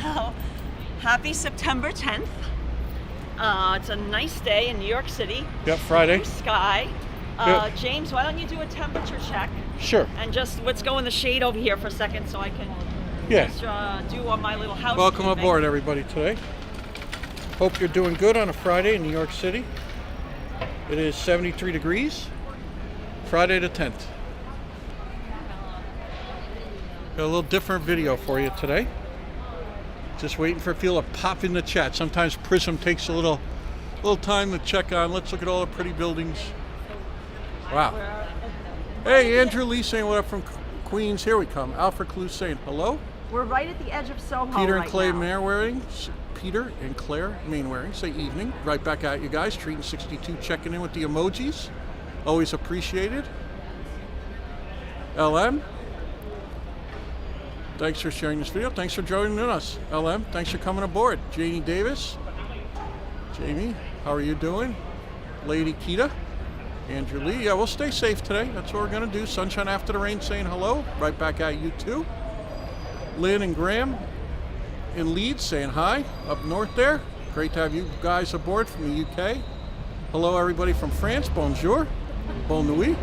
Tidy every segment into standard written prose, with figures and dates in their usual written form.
Well, happy September 10th. It's a nice day in New York City. Yep, Friday. Blue sky. Yep. James, why don't you do a temperature check? Sure. And just let's go in the shade over here for a second so I can just, do on my little house. Welcome aboard, everybody, today. Hope you're doing good on a Friday in New York City. It is 73 degrees. Friday the 10th. Got a little different video for you today. Just waiting for people to pop in the chat. Sometimes Prism takes a little time to check on. Let's look at all the pretty buildings. Wow. Hey, Andrew Lee saying what up from Queens. Here we come. Alfred Clue saying hello. We're right at the edge of Soho. Peter and right Clay now. Peter and Claire Mainwaring say evening. Right back at you guys. Treating 62 checking in with the emojis. Always appreciated. LM. Thanks for sharing this video. Thanks for joining us. LM, thanks for coming aboard. Janie Davis. Jamie, how are you doing? Lady Kita. Andrew Lee. Yeah, we'll stay safe today. That's what we're going to do. Sunshine after the rain saying hello. Right back at you too. Lynn and Graham in Leeds saying hi. Up north there. Great to have you guys aboard from the UK. Hello everybody from France. Bonjour. Bon nuit.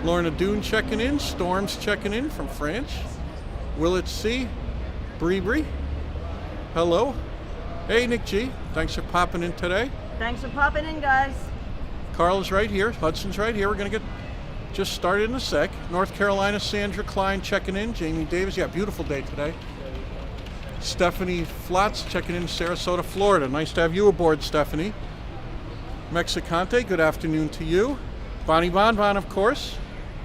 Lorna Dune checking in. Storms checking in from France. Willett C. Bree. Hello. Hey, Nick G. Thanks for popping in today. Thanks for popping in, guys. Carla's right here. Hudson's right here. We're going to get just started in a sec. North Carolina, Sandra Klein checking in. Jamie Davis. Yeah, beautiful day today. Stephanie Flotz checking in. Sarasota, Florida. Nice to have you aboard, Stephanie. Mexicante, good afternoon to you. Bonnie Bonbon, of course.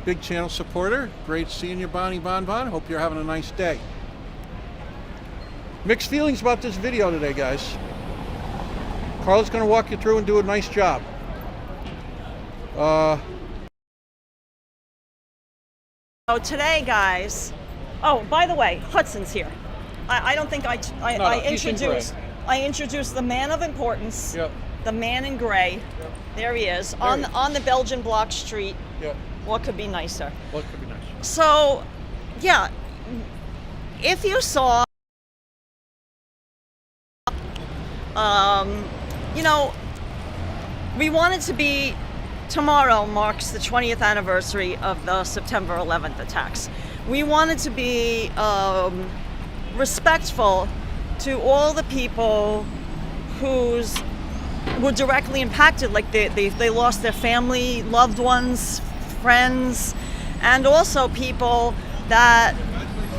Big channel supporter. Great seeing you, Bonnie Bonbon. Hope you're having a nice day. Mixed feelings about this video today, guys. Carla's going to walk you through and do a nice job. Today, guys. Oh, by the way, Hudson's here. I don't think I introduced the man of importance. Yep. The man in gray. Yep. There he is. There on he is. on the Belgian block street. Yep. What could be nicer? What could be nicer? So, yeah, if you saw, we wanted to be, tomorrow marks the 20th anniversary of the September 11th attacks. We wanted to be respectful to all the people who were directly impacted, like they lost their family, loved ones, friends, and also people that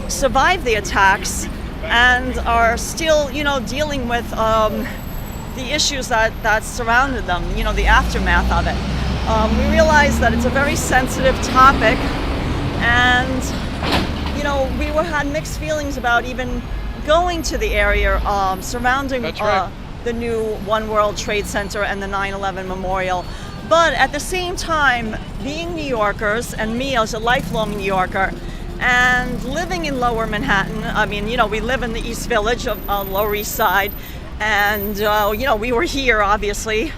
survived the attacks and are still, dealing with the issues that surrounded them, the aftermath of it. We realize that it's a very sensitive topic, and we had mixed feelings about even going to the area surrounding the new One World Trade Center and the 9/11 Memorial. But at the same time, being New Yorkers, and me as a lifelong New Yorker, and living in Lower Manhattan, we live in the East Village of Lower East Side, and we were here obviously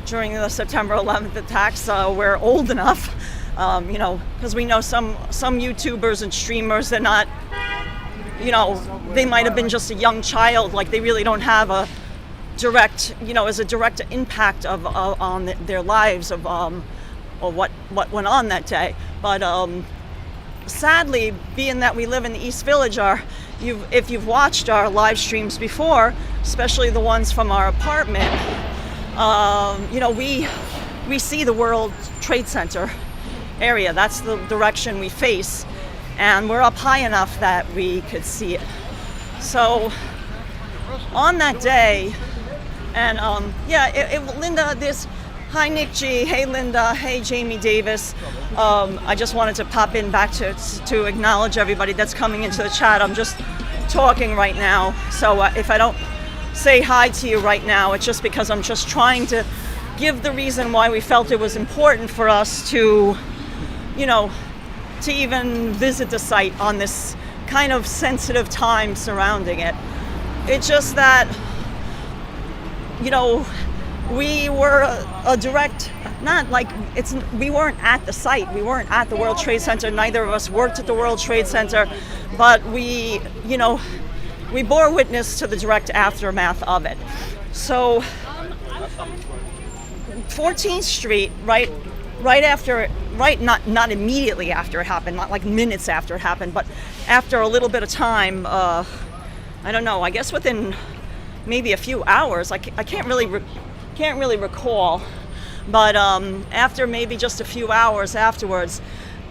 during the September 11th attacks. We're old enough, because we know some YouTubers and streamers, they're not, they might have been just a young child, like they really don't have a direct, as a direct impact on their lives of or what went on that day. But sadly, being that we live in the East Village, if you've watched our live streams before, especially the ones from our apartment, we see the World Trade Center area. That's the direction we face, and we're up high enough that we could see it. So on that day, and Linda, hi Nick G, hey Linda, hey Jamie Davis. I just wanted to pop in back to acknowledge everybody that's coming into the chat. I'm just talking right now, so if I don't say hi to you right now, it's just because I'm just trying to give the reason why we felt it was important for us to, to even visit the site on this kind of sensitive time surrounding it. It's just that, we were a direct, not like we weren't at the site, we weren't at the World Trade Center, neither of us worked at the World Trade Center, but we, we bore witness to the direct aftermath of it. So 14th Street, right after, not immediately after it happened, not like minutes after it happened, but after a little bit of time, I don't know, I guess within maybe a few hours, I can't really recall, but after maybe just a few hours afterwards,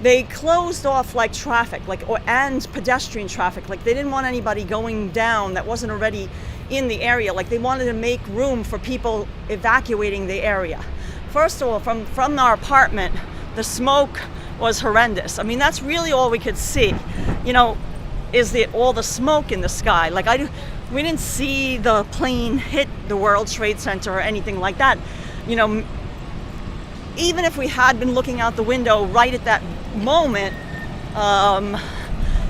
they closed off like traffic, and pedestrian traffic. Like they didn't want anybody going down that wasn't already in the area. Like they wanted to make room for people evacuating the area. First of all, from our apartment, the smoke was horrendous. I mean, that's really all we could see, is all the smoke in the sky. We didn't see the plane hit the World Trade Center or anything like that. Even if we had been looking out the window right at that moment,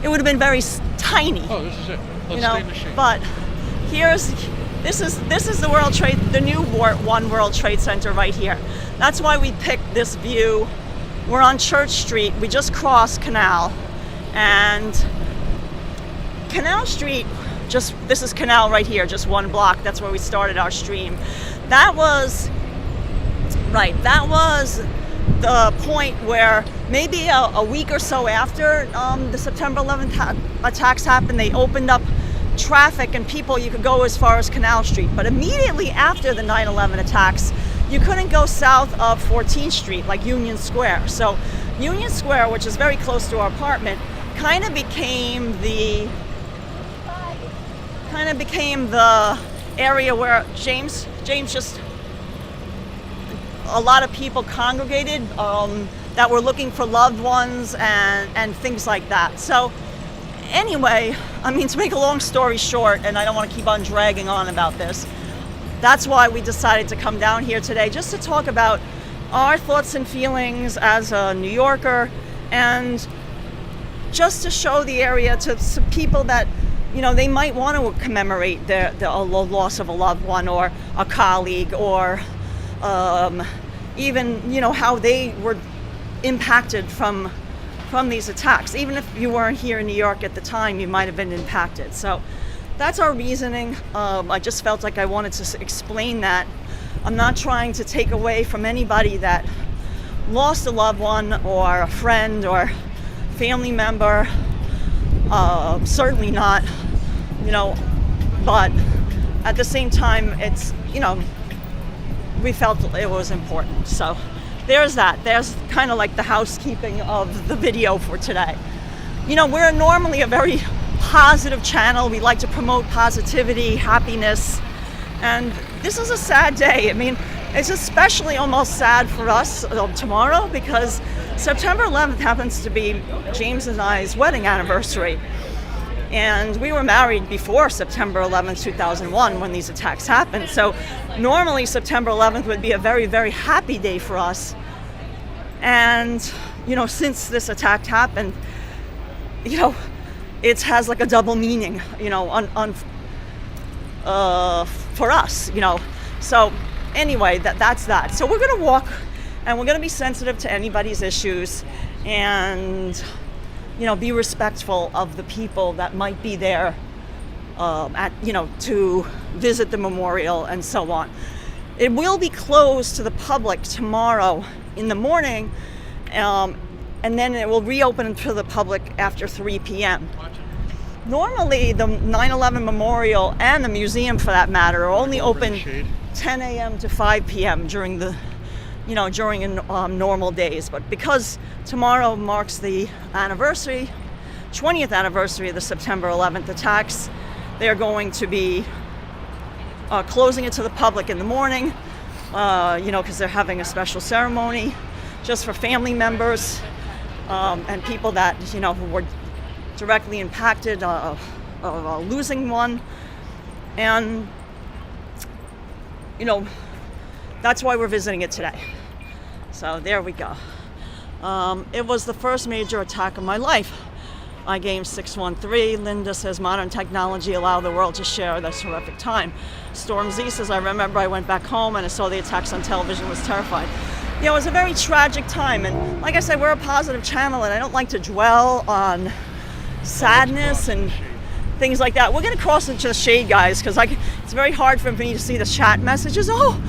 it would have been very tiny. Oh, this is it. Let's stay in the shade. But this is the World Trade, the new One World Trade Center right here. That's why we picked this view. We're on Church Street. We just crossed Canal, and Canal Street. This is Canal right here, just one block. That's where we started our stream. That was the point where maybe a week or so after the September 11th attacks happened, they opened up traffic and you could go as far as Canal Street. But immediately after the 9/11 attacks, you couldn't go south of 14th Street, like Union Square. So Union Square, which is very close to our apartment, kind of became the area where James just, a lot of people congregated that were looking for loved ones and things like that. So anyway, to make a long story short, and I don't want to keep on dragging on about this, that's why we decided to come down here today, just to talk about our thoughts and feelings as a New Yorker, and just to show the area to some people that, they might want to commemorate the loss of a loved one or a colleague, or even, how they were impacted from these attacks. Even if you weren't here in New York at the time, you might have been impacted. So that's our reasoning. I just felt like I wanted to explain that. I'm not trying to take away from anybody that lost a loved one or a friend or family member. Certainly not, but at the same time, it's, we felt it was important. So there's that. There's kind of like the housekeeping of the video for today. We're normally a very positive channel. We like to promote positivity, happiness, and this is a sad day. It's especially almost sad for us tomorrow, because September 11th happens to be James and I's wedding anniversary. And we were married before September 11th, 2001, when these attacks happened. So normally September 11th would be a very, very happy day for us. And, since this attack happened, it has like a double meaning, for us, So anyway, that's that. So we're going to walk, and we're going to be sensitive to anybody's issues, and be respectful of the people that might be there to visit the memorial and so on. It will be closed to the public tomorrow in the morning, and then it will reopen to the public after 3 p.m. Normally, the 9/11 memorial and the museum, for that matter, are only open 10 a.m. to 5 p.m. during normal days. But because tomorrow marks the 20th anniversary of the September 11th attacks, they're going to be closing it to the public in the morning, because they're having a special ceremony just for family members and people that, who were directly impacted of losing one. And, that's why we're visiting it today. So there we go. It was the first major attack of my life. iGames 613. Linda says, modern technology allowed the world to share this horrific time. Storm Z says, I remember I went back home and I saw the attacks on television, was terrified. It was a very tragic time. And like I said, we're a positive channel, and I don't like to dwell on sadness and things like that. We're going to cross into the shade, guys, because it's very hard for me to see the chat messages. Oh,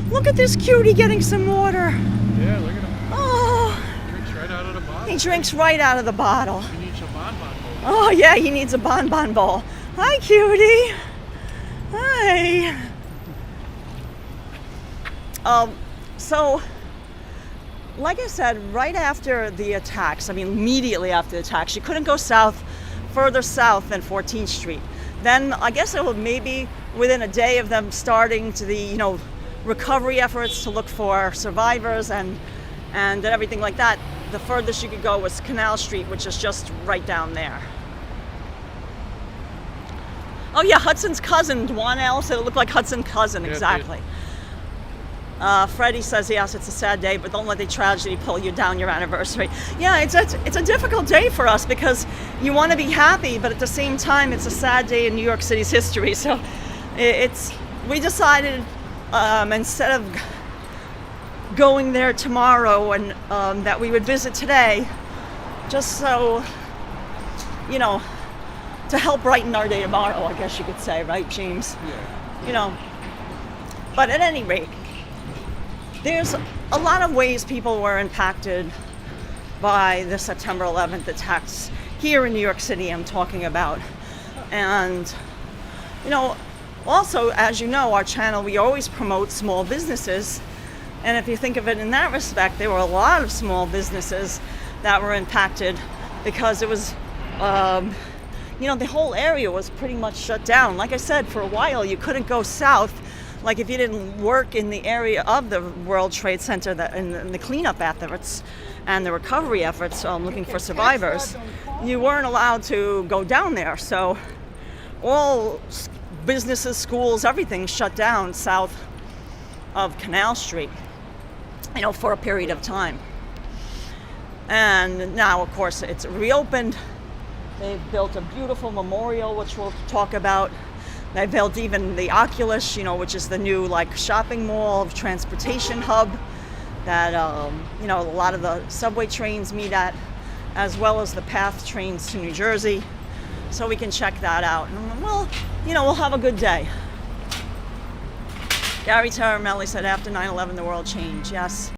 look at this cutie getting some water. Yeah, look at him. Oh, Drinks right out of the bottle. he drinks right out of the bottle. He needs a bonbon bowl. Oh, yeah, he needs a bonbon bowl. Hi, cutie. Hi. So, like I said, right after the attacks, immediately after the attacks, you couldn't go further south than 14th Street. Then I guess it was maybe within a day of them starting to the, recovery efforts to look for survivors and everything like that, the furthest you could go was Canal Street, which is just right down there. Oh yeah, Hudson's cousin, Dwan L said it looked like Hudson's cousin, exactly. Freddie says, yes, it's a sad day, but don't let the tragedy pull you down your anniversary. Yeah, it's a difficult day for us because you want to be happy, but at the same time, it's a sad day in New York City's history. So we decided instead of going there tomorrow and that we would visit today, just so, to help brighten our day tomorrow, I guess you could say, right, James? Yeah. But at any rate, there's a lot of ways people were impacted by the September 11th attacks here in New York City I'm talking about. And, also, as you know, our channel, we always promote small businesses. And if you think of it in that respect, there were a lot of small businesses that were impacted because it was, the whole area was pretty much shut down. Like I said, for a while, you couldn't go south. Like if you didn't work in the area of the World Trade Center in the cleanup efforts and the recovery efforts looking for survivors, you weren't allowed to go down there. So all businesses, schools, everything shut down south of Canal Street, for a period of time. And now, of course, it's reopened. They've built a beautiful memorial, which we'll talk about. They built even the Oculus, which is the new shopping mall, transportation hub that a lot of the subway trains meet at, as well as the PATH trains to New Jersey. So we can check that out, and we'll have a good day. Gary Taramelli said after 9/11 the world changed. Yes.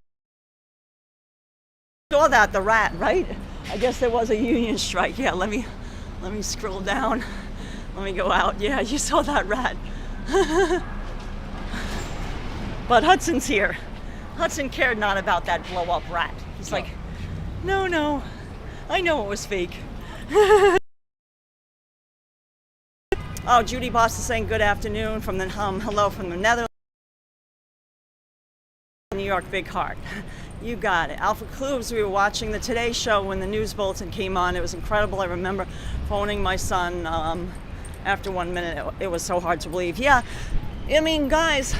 Saw that, the rat, right? I guess there was a union strike. Yeah, let me scroll down. Let me go out. Yeah, you saw that rat. But Hudson's here. Hudson cared not about that blow-up rat. He's like, no, I know it was fake. Oh, Judy Boss is saying good afternoon from the hello from the Netherlands. New York, big heart. You got it. Alpha Clubs, we were watching the Today Show when the news bulletin came on. It was incredible. I remember phoning my son after 1 minute. It was so hard to believe. Yeah, guys,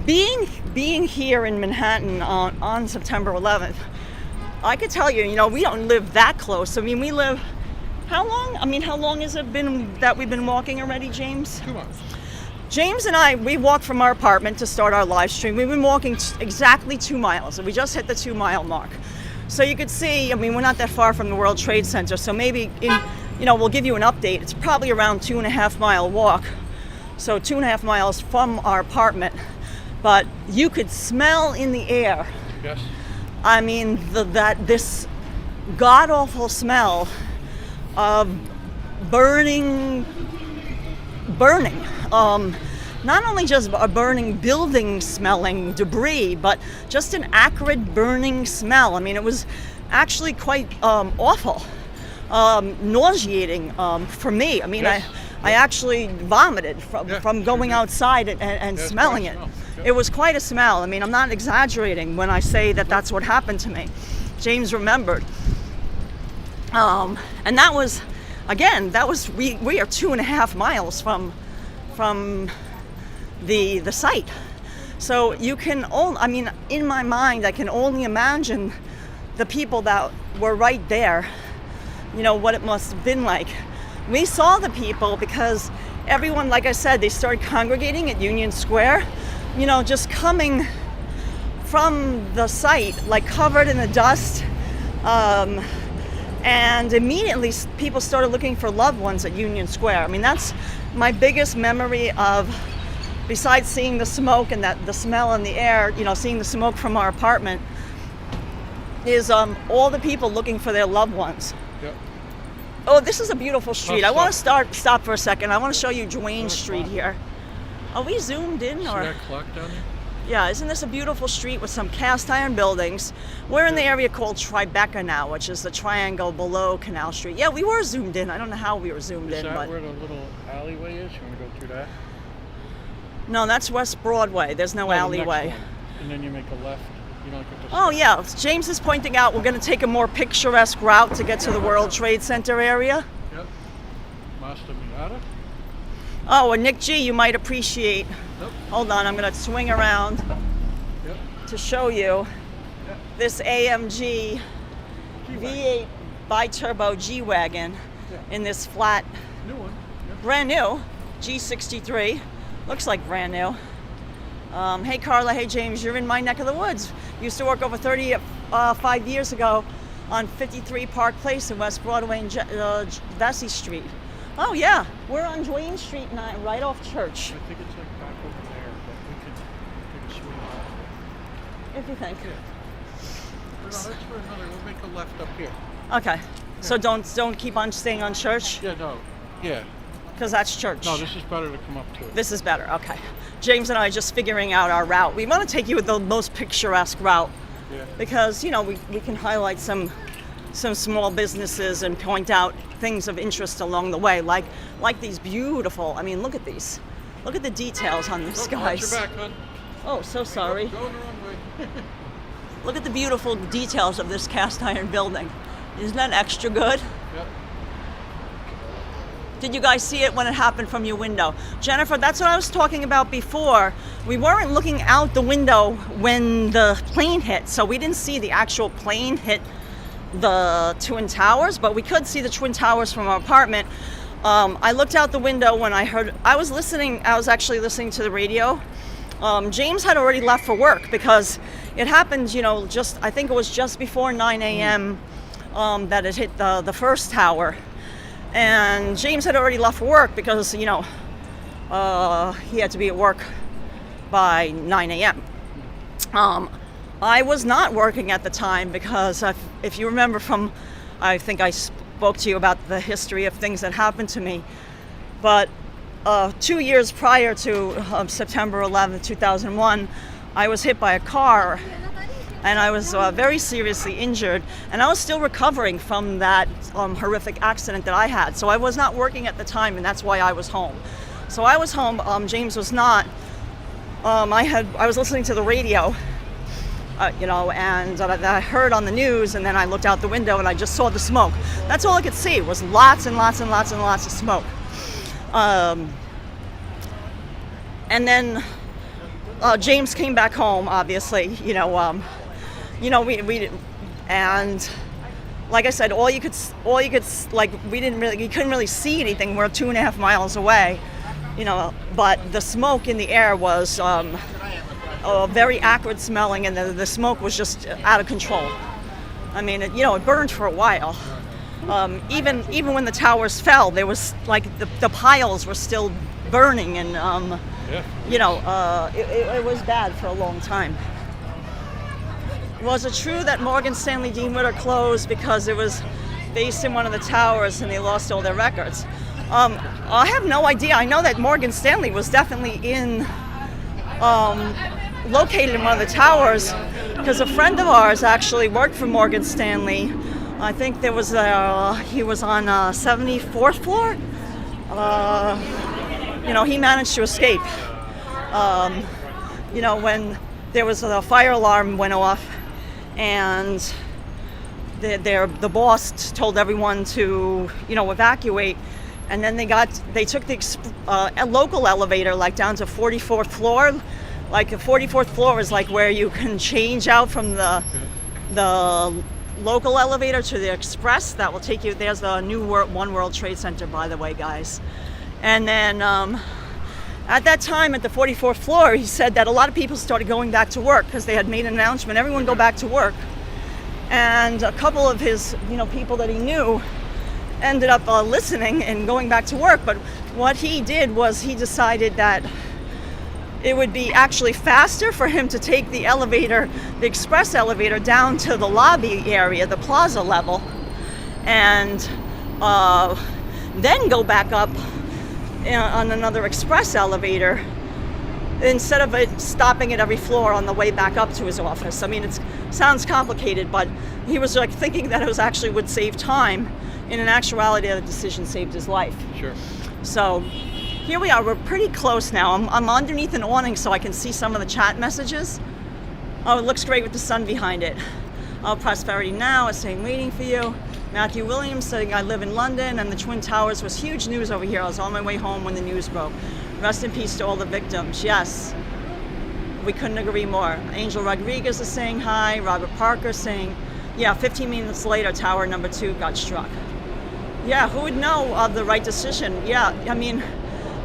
being here in Manhattan on September 11th, I could tell you, we don't live that close. We live, how long? How long has it been that we've been walking already, James? 2 months. James and I, we walked from our apartment to start our live stream. We've been walking exactly 2 miles, and we just hit the 2 mile mark. So you could see, we're not that far from the World Trade Center, so maybe, we'll give you an update. It's probably around 2.5 mile walk. So 2.5 miles from our apartment, but you could smell in the air. Yes. This god-awful smell of burning. Not only just a burning building smelling debris, but just an acrid burning smell. It was actually quite awful, nauseating for me. Yes. I actually vomited from going outside and smelling it. Yeah. It was quite a smell. I'm not exaggerating when I say that that's what happened to me. James remembered. And that was, again, we are 2.5 miles from the site. So you can in my mind, I can only imagine the people that were right there, what it must have been like. We saw the people because everyone, like I said, they started congregating at Union Square, just coming from the site, covered in the dust, And immediately people started looking for loved ones at Union Square. I mean, that's my biggest memory of, besides seeing the smoke and the smell in the air, seeing the smoke from our apartment, is all the people looking for their loved ones. Yep. Oh, this is a beautiful street. I want to stop for a second. I want to show you Duane Street here. Are we zoomed in? See Or? that clock down there? Yeah, isn't this a beautiful street with some cast iron buildings? We're in the area called Tribeca now, which is the triangle below Canal Street. Yeah, we were zoomed in. I don't know how we were zoomed in. Is that but where the little alleyway is? You want to go through that? No, that's West Broadway. There's no The next alleyway. one. And then you make a left. You don't get to Oh, yeah. James is pointing out we're going to take a more picturesque route to get to the World Trade Center area. Yep. Masta Miata. Oh, and Nick G, you might appreciate. Yep. Hold on, I'm going to swing around Yep. to show you this AMG V8 bi-turbo G-Wagon in this flat, New one. Yep. brand new G63. Looks like brand new. Hey Carla, hey James, you're in my neck of the woods. Used to work over 5 years ago on 53 Park Place in West Broadway and Vesey Street. Oh yeah, we're on Duane Street now, right off Church. I think it's like back over there, but we could take a swing out. If you think. Yeah. No, that's for another. We'll make a left up here. Okay, so don't keep on staying on Church, Yeah, no. Yeah. because that's Church. No, this is better to come up to it. This is better, okay. James and I are just figuring out our route. We want to take you with the most picturesque route Yeah. because, we can highlight some small businesses and point out things of interest along the way, like these beautiful, I mean, look at these. Look at the details on these Oh, watch guys. your back, hon. Oh, so sorry. Going the wrong way. Look at the beautiful details of this cast iron building. Isn't that extra good? Yep. Did you guys see it when it happened from your window? Jennifer, that's what I was talking about before. We weren't looking out the window when the plane hit, so we didn't see the actual plane hit the Twin Towers, but we could see the Twin Towers from our apartment. I looked out the window when I was actually listening to the radio. James had already left for work because it happened, I think it was just before 9 a.m. That it hit the first tower. And James had already left for work because, he had to be at work by 9 a.m. I was not working at the time because if you remember I think I spoke to you about the history of things that happened to me. But 2 years prior to September 11th, 2001, I was hit by a car and I was very seriously injured, and I was still recovering from that horrific accident that I had. So I was not working at the time, and that's why I was home. So I was home, James was not. I was listening to the radio, and I heard on the news, and then I looked out the window and I just saw the smoke. That's all I could see was lots and lots and lots and lots of smoke. And then James came back home, obviously, we and like I said, you couldn't really see anything. We're 2.5 miles away, but the smoke in the air was very acrid smelling, and the smoke was just out of control. I mean, it burned for a while. Even when the towers fell, there was the piles were still burning, and it was bad for a long time. Was it true that Morgan Stanley Dean Witter closed because it was based in one of the towers and they lost all their records? I have no idea. I know that Morgan Stanley was definitely located in one of the towers because a friend of ours actually worked for Morgan Stanley. I think he was on 74th floor. He managed to escape. When there was a fire alarm went off, and the boss told everyone to evacuate, and then they took the local elevator down to 44th floor. The 44th floor is where you can change out from the local elevator to the express that will take you. There's the new One World Trade Center, by the way, guys. And then at that time at the 44th floor, he said that a lot of people started going back to work because they had made an announcement, everyone go back to work. And a couple of his, people that he knew ended up listening and going back to work. But what he did was he decided that it would be actually faster for him to take the elevator, the express elevator, down to the lobby area, the plaza level, and then go back up on another express elevator instead of it stopping at every floor on the way back up to his office. I mean, it sounds complicated, but he was like thinking that it was actually would save time. In actuality, the decision saved his life. Sure. So here we are. We're pretty close now. I'm underneath an awning so I can see some of the chat messages. Oh, it looks great with the sun behind it. Oh, Prosperity Now is saying waiting for you. Matthew Williams saying I live in London and the Twin Towers was huge news over here. I was on my way home when the news broke. Rest in peace to all the victims. Yes, we couldn't agree more. Angel Rodriguez is saying hi. Robert Parker saying, yeah, 15 minutes later, tower number 2 got struck. Yeah, who would know of the right decision? Yeah, I mean,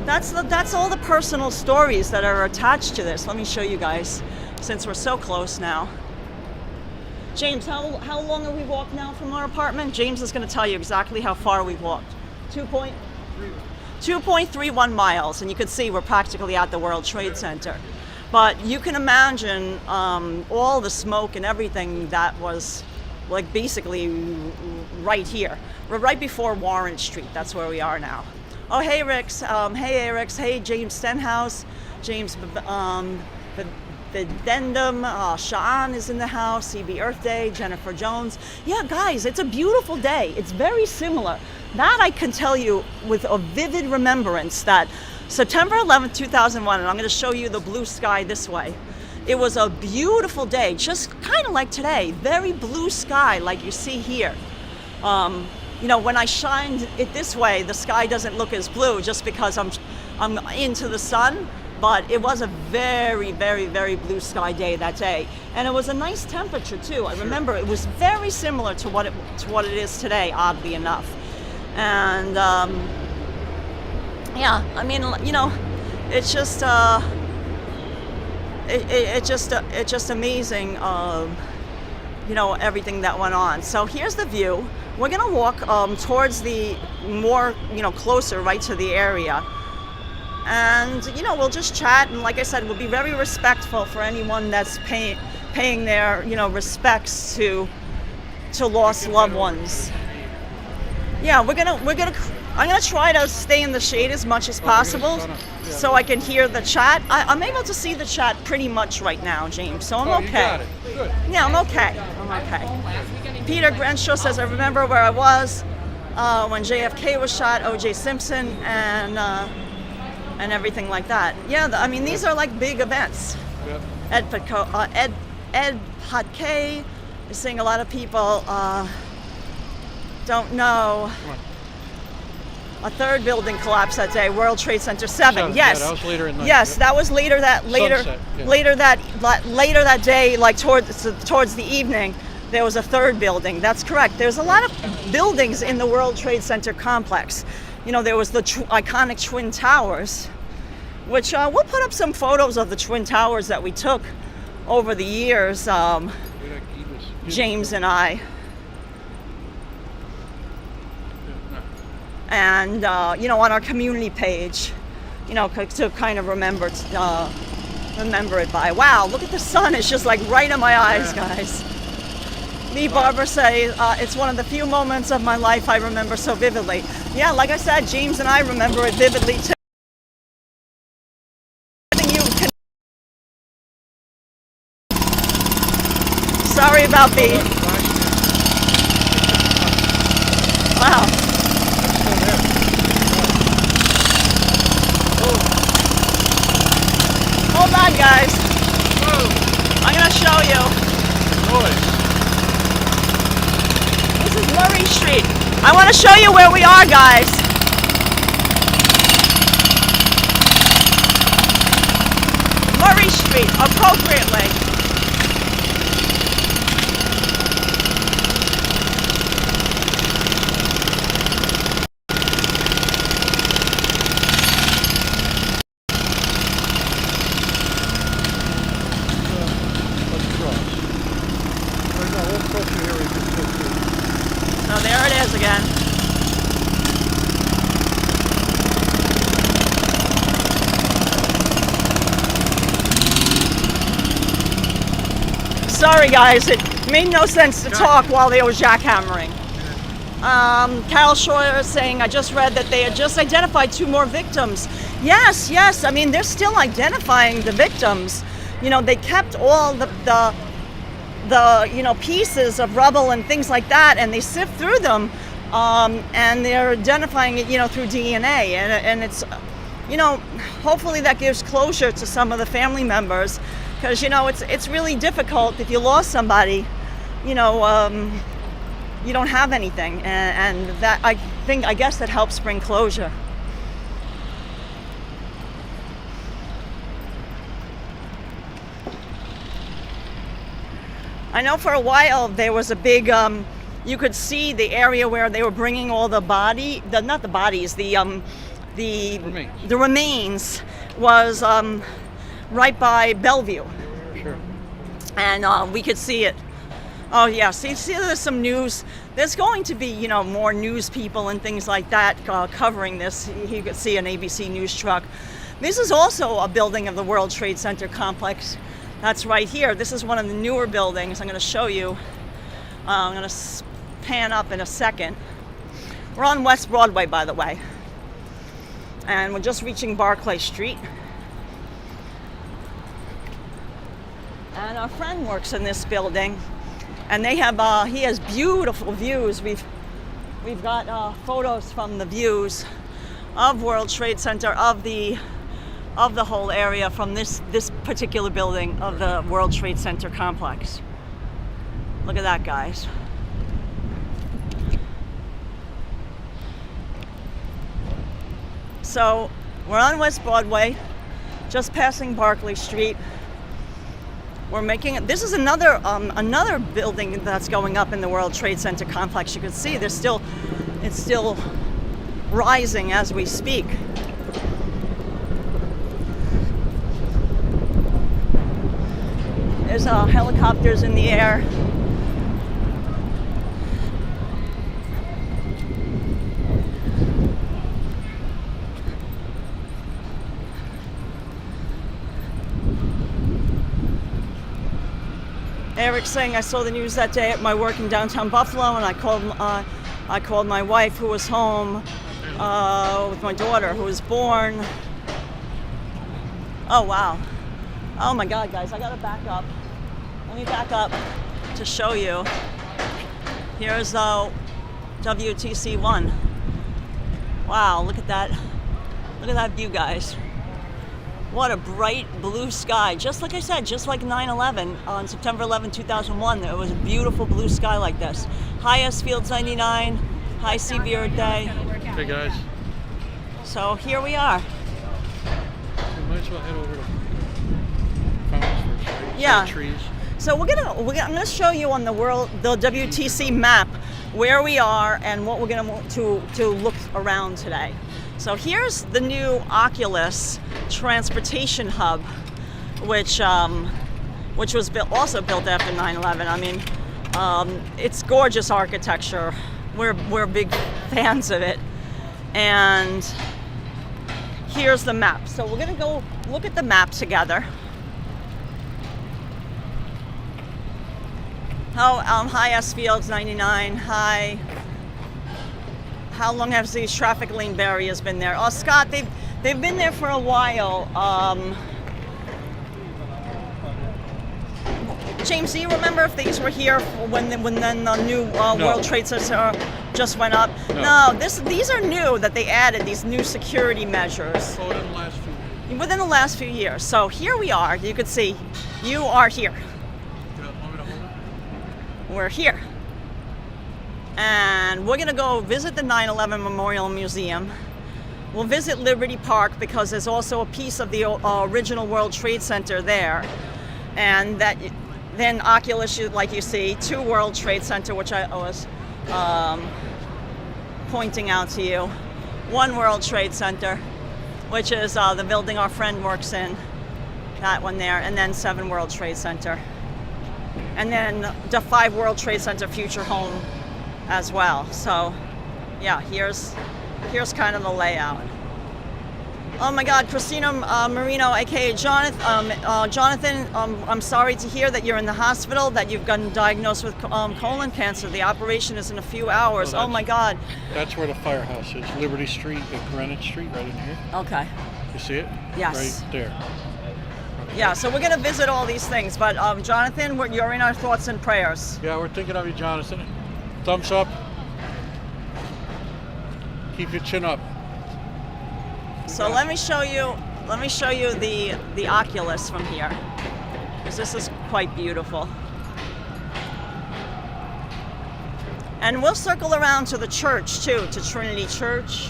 that's all the personal stories that are attached to this. Let me show you guys, since we're so close now. James, how long have we walked now from our apartment? James is going to tell you exactly how far we've walked. 2.31 miles, and you can see we're practically at the World Trade Center. But you can imagine all the smoke and everything that was like basically right here. We're right before Warren Street. That's where we are now. Oh, hey, Rix. Hey, Erix. Hey, James Stenhouse. James Addendum, Sean is in the house, CB Earth Day, Jennifer Jones. Yeah, guys, it's a beautiful day. It's very similar. That I can tell you with a vivid remembrance that September 11th, 2001, and I'm going to show you the blue sky this way. It was a beautiful day, just kind of like today, very blue sky like you see here. When I shined it this way, the sky doesn't look as blue just because I'm into the sun. But it was a very, very, very blue sky day that day, and it was a nice temperature too. I remember it was very similar to what it is today, oddly enough. And yeah, I mean, it's just it's just amazing, everything that went on. So here's the view. We're gonna walk towards the more, closer right to the area. And, we'll just chat. And like I said, we'll be very respectful for anyone that's paying their, respects to lost loved ones. Yeah, I'm gonna try to stay in the shade as much as possible so I can hear the chat. I'm able to see the chat pretty much right now, James, so I'm okay. You got it. Good. Yeah, I'm okay. Peter Grenshaw says, I remember where I was when JFK was shot, O.J. Simpson, and everything like that. Yeah, I mean, these are like big events. Yep. Ed Patke is saying a lot of people don't know. A third building collapsed that day, World Trade Center 7. Yes, yeah, that was later in the night. Yes, that was later that day, like towards the evening. There was a third building. That's correct. There's a lot of buildings in the World Trade Center complex. There was the iconic Twin Towers, which we'll put up some photos of the Twin Towers that we took over the years, James and I. And, on our community page, to kind of remember it by. Wow, look at the sun. It's just like right in my eyes, guys. Lee Barber say, it's one of the few moments of my life I remember so vividly. Yeah, like I said, James and I remember it vividly too. Sorry about the... Wow. Hold on, guys. I'm going to show you. This is Murray Street. I want to show you where we are, guys. Murray Street, appropriately. Let's cross. We'll approach the area Sorry, guys. It made no sense to talk while they were jackhammering. Carol Schroyer is saying, I just read that they had just identified 2 more victims. Yes, yes. I mean, they're still identifying the victims. You know, they kept all the pieces of rubble and things like that, and they sift through them, and they're identifying it, through DNA, and it's, hopefully that gives closure to some of the family members, because it's really difficult if you lost somebody, you don't have anything, and that I guess that helps bring closure. I know for a while there was a big, you could see the area where they were bringing all the remains was right by Bellevue. Sure. And we could see it. Oh yeah, see there's some news. There's going to be, more news people and things like that covering this. You could see an ABC News truck. This is also a building of the World Trade Center complex. That's right here. This is one of the newer buildings. I'm going to show you. I'm going to pan up in a second. We're on West Broadway, by the way. And we're just reaching Barclay Street. And our friend works in this building. And they have, he has beautiful views. We've got photos from the views of World Trade Center, of the whole area from this particular building of the World Trade Center complex. Look at that, guys. So we're on West Broadway, just passing Barclay Street. We're making it. This is another building that's going up in the World Trade Center complex. You can see it's still rising as we speak. There's helicopters in the air. Eric's saying, I saw the news that day at my work in downtown Buffalo, and I called my wife, who was home with my daughter, who was born. Oh wow! Oh my God, guys! I gotta back up. Let me back up to show you. Here's WTC1. Wow! Look at that! Look at that view, guys. What a bright blue sky. Just like I said, just like 9/11 on September 11, 2001, there was a beautiful blue sky like this. Hi S Fields 99. Hi Seabeard Day. Hey guys. So here we are. We might as well head over to fountains first, right? Yeah. Trees. So I'm gonna show you on the WTC map where we are and what we're gonna to look around today. So here's the new Oculus transportation hub, which was also built after 9/11. I mean, it's gorgeous architecture. We're big fans of it. And here's the map. So we're gonna go look at the map together. Hi S Fields 99. Hi. How long have these traffic lane barriers been there? Oh, Scott, they've been there for a while. James, do you remember if these were here when the new World Trade Center just went up? No, these are new that they added, these new security measures. Oh, within the last few years. Within the last few years. So here we are. You can see, you are here. Want me to hold it? We're here. And we're gonna go visit the 9/11 Memorial Museum. We'll visit Liberty Park because there's also a piece of the original World Trade Center there. And then Oculus, like you see, 2 World Trade Center, which I was pointing out to you. 1 World Trade Center, which is the building our friend works in, that one there, and then 7 World Trade Center. And then the 5 World Trade Center future home as well. So yeah, here's kind of the layout. Oh my God, Christina Marino, aka Jonathan, I'm sorry to hear that you're in the hospital, that you've gotten diagnosed with colon cancer. The operation is in a few hours. Oh my God. That's where the firehouse is. Liberty Street and Greenwich Street, right in here. Okay. You see it? Yes. Right there. Yeah, so we're going to visit all these things. But Jonathan, you're in our thoughts and prayers. Yeah, we're thinking of you, Jonathan. Thumbs up. Keep your chin up. So let me show you the Oculus from here, because this is quite beautiful. And we'll circle around to the church too, to Trinity Church.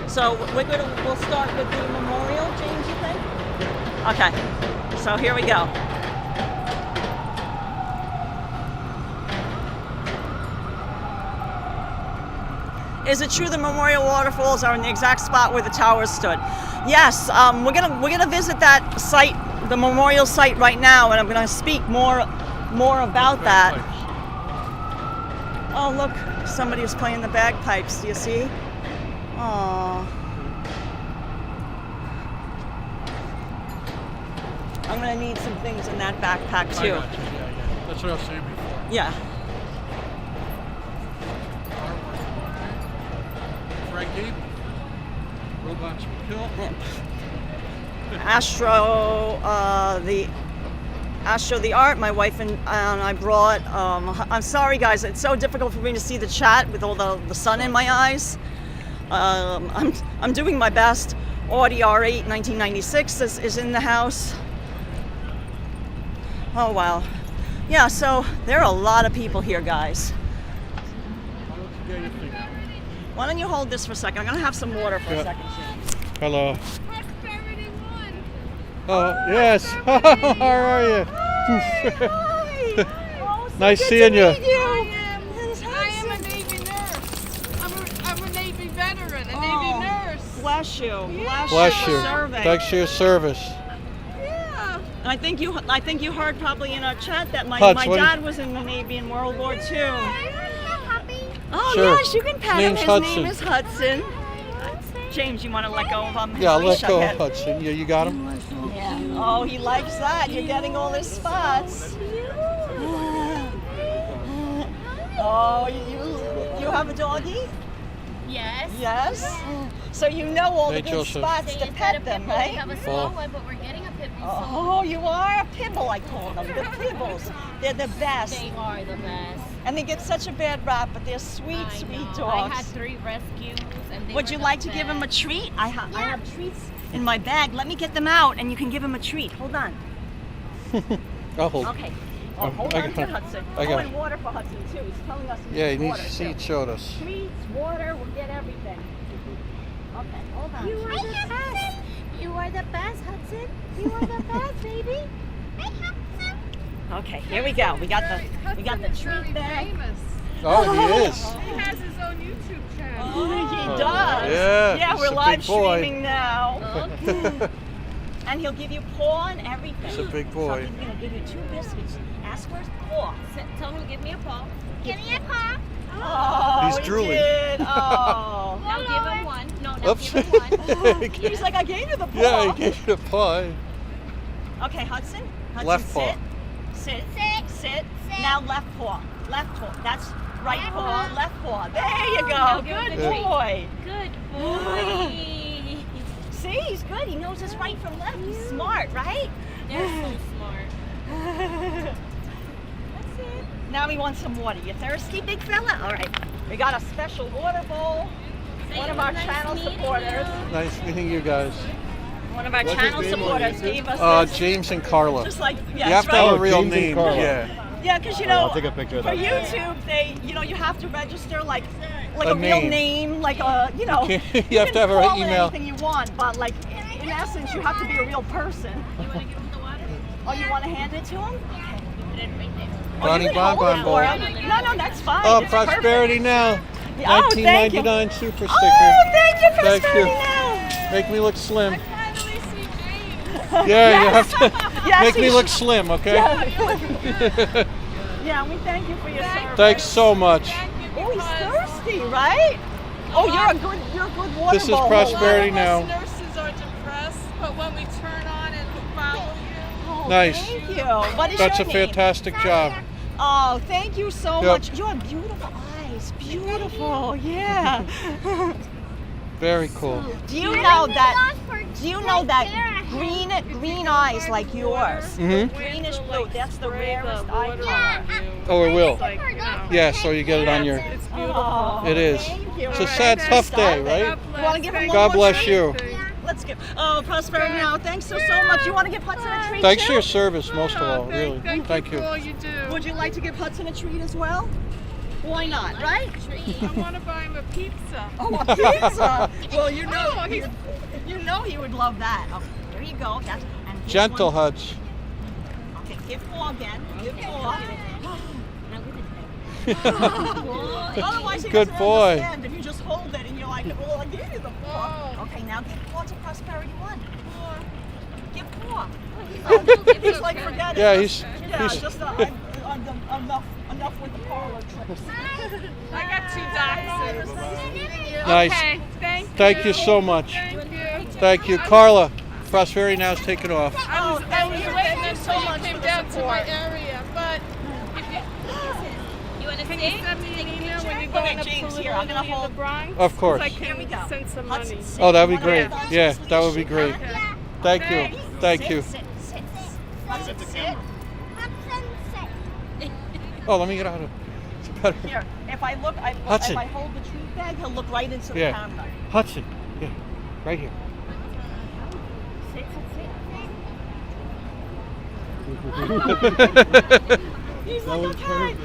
So we'll start with the memorial, James, you think? Okay. So here we go. Is it true the memorial waterfalls are in the exact spot where the towers stood? Yes, we're gonna visit that site, the memorial site, right now, and I'm gonna speak more about that. Oh look, somebody was playing the bagpipes. Do you see? Aww. I'm gonna need some things in that backpack too. Yeah. That's what I was saying before. Yeah. Frankie, robots will kill. Astro the art. My wife and I brought. I'm sorry, guys. It's so difficult for me to see the chat with all the sun in my eyes. I'm doing my best. Audi R8 1996 is in the house. Oh wow. Yeah. So there are a lot of people here, guys. Why don't you hold this for a second? I'm gonna have some water for a second, James. Hello. Prosperity one. Oh, yes. How are you? Hi. Oh, so Nice good seeing to you. meet you. I am a Navy nurse. I'm a Navy veteran, a Navy nurse. Bless you. Yeah. Bless you. Serving. Thanks for your service. Yeah. And I think you heard probably in our chat that my Hudson, what do you- dad was in the Navy in World War II. Oh Sure. yes, you can pet Name's him. His Hudson. name is Hudson. James, you want to let go of him? Yeah, His let leash, go, okay. Hudson. Yeah, you got him? Yeah. Oh, he likes that. You're getting all his spots. Oh, you have a doggy? Yes. Yes. So you know all Hey, the good Joseph. spots to pet them, We right? have a small one, but we're getting a pit bull soon. Oh, you are a pibble, I call them. The pibbles. They're the best. They are the best. And they get such a bad rap, but they're sweet, I sweet know. dogs. I had 3 rescues, and they Would were you the like to give him a best. treat? I have treats in my bag. Let me get them out, and you can give him a treat. Hold on. I'll hold. Okay. Oh, hold I on to got- Hudson. I got- And water for Hudson too. He's telling us he Yeah, he needs needs water to see too. it showed us. Treats, water, we'll get everything. Okay, hold on. You are the best. You are the best, Hudson. You are the best, baby. Okay, here we go. We got the treat bag. Famous. Oh, he is. He has his own YouTube channel. Oh, he Oh, does. yeah, Yeah, he's we're a live big boy. streaming now. And he'll give you paw and everything. He's a big So boy. he's gonna give you 2 biscuits. Ask where's paw. Tell him to give me a paw. Give me a paw. Oh, He's he drooling. did. Oh. Now give him one. No, now Oops. give him one. He's like, I gave you the paw. Yeah, he gave you the paw. Okay, Hudson. Left paw. Sit. Sit. Now left paw. Left paw. That's right paw. Left paw. There you Now go. give him Good the treat. boy. Good boy. See, he's good. He knows his right from left. He's smart, right? They're so smart. That's it. Now we want some water. You thirsty, big fella? All right. We got a special water bowl. One of our Nice channel meeting supporters. Nice meeting you guys. One of our What's channel his name on supporters YouTube? gave us this. James and Karla. Just like, yeah, You have that's to have right. a real James and name. Karla. Yeah. Yeah, because you Oh, know, I'll take a picture of for that. YouTube, you have to register like A a real name. name, like a, You have can to have a call it email. anything you want, but like in essence, you have to be a real person. You want to give him the water? Oh, you want to hand it to him? Put it right there. Bonnie you can hold Bonbon it Bowl. for him. No, that's fine. Oh, It's Prosperity Now. perfect. Oh, thank you. 1999 super sticker. Oh, thank you, Thank Prosperity you. Now. Make me look slim. Finally see James. Yeah, you Yes. have to Yes, make me he's- look slim, okay? Yeah, we thank you for your service. Thanks so much. Thank you Oh, he's because thirsty, right? Oh, you're a good water This is bowl. Prosperity A lot of now. us nurses are depressed, but when we turn on and follow you, Oh, Nice. Thank you. What is That's a your name? fantastic job. Oh, thank you so Yep. much. You have beautiful eyes. Beautiful. Yeah. Very cool. Do you know that? Do you know that green eyes like yours? Mm-hmm. Greenish blue. That's the rarest eye color. Oh, it will. like, you know, Yeah, so you get it on your. it's beautiful. Oh, It is. thank you. It's a sad, tough day, right? You want to give him one God more bless treat? you. Let's give. Oh, Prosperity now. Thanks so much. You want to give Hudson a treat Thanks too? for your service, most of all, really. Thank Thank you you. for all you do. Would you like to give Hudson a treat as well? Why not, right? I want to buy him a pizza. Oh, a pizza. Well, you know, Oh, he's- he would love that. Okay, there you go. That's and here's Gentle, one. Hudge. Okay, give 4 again. Give 4. Otherwise, he Good doesn't boy. understand if you just hold it and you're like, well, I gave you the 4. Oh. Okay, now give 4 to Prosperity 1. 4. Give 4. It's He's like, okay. forget it. Yeah, Just- he's- just enough with the parlor trips. I got 2 dachshunds. Nice. Okay, thank you. Thank you so much. Thank you. Thank you. Carla, Prosperity now is taking off. I was thank waiting you until so you much came for the down to my support. area, but if You want to can see? you send me an email when you're Okay, going up to James, Little here, I'm gonna Italy in the hold- Bronx? Of course. I Here we can go. send some Hudson, money. sit. Oh, that would You be wanna great. have Yeah, Hudson's that would be leash? great. Okay. Thank you. Thanks. Thank you. Sit. Hudson, sit. Oh, let me get out of it. It's better. Here, if I Hudson. hold the treat bag, he'll look right into the Yeah. camera. Hudson. Yeah, right here. Sit. He's like, okay.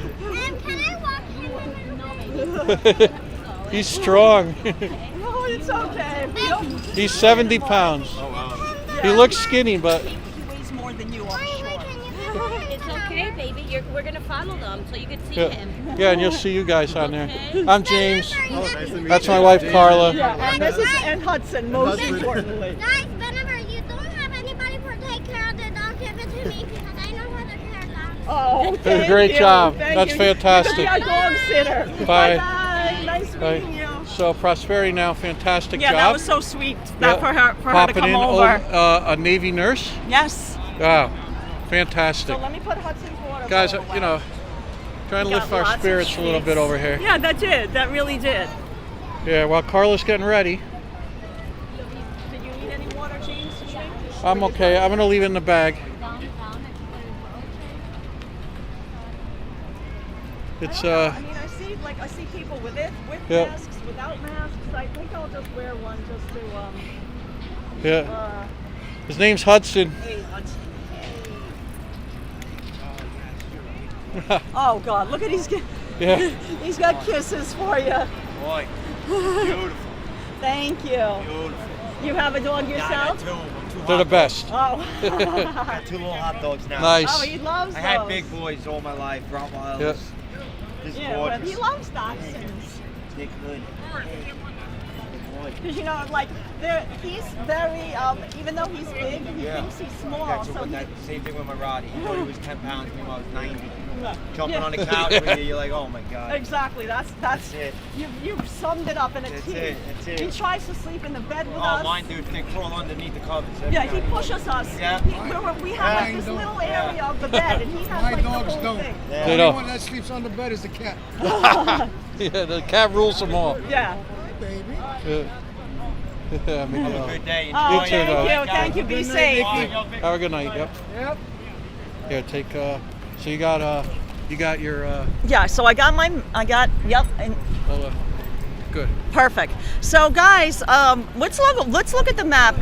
He's strong. No, it's okay. He's 70 pounds. He looks skinny, but He weighs more than you, I'm sure. It's okay, baby. We're gonna follow them so you can see yeah, him. yeah, and you'll see you guys on there. Okay. I'm James. That's my wife, Carla. And this is Hudson, most importantly. Guys, whenever you don't have anybody to take care of the dog, give it to me because I know how to care dogs. Oh, thank Great you. job. Thank That's you. fantastic. You're our dog sitter. Bye. Bye. Nice Right. meeting you. So Prosperity now, fantastic Yeah, job. that was so sweet Yeah. for her to Popping come in over. a Navy nurse. Yes. Wow, fantastic. So let me put Hudson's water Guys, bottle you away. know, trying to We got lift our lots of spirits a little bit treats. over here. Yeah, that did. That really did. Yeah, while Carla's getting ready, Do you need any water, James, to drink? I'm okay. I'm gonna leave it in the bag. It's I mean, I see people with Yeah. masks, without masks. I think I'll just wear one just to yeah. His name's Hudson. hey, Hudson. Oh God, look at Yeah. he's got kisses for you. Boy, beautiful, Thank you. beautiful. You have a dog Yeah, I yourself? got 2 They're the hot best. Oh. dogs. I got 2 little hot dogs now. Oh, Nice. he loves I had those. big boys all my life, Rottweilers. Yeah. This Yeah, but gorgeous. he loves dachshunds. They're good. Good boy. Because you know, like, he's very, even though he's big, he Yeah. thinks he's small. That's so what he, that same thing with my Roddy. He thought he was 10 pounds, meanwhile I was 90. Jumping Yeah. on the couch with you, you're like, oh my god. Exactly. That's it. You've summed it up in a That's T. it, that's it. He tries to sleep in the bed with Oh, us. mine dude, they crawl underneath the covers. every Yeah, he night. pushes us. Yeah. We have like this little area of the bed, and he has My like the dogs whole don't. thing. Yeah. They The don't. only one that sleeps on the bed is the cat. Yeah, the cat rules them all. Yeah. Baby. Yeah. Yeah, I mean, Have a good day. Oh, You Enjoy too, thank guys. you. Thank you. Be safe. Have a good night. Yep. Yep. Here, take. So you got your. Yeah. So I got. Yep. And Good. perfect. So guys, let's look at the map.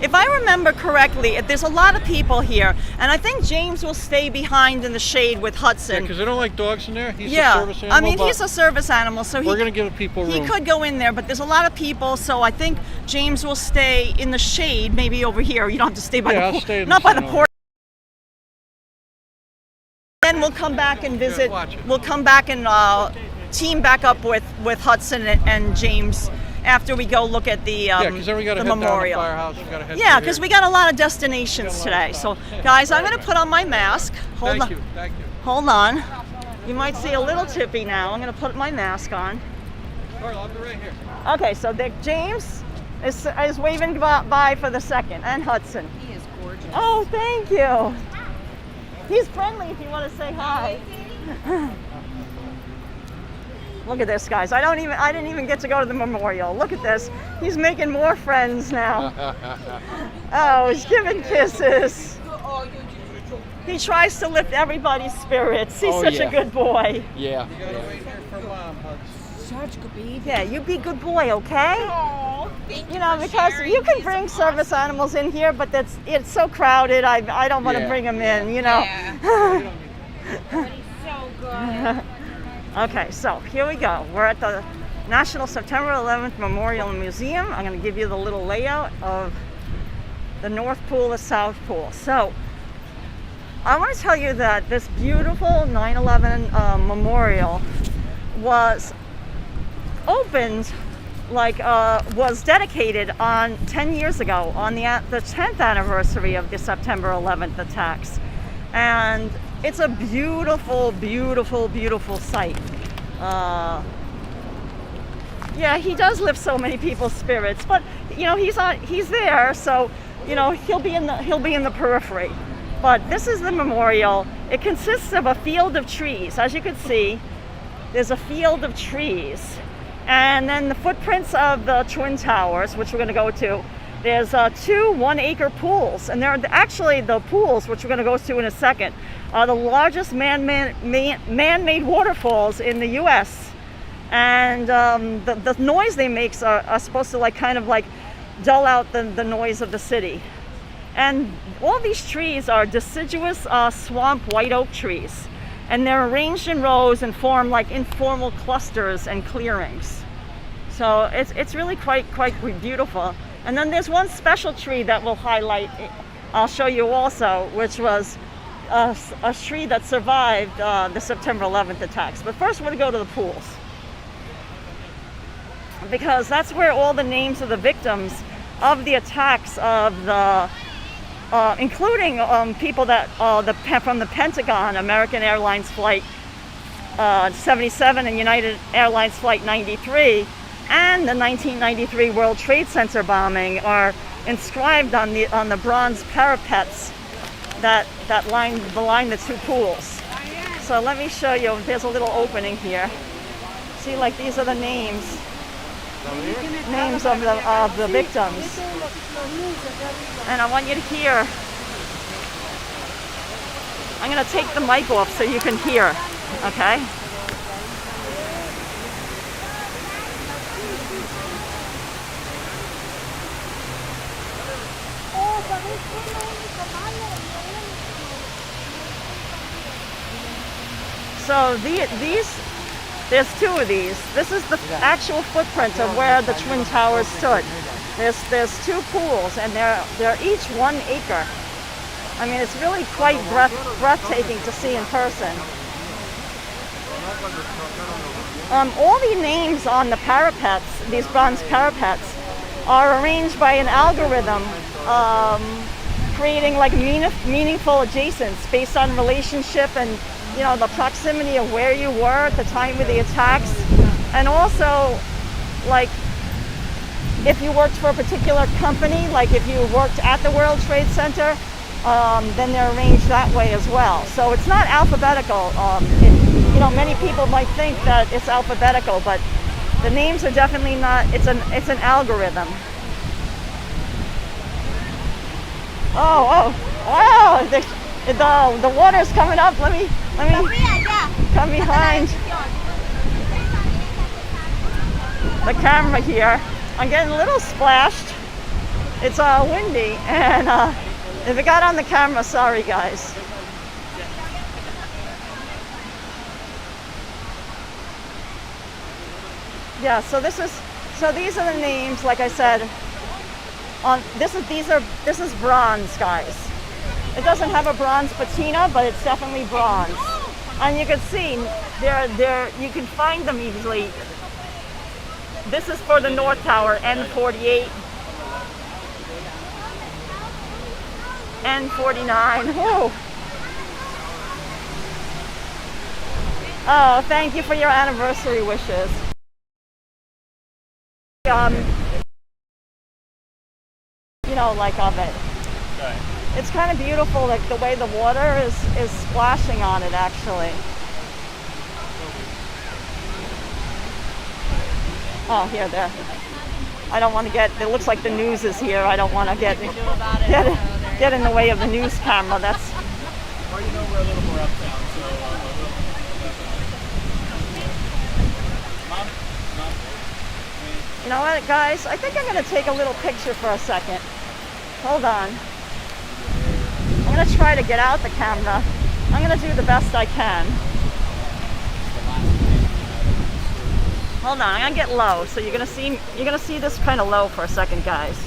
If I remember correctly, there's a lot of people here, and I think James will stay behind in the shade with Hudson. Because they don't like dogs in there. He's a Yeah, service animal. I mean but he's a service animal, so we're gonna give people room. he could go in there, but there's a lot of people, so I think James will stay in the shade, maybe over here. You don't have to stay by Yeah, the I'll pool, stay in not the by the sun over porch. Then we'll come back and visit. watch it. We'll come back and team back up with Hudson and James after we go look at the Yeah, because then we got to the head down to the memorial. firehouse. We got to head. Yeah, through because here. we got a lot of destinations today. So, guys, I'm going to put on my mask. Hold Thank on. you. Thank you. Hold on. You might see a little tippy now. I'm going to put my mask on. Carla, I'll be right here. Okay, so James is waving bye for the second, and Hudson. He is gorgeous. Oh, thank you. He's friendly if you want to say hi. Look at this, guys. I didn't even get to go to the memorial. Look at this. He's making more friends now. Oh, he's giving kisses. He tries to lift everybody's spirits. He's such a good boy. Yeah. You gotta wait here for Mom, Hudson. Such a good baby. Yeah, you be a good boy, okay? Oh, thank You know, because you can bring service animals in here, but it's so crowded. I don't want to bring them in, you know. Yeah. But he's so good. Okay, so here we go. We're at the National September 11th Memorial Museum. I'm going to give you the little layout of the North Pool, the South Pool. So I want to tell you that this beautiful 9/11 memorial was opened, was dedicated on 10 years ago on the 10th anniversary of the September 11th attacks. And it's a beautiful, beautiful, beautiful sight. Yeah, he does lift so many people's spirits, but you know he's there, so you know he'll be in the periphery. But this is the memorial. It consists of a field of trees. As you can see, there's a field of trees, and then the footprints of the Twin Towers, which we're going to go to. There's 2 1-acre pools, and they're actually the pools, which we're going to go to in a second, are the largest man-made waterfalls in the U.S. And the noise they make are supposed to kind of dull out the noise of the city. And all these trees are deciduous swamp white oak trees, and they're arranged in rows and form informal clusters and clearings. So it's really quite beautiful. And then there's one special tree that we'll highlight, I'll show you also, which was a tree that survived the September 11th attacks. But first we're going to go to the pools, because that's where all the names of the victims of the attacks of the, including people that, from the Pentagon, American Airlines Flight 77 and United Airlines Flight 93, and the 1993 World Trade Center bombing are inscribed on the bronze parapets that line the 2 pools. So let me show you. There's a little opening here. See, these are the names of the victims, and I want you to hear. I'm going to take the mic off so you can hear. Okay. So there's 2 of these. This is the actual footprint of where the Twin Towers stood. There's 2 pools, and they're each 1 acre. I mean, it's really quite breathtaking to see in person. All the names on the parapets, these bronze parapets, are arranged by an algorithm, creating meaningful adjacents based on relationship and the proximity of where you were at the time of the attacks, and also if you worked for a particular company, if you worked at the World Trade Center, then they're arranged that way as well. So it's not alphabetical. Many people might think that it's alphabetical, but the names are definitely not. It's an algorithm. Oh, wow! The water's coming up. Let me come behind the camera here. I'm getting a little splashed. It's windy, and if it got on the camera, sorry guys. Yeah, so these are the names, like I said. This is bronze, guys. It doesn't have a bronze patina, but it's definitely bronze. And you can see you can find them easily. This is for the North Tower, N48, N49. Whoa. Oh, thank you for your anniversary wishes. You know, like of it. It's kind of beautiful, like the way the water is splashing on it, actually. Oh, here, there. I don't want to get, it looks like the news is here. I don't want to get in the way of the news camera. That's. Well, you know, we're a little more uptown, so Mom? You know what, guys? I think I'm going to take a little picture for a second. Hold on. I'm going to try to get out the camera. I'm going to do the best I can. Hold on, I'm going to get low. So you're going to see this kind of low for a second, guys.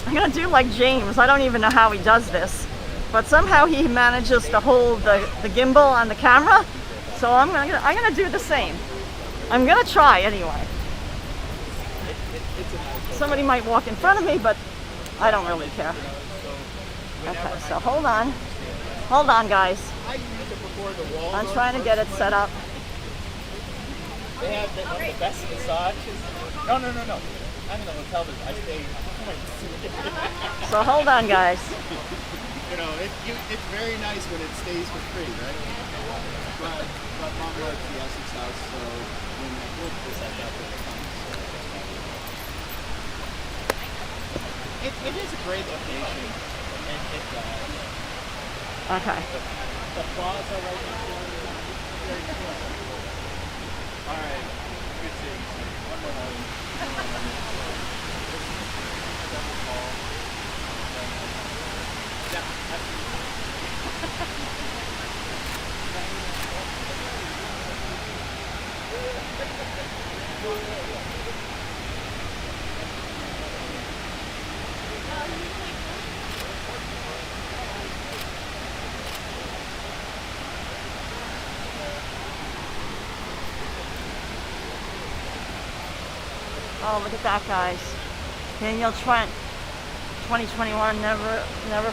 I'm going to do like James. I don't even know how he does this. But somehow he manages to hold the gimbal on the camera. So I'm gonna do the same. I'm gonna try anyway. Somebody might walk in front of me, but I don't really care. Okay, so hold on. Hold on, guys. I'm trying to get it set up. They have one of the best massages. No. I'm in the hotel business. I stay. So hold on, guys. You know, it's very nice when it stays for free, right? But Mom likes the Essex house, so when the group was set up, it is a great location. Okay. The plaza right next door is very cool. All right, good seeing you. One more night. Oh, look at that, guys. Daniel Trent, 2021, never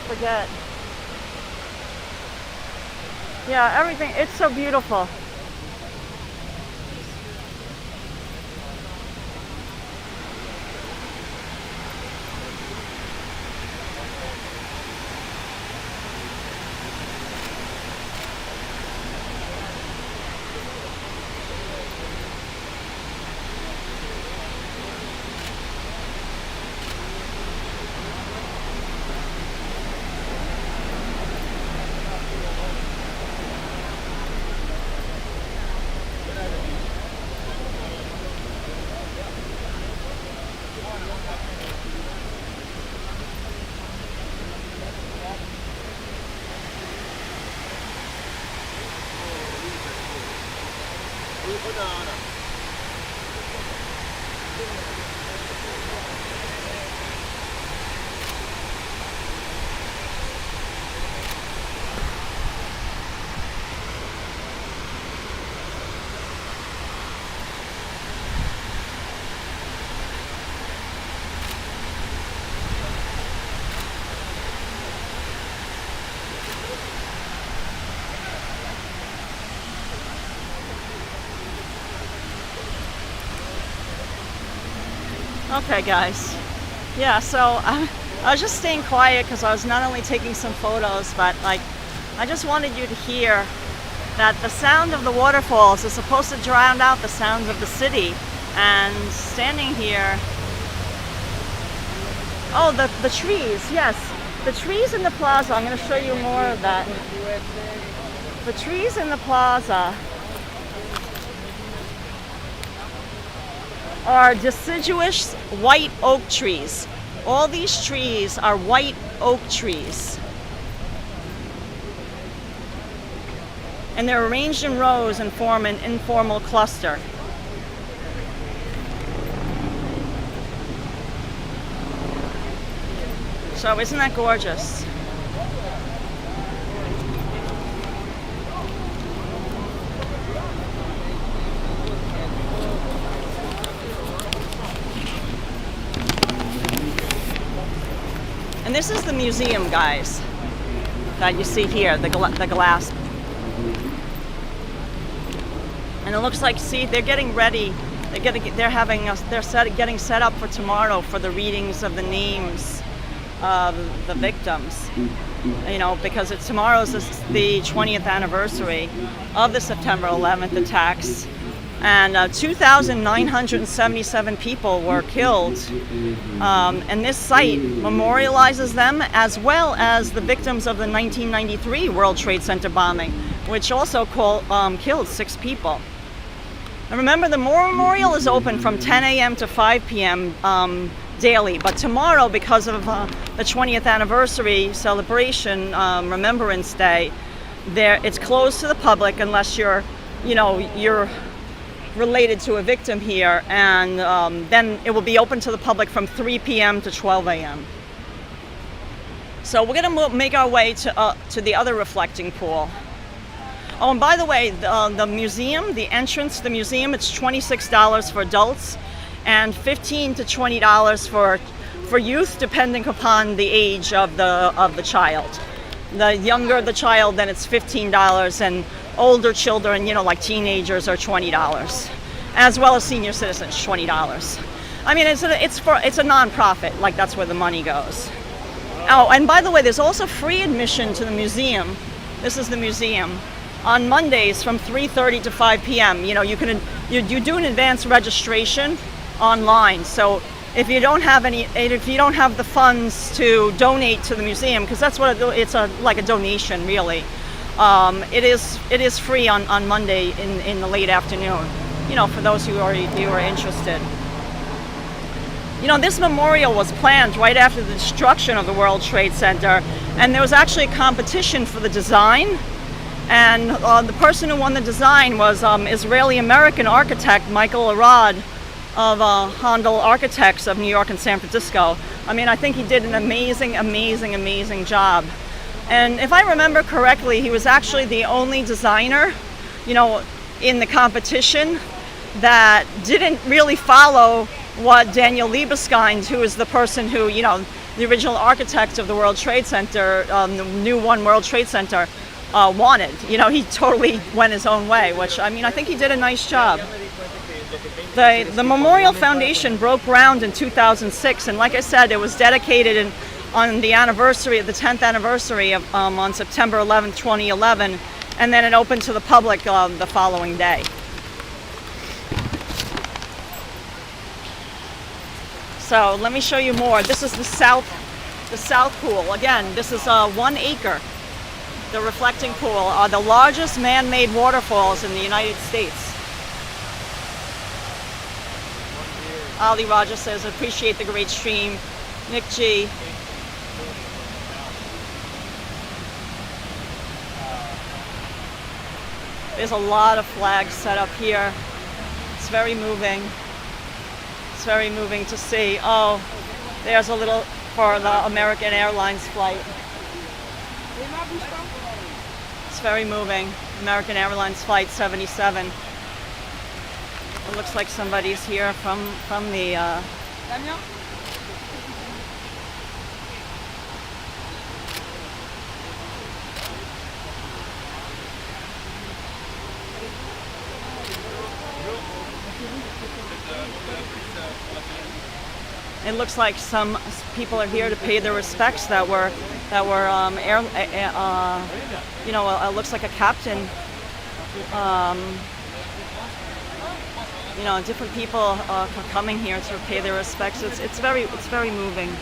forget. Yeah, everything, it's so beautiful. Okay, guys. Yeah, so I was just staying quiet because I was not only taking some photos, but like I just wanted you to hear that the sound of the waterfalls is supposed to drown out the sounds of the city. And standing here, oh, the trees, yes. The trees in the plaza, I'm going to show you more of that. The trees in the plaza are deciduous white oak trees. All these trees are white oak trees. And they're arranged in rows and form an informal cluster. So isn't that gorgeous? And this is the museum, guys, that you see here, the glass. And it looks like, see, they're getting ready. They're getting set up for tomorrow for the readings of the names of the victims. You know, because tomorrow's the 20th anniversary of the September 11th attacks, and 2,977 people were killed. And this site memorializes them, as well as the victims of the 1993 World Trade Center bombing, which also killed 6 people. And remember, the memorial is open from 10 a.m. to 5 p.m. Daily, but tomorrow, because of the 20th anniversary celebration, Remembrance Day, it's closed to the public unless you're related to a victim here, and then it will be open to the public from 3 p.m. to 12 a.m. So we're going to make our way to the other reflecting pool. Oh, and by the way, the museum, the entrance to the museum, it's $26 for adults and $15 to $20 for youth, depending upon the age of the child. The younger the child, then it's $15, and older children, like teenagers, are $20, as well as senior citizens, $20. I mean, it's a nonprofit, like that's where the money goes. Oh, and by the way, there's also free admission to the museum. This is the museum. On Mondays from 3:30 to 5 p.m. You do an advance registration online. So if you don't have the funds to donate to the museum, because that's what it's like a donation really, it is free on Monday in the late afternoon. For those who are interested. This memorial was planned right after the destruction of the World Trade Center, and there was actually a competition for the design. And the person who won the design was Israeli-American architect Michael Arad of Handel Architects of New York and San Francisco. I mean, I think he did an amazing job. And if I remember correctly, he was actually the only designer, in the competition that didn't really follow what Daniel Libeskind, who is the person who, the original architect of the World Trade Center, the new One World Trade Center, wanted. He totally went his own way, which, I mean, I think he did a nice job. The Memorial Foundation broke ground in 2006, and like I said, it was dedicated on the anniversary of the 10th anniversary of on September 11th, 2011, and then it opened to the public the following day. So let me show you more. This is the south pool. Again, this is 1 acre. The reflecting pool are the largest man-made waterfalls in the United States. Ali Raja says, appreciate the great stream. Nick G. There's a lot of flags set up here. It's very moving. It's very moving to see. Oh, there's a little for the American Airlines flight. It's very moving. American Airlines Flight 77. It looks like somebody's here from the It looks like some people are here to pay their respects that were looks like a captain. Different people are coming here to pay their respects. It's very moving.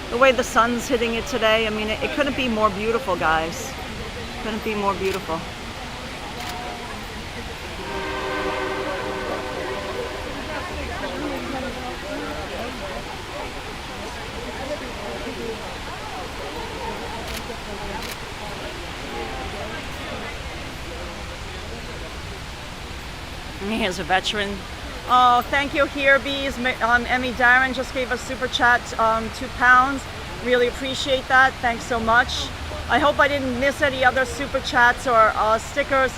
The way the sun's hitting it today, I mean, it couldn't be more beautiful, guys. Couldn't be more beautiful. Here's a veteran. Oh, thank you, Here Bees. Emmy Darren just gave us super chat, £2. Really appreciate that. Thanks so much. I hope I didn't miss any other super chats or stickers.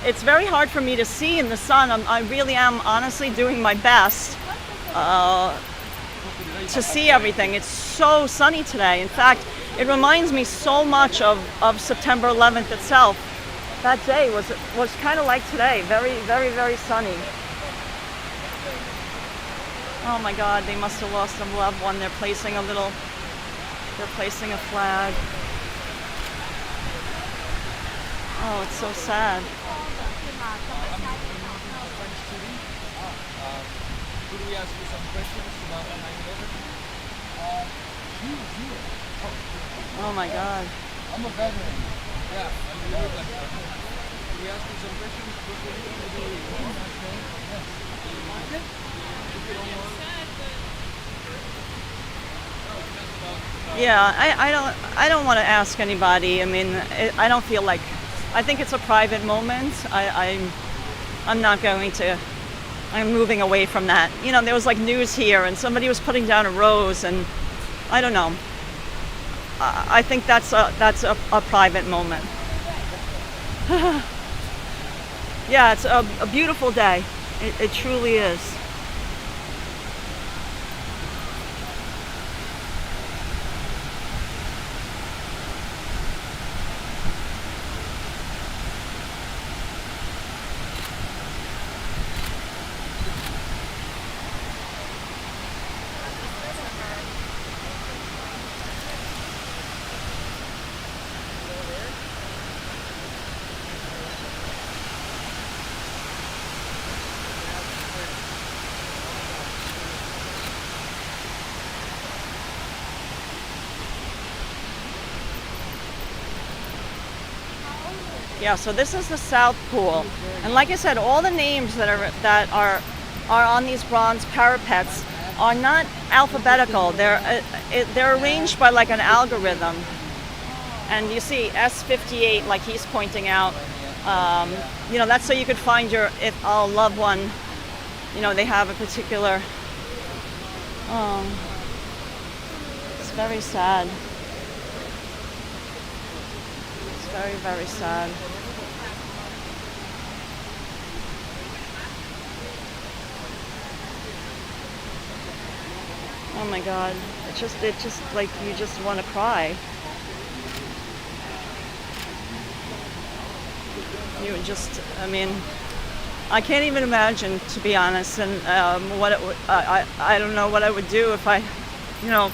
It's very hard for me to see in the sun. I really am honestly doing my best to see everything. It's so sunny today. In fact, it reminds me so much of September 11th itself. that day was kind of like today, very, very, very sunny. Oh my God, they must have lost a loved one. They're placing a flag. Oh, it's so sad. Could we ask you some questions about 9/11? Oh my God. I'm a veteran. Yeah, you look like that. Could we ask you some questions? Yeah, I don't want to ask anybody. I mean, I don't feel like, I think it's a private moment. I'm not going to. I'm moving away from that. You know, there was like news here, and somebody was putting down a rose, and I don't know. I think that's a private moment. Yeah, it's a beautiful day. It truly is. Yeah, so this is the South Pool, and like I said, all the names that are on these bronze parapets are not alphabetical. They're arranged by like an algorithm, and you see S58, like he's pointing out. You know, that's so you could find your loved one. You know, they have a particular. It's very sad. Very, very sad. Oh my God. It just like you just want to cry. You just, I mean, I can't even imagine, to be honest, and what it would, I don't know what I would do if I, you know,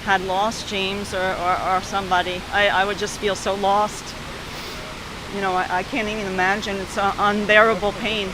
had lost James or somebody. I would just feel so lost. You know, I can't even imagine. It's an unbearable pain.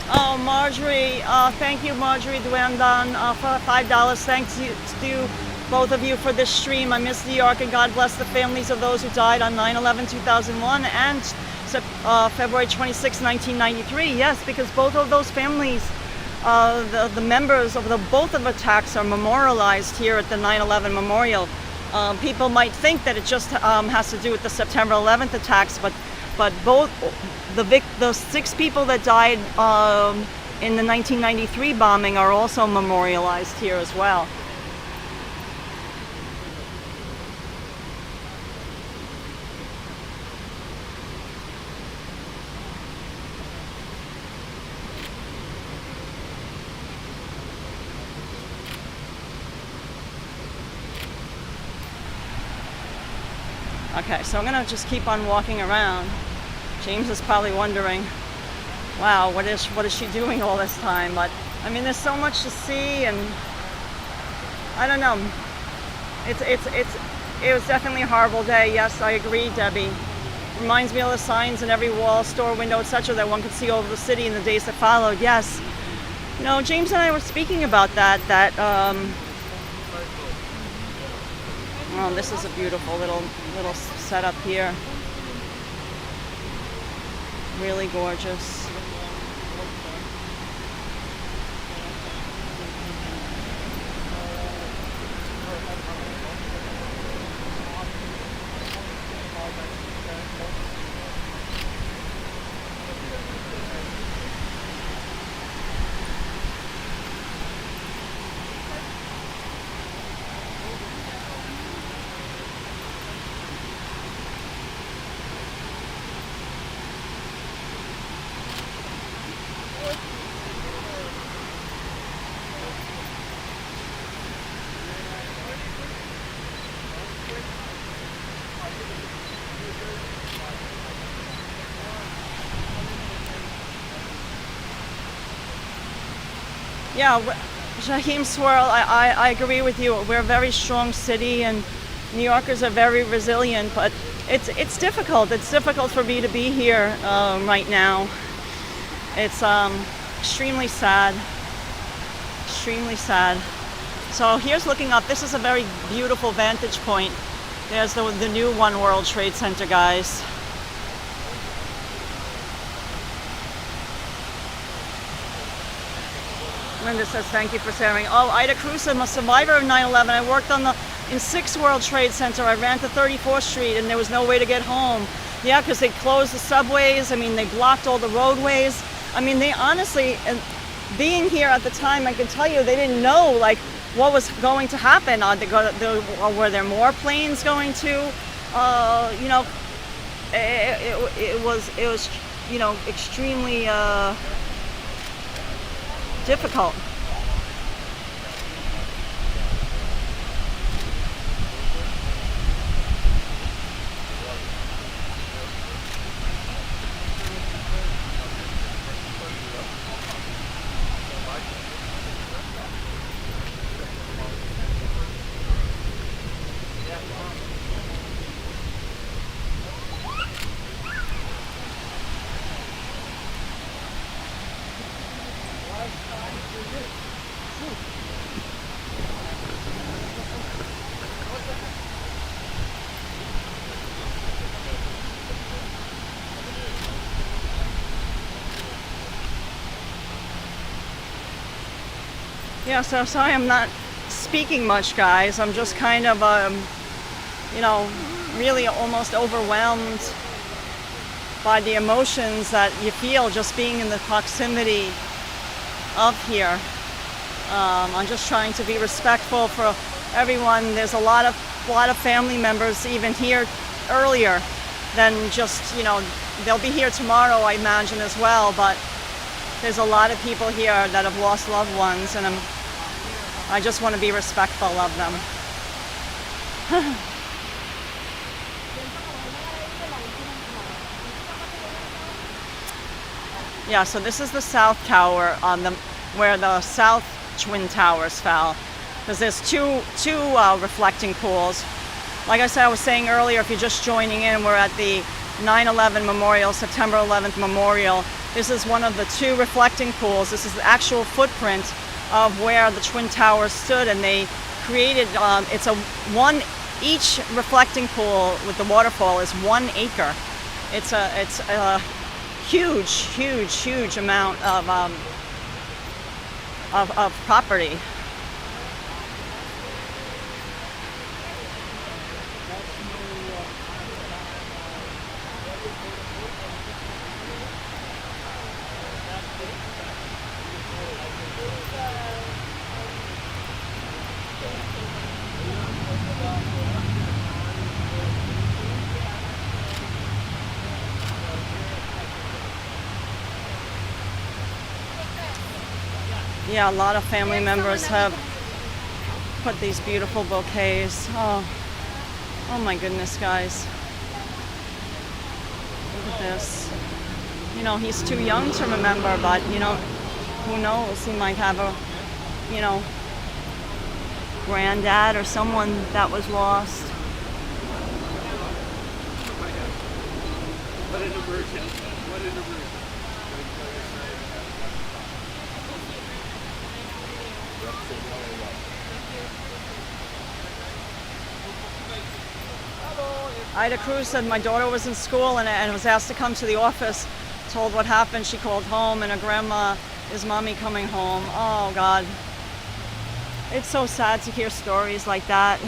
Oh, Marjorie, thank you, Marjorie Duandon, for $5. Thanks to both of you for this stream. I miss New York, and God bless the families of those who died on 9/11/2001 and February 26, 1993. Yes, because both of those families, the members of both of the attacks are memorialized here at the 9/11 Memorial. People might think that it just has to do with the September 11th attacks, but both the 6 people that died in the 1993 bombing are also memorialized here as well. Okay, so I'm gonna just keep on walking around. James is probably wondering, wow, what is she doing all this time? But I mean, there's so much to see, and I don't know. It was definitely a horrible day. Yes, I agree, Debbie. Reminds me of the signs in every wall, store, window, etc., that one could see over the city in the days that followed. Yes, you know, James and I were speaking about that. Oh, this is a beautiful little setup here. Really gorgeous. Yeah, Shaheem Swirl, I agree with you. We're a very strong city, and New Yorkers are very resilient, but it's difficult. It's difficult for me to be here right now. It's extremely sad. Extremely sad. So here's looking up. This is a very beautiful vantage point. There's the new One World Trade Center, guys. Linda says, thank you for sharing. Oh, Ida Cruz, I'm a survivor of 9/11. I worked in 6 World Trade Center. I ran to 34th Street and there was no way to get home. Yeah, because they closed the subways. I mean, they blocked all the roadways. I mean, they honestly, being here at the time, I can tell you, they didn't know like what was going to happen. Were there more planes going to? You know, it was you know, extremely difficult. Yeah, so sorry I'm not speaking much, guys. I'm just kind of, you know, really almost overwhelmed by the emotions that you feel just being in the proximity of here. I'm just trying to be respectful for everyone. There's a lot of family members even here earlier than just, you know, they'll be here tomorrow, I imagine, as well, but there's a lot of people here that have lost loved ones, and I just want to be respectful of them. Yeah, so this is the South Tower where the South Twin Towers fell. Because there's two reflecting pools. Like I said, I was saying earlier, if you're just joining in, we're at the 9/11 Memorial, September 11th Memorial. This is one of the 2 reflecting pools. This is the actual footprint of where the Twin Towers stood, and they created, each reflecting pool with the waterfall is 1 acre. It's a huge amount of property. Yeah, a lot of family members have put these beautiful bouquets. Oh my goodness, guys. Look at this. You know, he's too young to remember, but, you know, who knows? He might have a, you know, granddad or someone that was lost. What an immersion. What an immersion. Ida Cruz said my daughter was in school and was asked to come to the office to told what happened. She called home, and her grandma, is mommy coming home? Oh God. It's so sad to hear stories like that.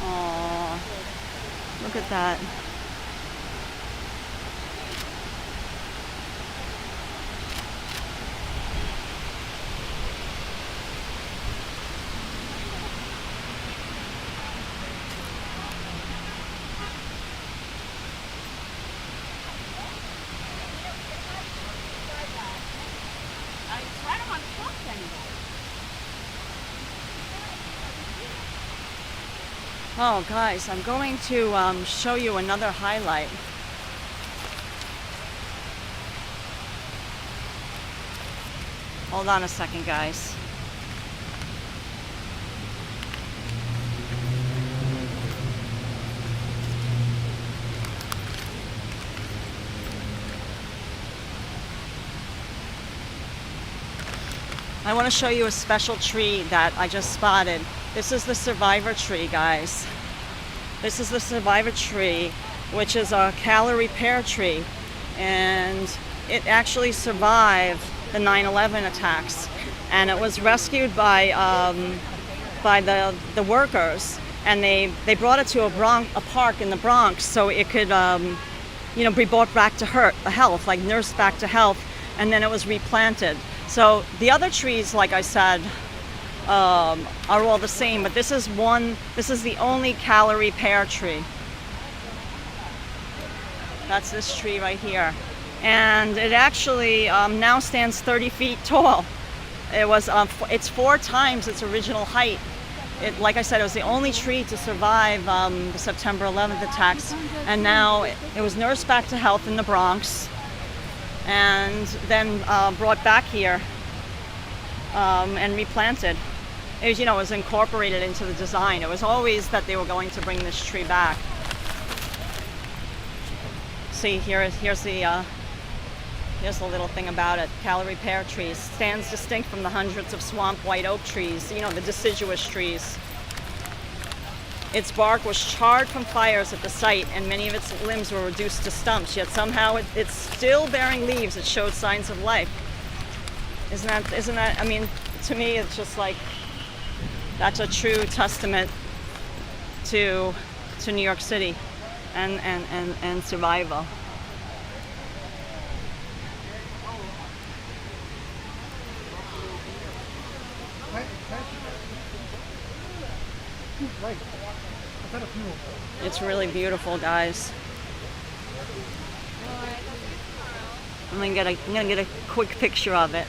Oh, look at that. Oh, guys, I'm going to show you another highlight. Hold on a second, guys. I want to show you a special tree that I just spotted. This is the survivor tree, guys. This is the survivor tree, which is a calorie pear tree. And it actually survived the 9/11 attacks. And it was rescued by the workers. And they brought it to a park in the Bronx so it could be brought back to health, like nursed back to health. And then it was replanted. So the other trees, like I said, are all the same, but this is the only calorie pear tree. That's this tree right here. And it actually now stands 30 feet tall. It's 4 times its original height. Like I said, it was the only tree to survive the September 11th attacks. And now it was nursed back to health in the Bronx and then brought back here and replanted. It was incorporated into the design. It was always that they were going to bring this tree back. See, here's the little thing about it. Calorie pear trees stands distinct from the hundreds of swamp white oak trees, the deciduous trees. Its bark was charred from fires at the site, and many of its limbs were reduced to stumps, yet somehow it's still bearing leaves that showed signs of life. Isn't that, I mean, to me, it's just like, that's a true testament to New York City and survival. It's really beautiful, guys. I'm gonna get a quick picture of it.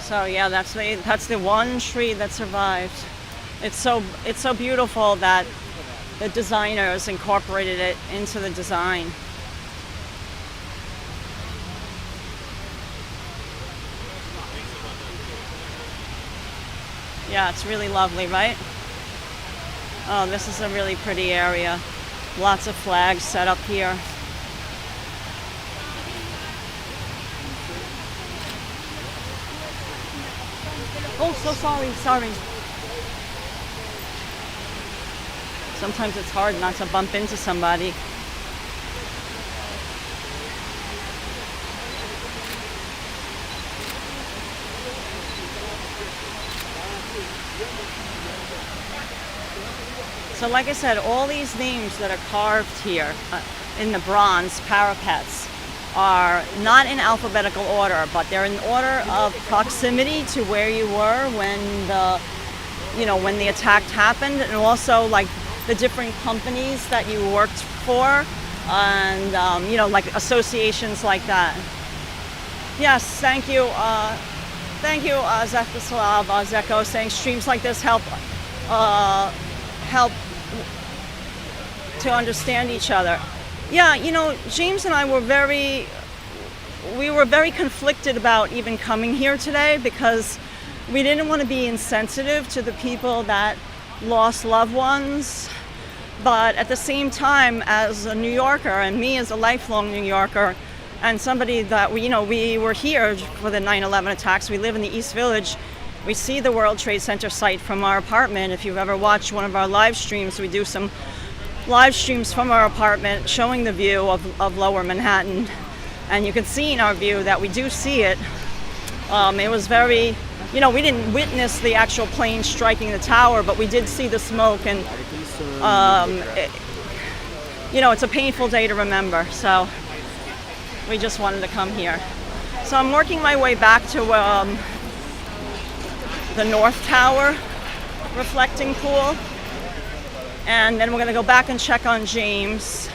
So yeah, that's the one tree that survived. It's so beautiful that the designers incorporated it into the design. Yeah, it's really lovely, right? Oh, this is a really pretty area. Lots of flags set up here. Oh, so sorry. Sometimes it's hard not to bump into somebody. So like I said, all these names that are carved here in the bronze parapets are not in alphabetical order, but they're in order of proximity to where you were when the attack happened, and also like the different companies that you worked for, and like associations like that. Yes, thank you, Zekoslav Zeko, saying streams like this help to understand each other. Yeah, James and I were very conflicted about even coming here today because we didn't want to be insensitive to the people that lost loved ones But at the same time, as a New Yorker, and me as a lifelong New Yorker, and somebody that we were here for the 9/11 attacks. We live in the East Village. We see the World Trade Center site from our apartment. If you've ever watched one of our live streams, we do some live streams from our apartment showing the view of Lower Manhattan. And you can see in our view that we do see it. It was very, we didn't witness the actual plane striking the tower, but we did see the smoke, and it's a painful day to remember. So we just wanted to come here. So I'm working my way back to the North Tower reflecting pool, and then we're going to go back and check on James.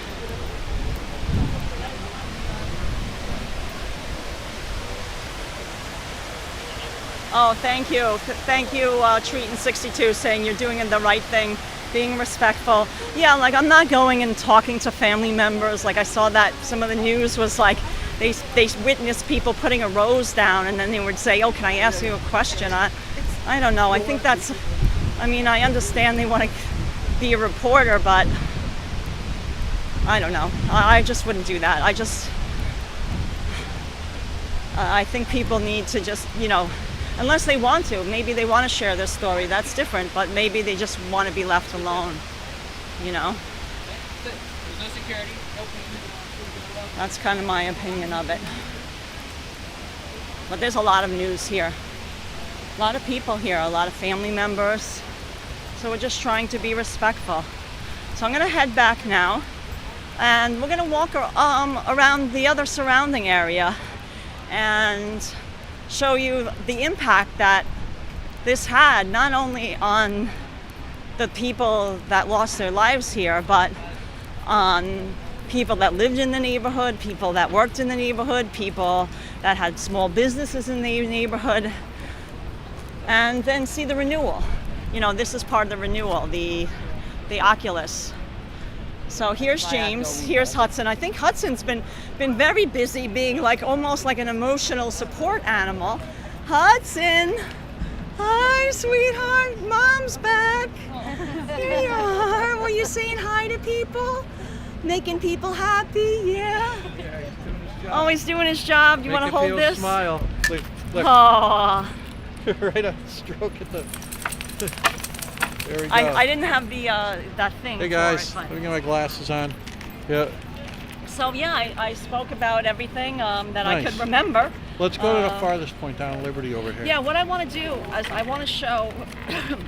Oh, thank you. Thank you, Treatin62, saying you're doing the right thing, being respectful. Yeah, like I'm not going and talking to family members. Like I saw that some of the news was like they witnessed people putting a rose down, and then they would say, oh, can I ask you a question? I don't know. I think that's, I understand they want to be a reporter, but I don't know. I just wouldn't do that. I think people need to just, unless they want to, maybe they want to share their story, that's different, but maybe they just want to be left alone, There's no security. That's kind of my opinion of it. But there's a lot of news here. A lot of people here, a lot of family members. So we're just trying to be respectful. So I'm going to head back now, and we're going to walk around the other surrounding area and show you the impact that this had, not only on the people that lost their lives here, but on people that lived in the neighborhood, people that worked in the neighborhood, people that had small businesses in the neighborhood, and then see the renewal. This is part of the renewal, the Oculus. So here's James, here's Hudson. I think Hudson's been very busy being almost like an emotional support animal. Hudson! Hi, sweetheart. Mom's back. Here you are. Were you saying hi to people? Making people happy? Yeah. Oh, he's doing his job. You want to hold this? Smile. Look. Oh. Right on stroke at the. There we go. I didn't have the that thing. Hey guys, let me get my glasses on. Yeah. So yeah, I spoke about everything that Nice. I could remember. Let's go to the farthest point down Liberty over here. Yeah, what I want to do is I want to show.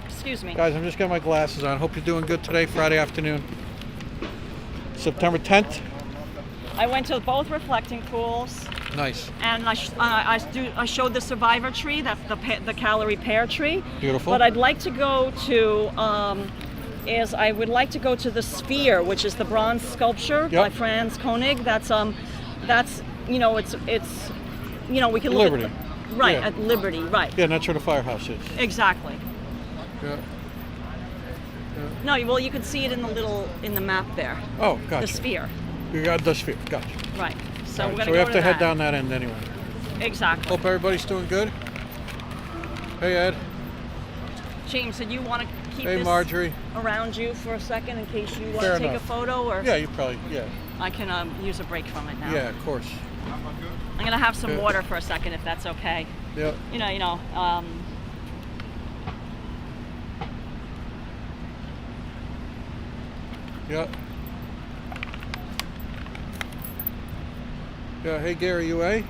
Excuse me. Guys, I'm just getting my glasses on. Hope you're doing good today, Friday afternoon. September 10th. I went to both reflecting pools. Nice. And I showed the survivor tree, that's the calorie pear tree. Beautiful. But I'd like to go to I would like to go to the Sphere, which is the bronze sculpture by Franz Koenig. That's it's we can look Liberty. at at Liberty, right? Yeah, and that's where the firehouse is. Exactly. Yeah. No, well you can see it in the map there. Oh, gotcha. The Sphere. You got the Sphere. Gotcha. Right. So All we're right, gonna so we go have to head that. down that end anyway. Exactly. Hope everybody's doing good. Hey Ed. James, did you want to keep Hey this Marjorie. around you for a second in case you want Fair to take enough. a photo, or Yeah, you probably, yeah. I can use a break from it now. Yeah, of course. I'm gonna have some Yeah. water for a second, if that's okay. Yeah. Yeah. Yeah, hey Gary, you A? I'm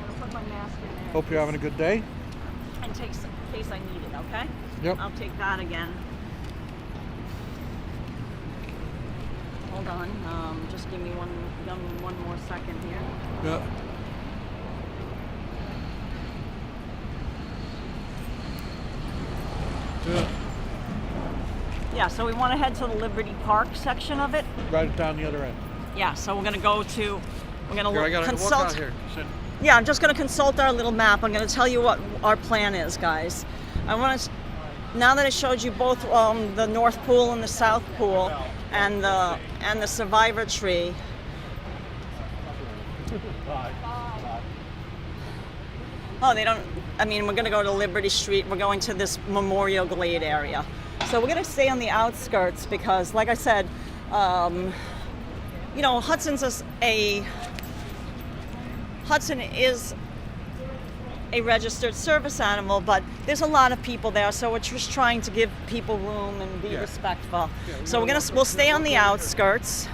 gonna put my mask in there. Hope you're having a good day. And take some in case I need it, okay? Yep. I'll take that again. Hold on. Just give me one more second here. Yeah. Yeah. Yeah, so we want to head to the Liberty Park section of it. Right down the other end. Yeah, so we're gonna go to. We're gonna Here, I gotta consult. walk out here. Sit. Yeah, I'm just going to consult our little map. I'm going to tell you what our plan is, guys. I want to, now that I showed you both the North Pool and the South Pool, and the survivor tree. Oh, they don't, I mean, we're gonna go to Liberty Street. We're going to this Memorial Glade area. So we're gonna stay on the outskirts because, like I said, you know, Hudson is a registered service animal, but there's a lot of people there, so we're just trying to give people room and be respectful. So we'll stay on the outskirts.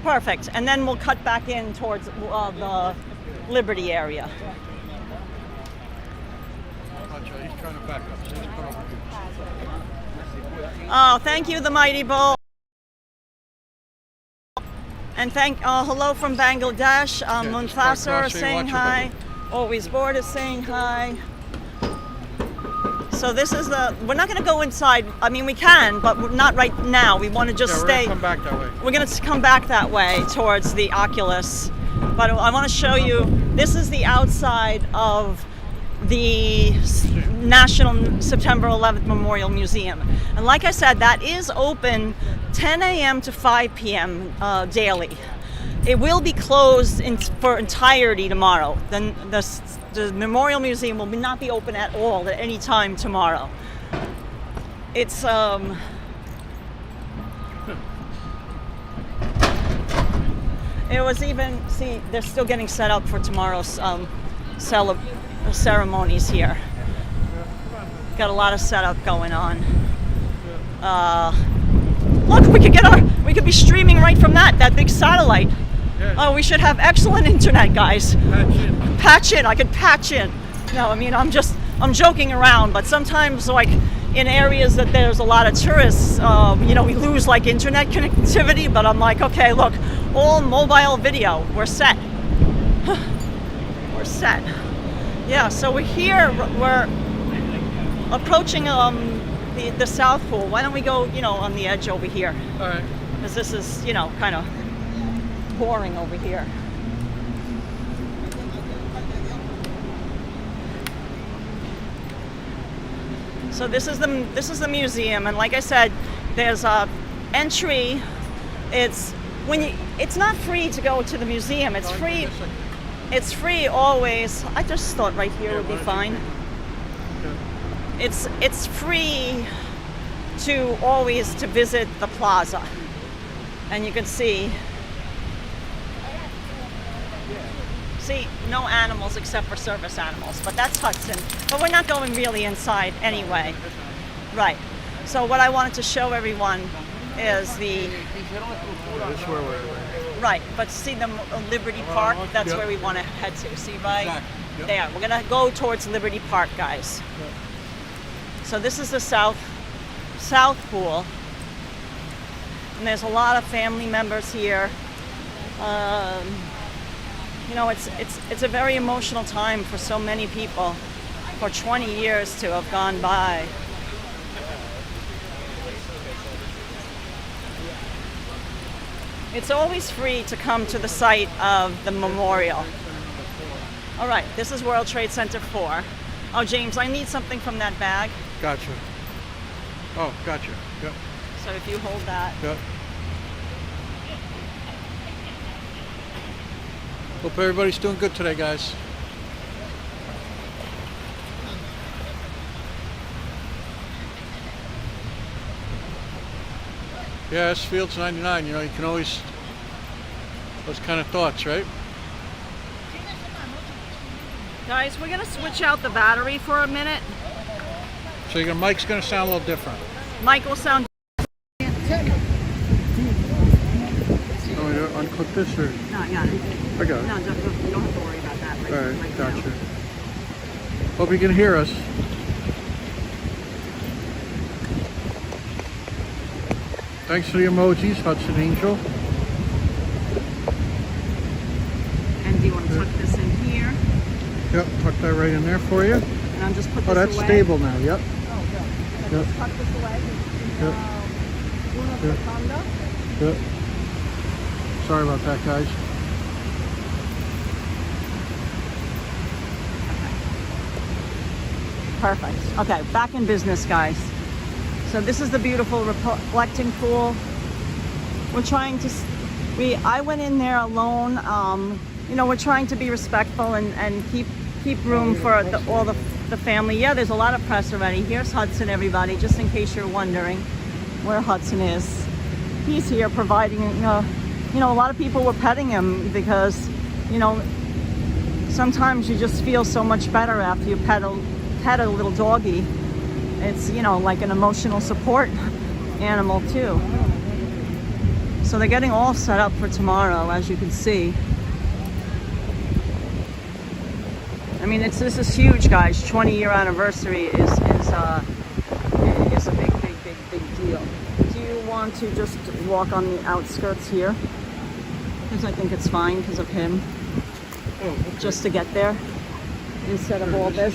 Perfect, and then we'll cut back in towards the Liberty area. He's trying to back up. So he's put over here. Oh, thank you, the Mighty Bull. And hello from Bangladesh. Muntasar saying hi. Always Bored is saying hi. So this is we're not going to go inside. I mean, we can, but we're not right now. We want to just stay. We're going to come back that way. We're going to come back that way towards the Oculus. But I want to show you, this is the outside of the National September 11th Memorial Museum. And like I said, that is open 10 a.m. to 5 p.m. Daily. It will be closed for entirety tomorrow. Then the Memorial Museum will not be open at all at any time tomorrow. It's it was even, see, they're still getting set up for tomorrow's ceremonies here. Got a lot of setup going on. Look, we could be streaming right from that big satellite. Yeah. Oh, we should have excellent internet, guys. Patch in. I could patch in. No, I mean, I'm joking around, but sometimes, like, in areas that there's a lot of tourists, you know, we lose, like, internet connectivity, but I'm like, okay, look, all mobile video, we're set. We're set. Yeah, so we're here, we're approaching the South Pool. Why don't we go, you know, on the edge over here? All right. Because this is, you know, kind of boring over here. So this is the museum, and like I said, there's a entry. It's not free to go to the museum. It's free. It's free always. I just thought right here would be fine. It's free to always to visit the plaza, and you can see no animals except for service animals, but that's Hudson. But we're not going really inside anyway. Right. So what I wanted to show everyone is This is where we're at. right, but see the Liberty Park, that's where we want to head to. See right there. We're going to go towards Liberty Park, guys. So this is the South Pool. And there's a lot of family members here. You know, it's a very emotional time for so many people, for 20 years to have gone by. It's always free to come to the site of the memorial. All right, this is World Trade Center 4. Oh, James, I need something from that bag. Gotcha. Oh, gotcha. Yep. So if you hold that. Yep. Hope everybody's doing good today, guys. Yeah, this Field's 99, you know, you can always, those kind of thoughts, right? Guys, we're gonna switch out the battery for a minute. So your mic's gonna sound a little different. Mic will sound. Oh, you unclick this or? No, I got it. I got it. No, you don't have to worry about that All right, right gotcha. now. Hope you can hear us. Thanks for the emojis, Hudson Angel. And do you want to tuck this in here? Yep, tuck that right in there for you. And I'll just put this Oh, that's away. stable now, yep. Oh, good. And Yep. just tuck this away. Yep. Uno Yep. secondo. Yep. Sorry about that, guys. Perfect. Okay, back in business, guys. So this is the beautiful reflecting pool. We're trying to. I went in there alone you know, we're trying to be respectful and keep room for all the family. Yeah, there's a lot of press already. Here's Hudson, everybody, just in case you're wondering where Hudson is. He's here providing, you know, a lot of people were petting him because, you know, sometimes you just feel so much better after you pet a little doggy. It's, you know, like an emotional support animal too. So they're getting all set up for tomorrow, as you can see. I mean, this is huge, guys. 20-year anniversary is a big deal. Do you want to just walk on the outskirts here? Because I think it's fine because of him. Oh, okay. Just to get there instead of all this.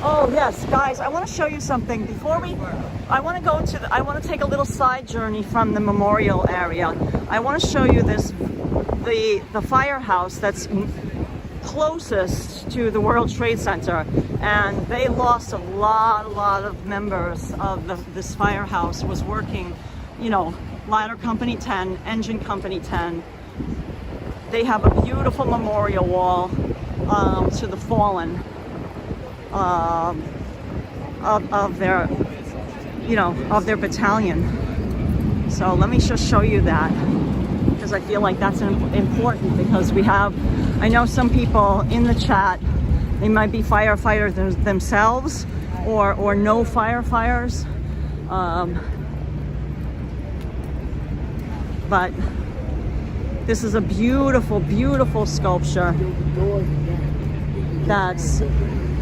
Oh yes, guys, I want to show you something before I want to take a little side journey from the memorial area. I want to show you the firehouse that's closest to the World Trade Center, and they lost a lot of members of this firehouse. Was working, you know, ladder company 10, engine company 10. They have a beautiful memorial wall to the fallen of their, you know, of their battalion. So let me just show you that, because I feel like that's important, because we have, I know some people in the chat, they might be firefighters themselves or no firefighters, but this is a beautiful sculpture that's,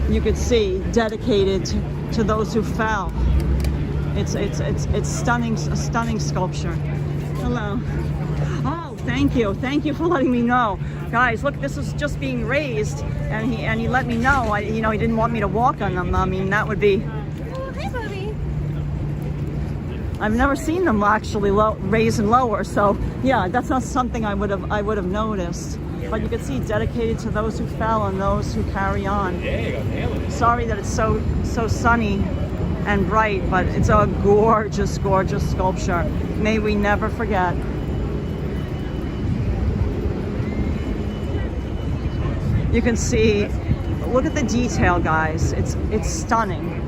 you could see, dedicated to those who fell. It's stunning, a stunning sculpture. Hello. Oh, thank you for letting me know, guys. Look, this is just being raised, and he let me know. You know, he didn't want me to walk on them. I mean, that would be. Oh, hi, Bobby. I've never seen them actually raise and lower, so yeah, that's not something I would have noticed. But you can see, dedicated to those who fell and those who carry on. Sorry that it's so sunny and bright, but it's a gorgeous sculpture. May we never forget. You can see, look at the detail, guys. It's stunning.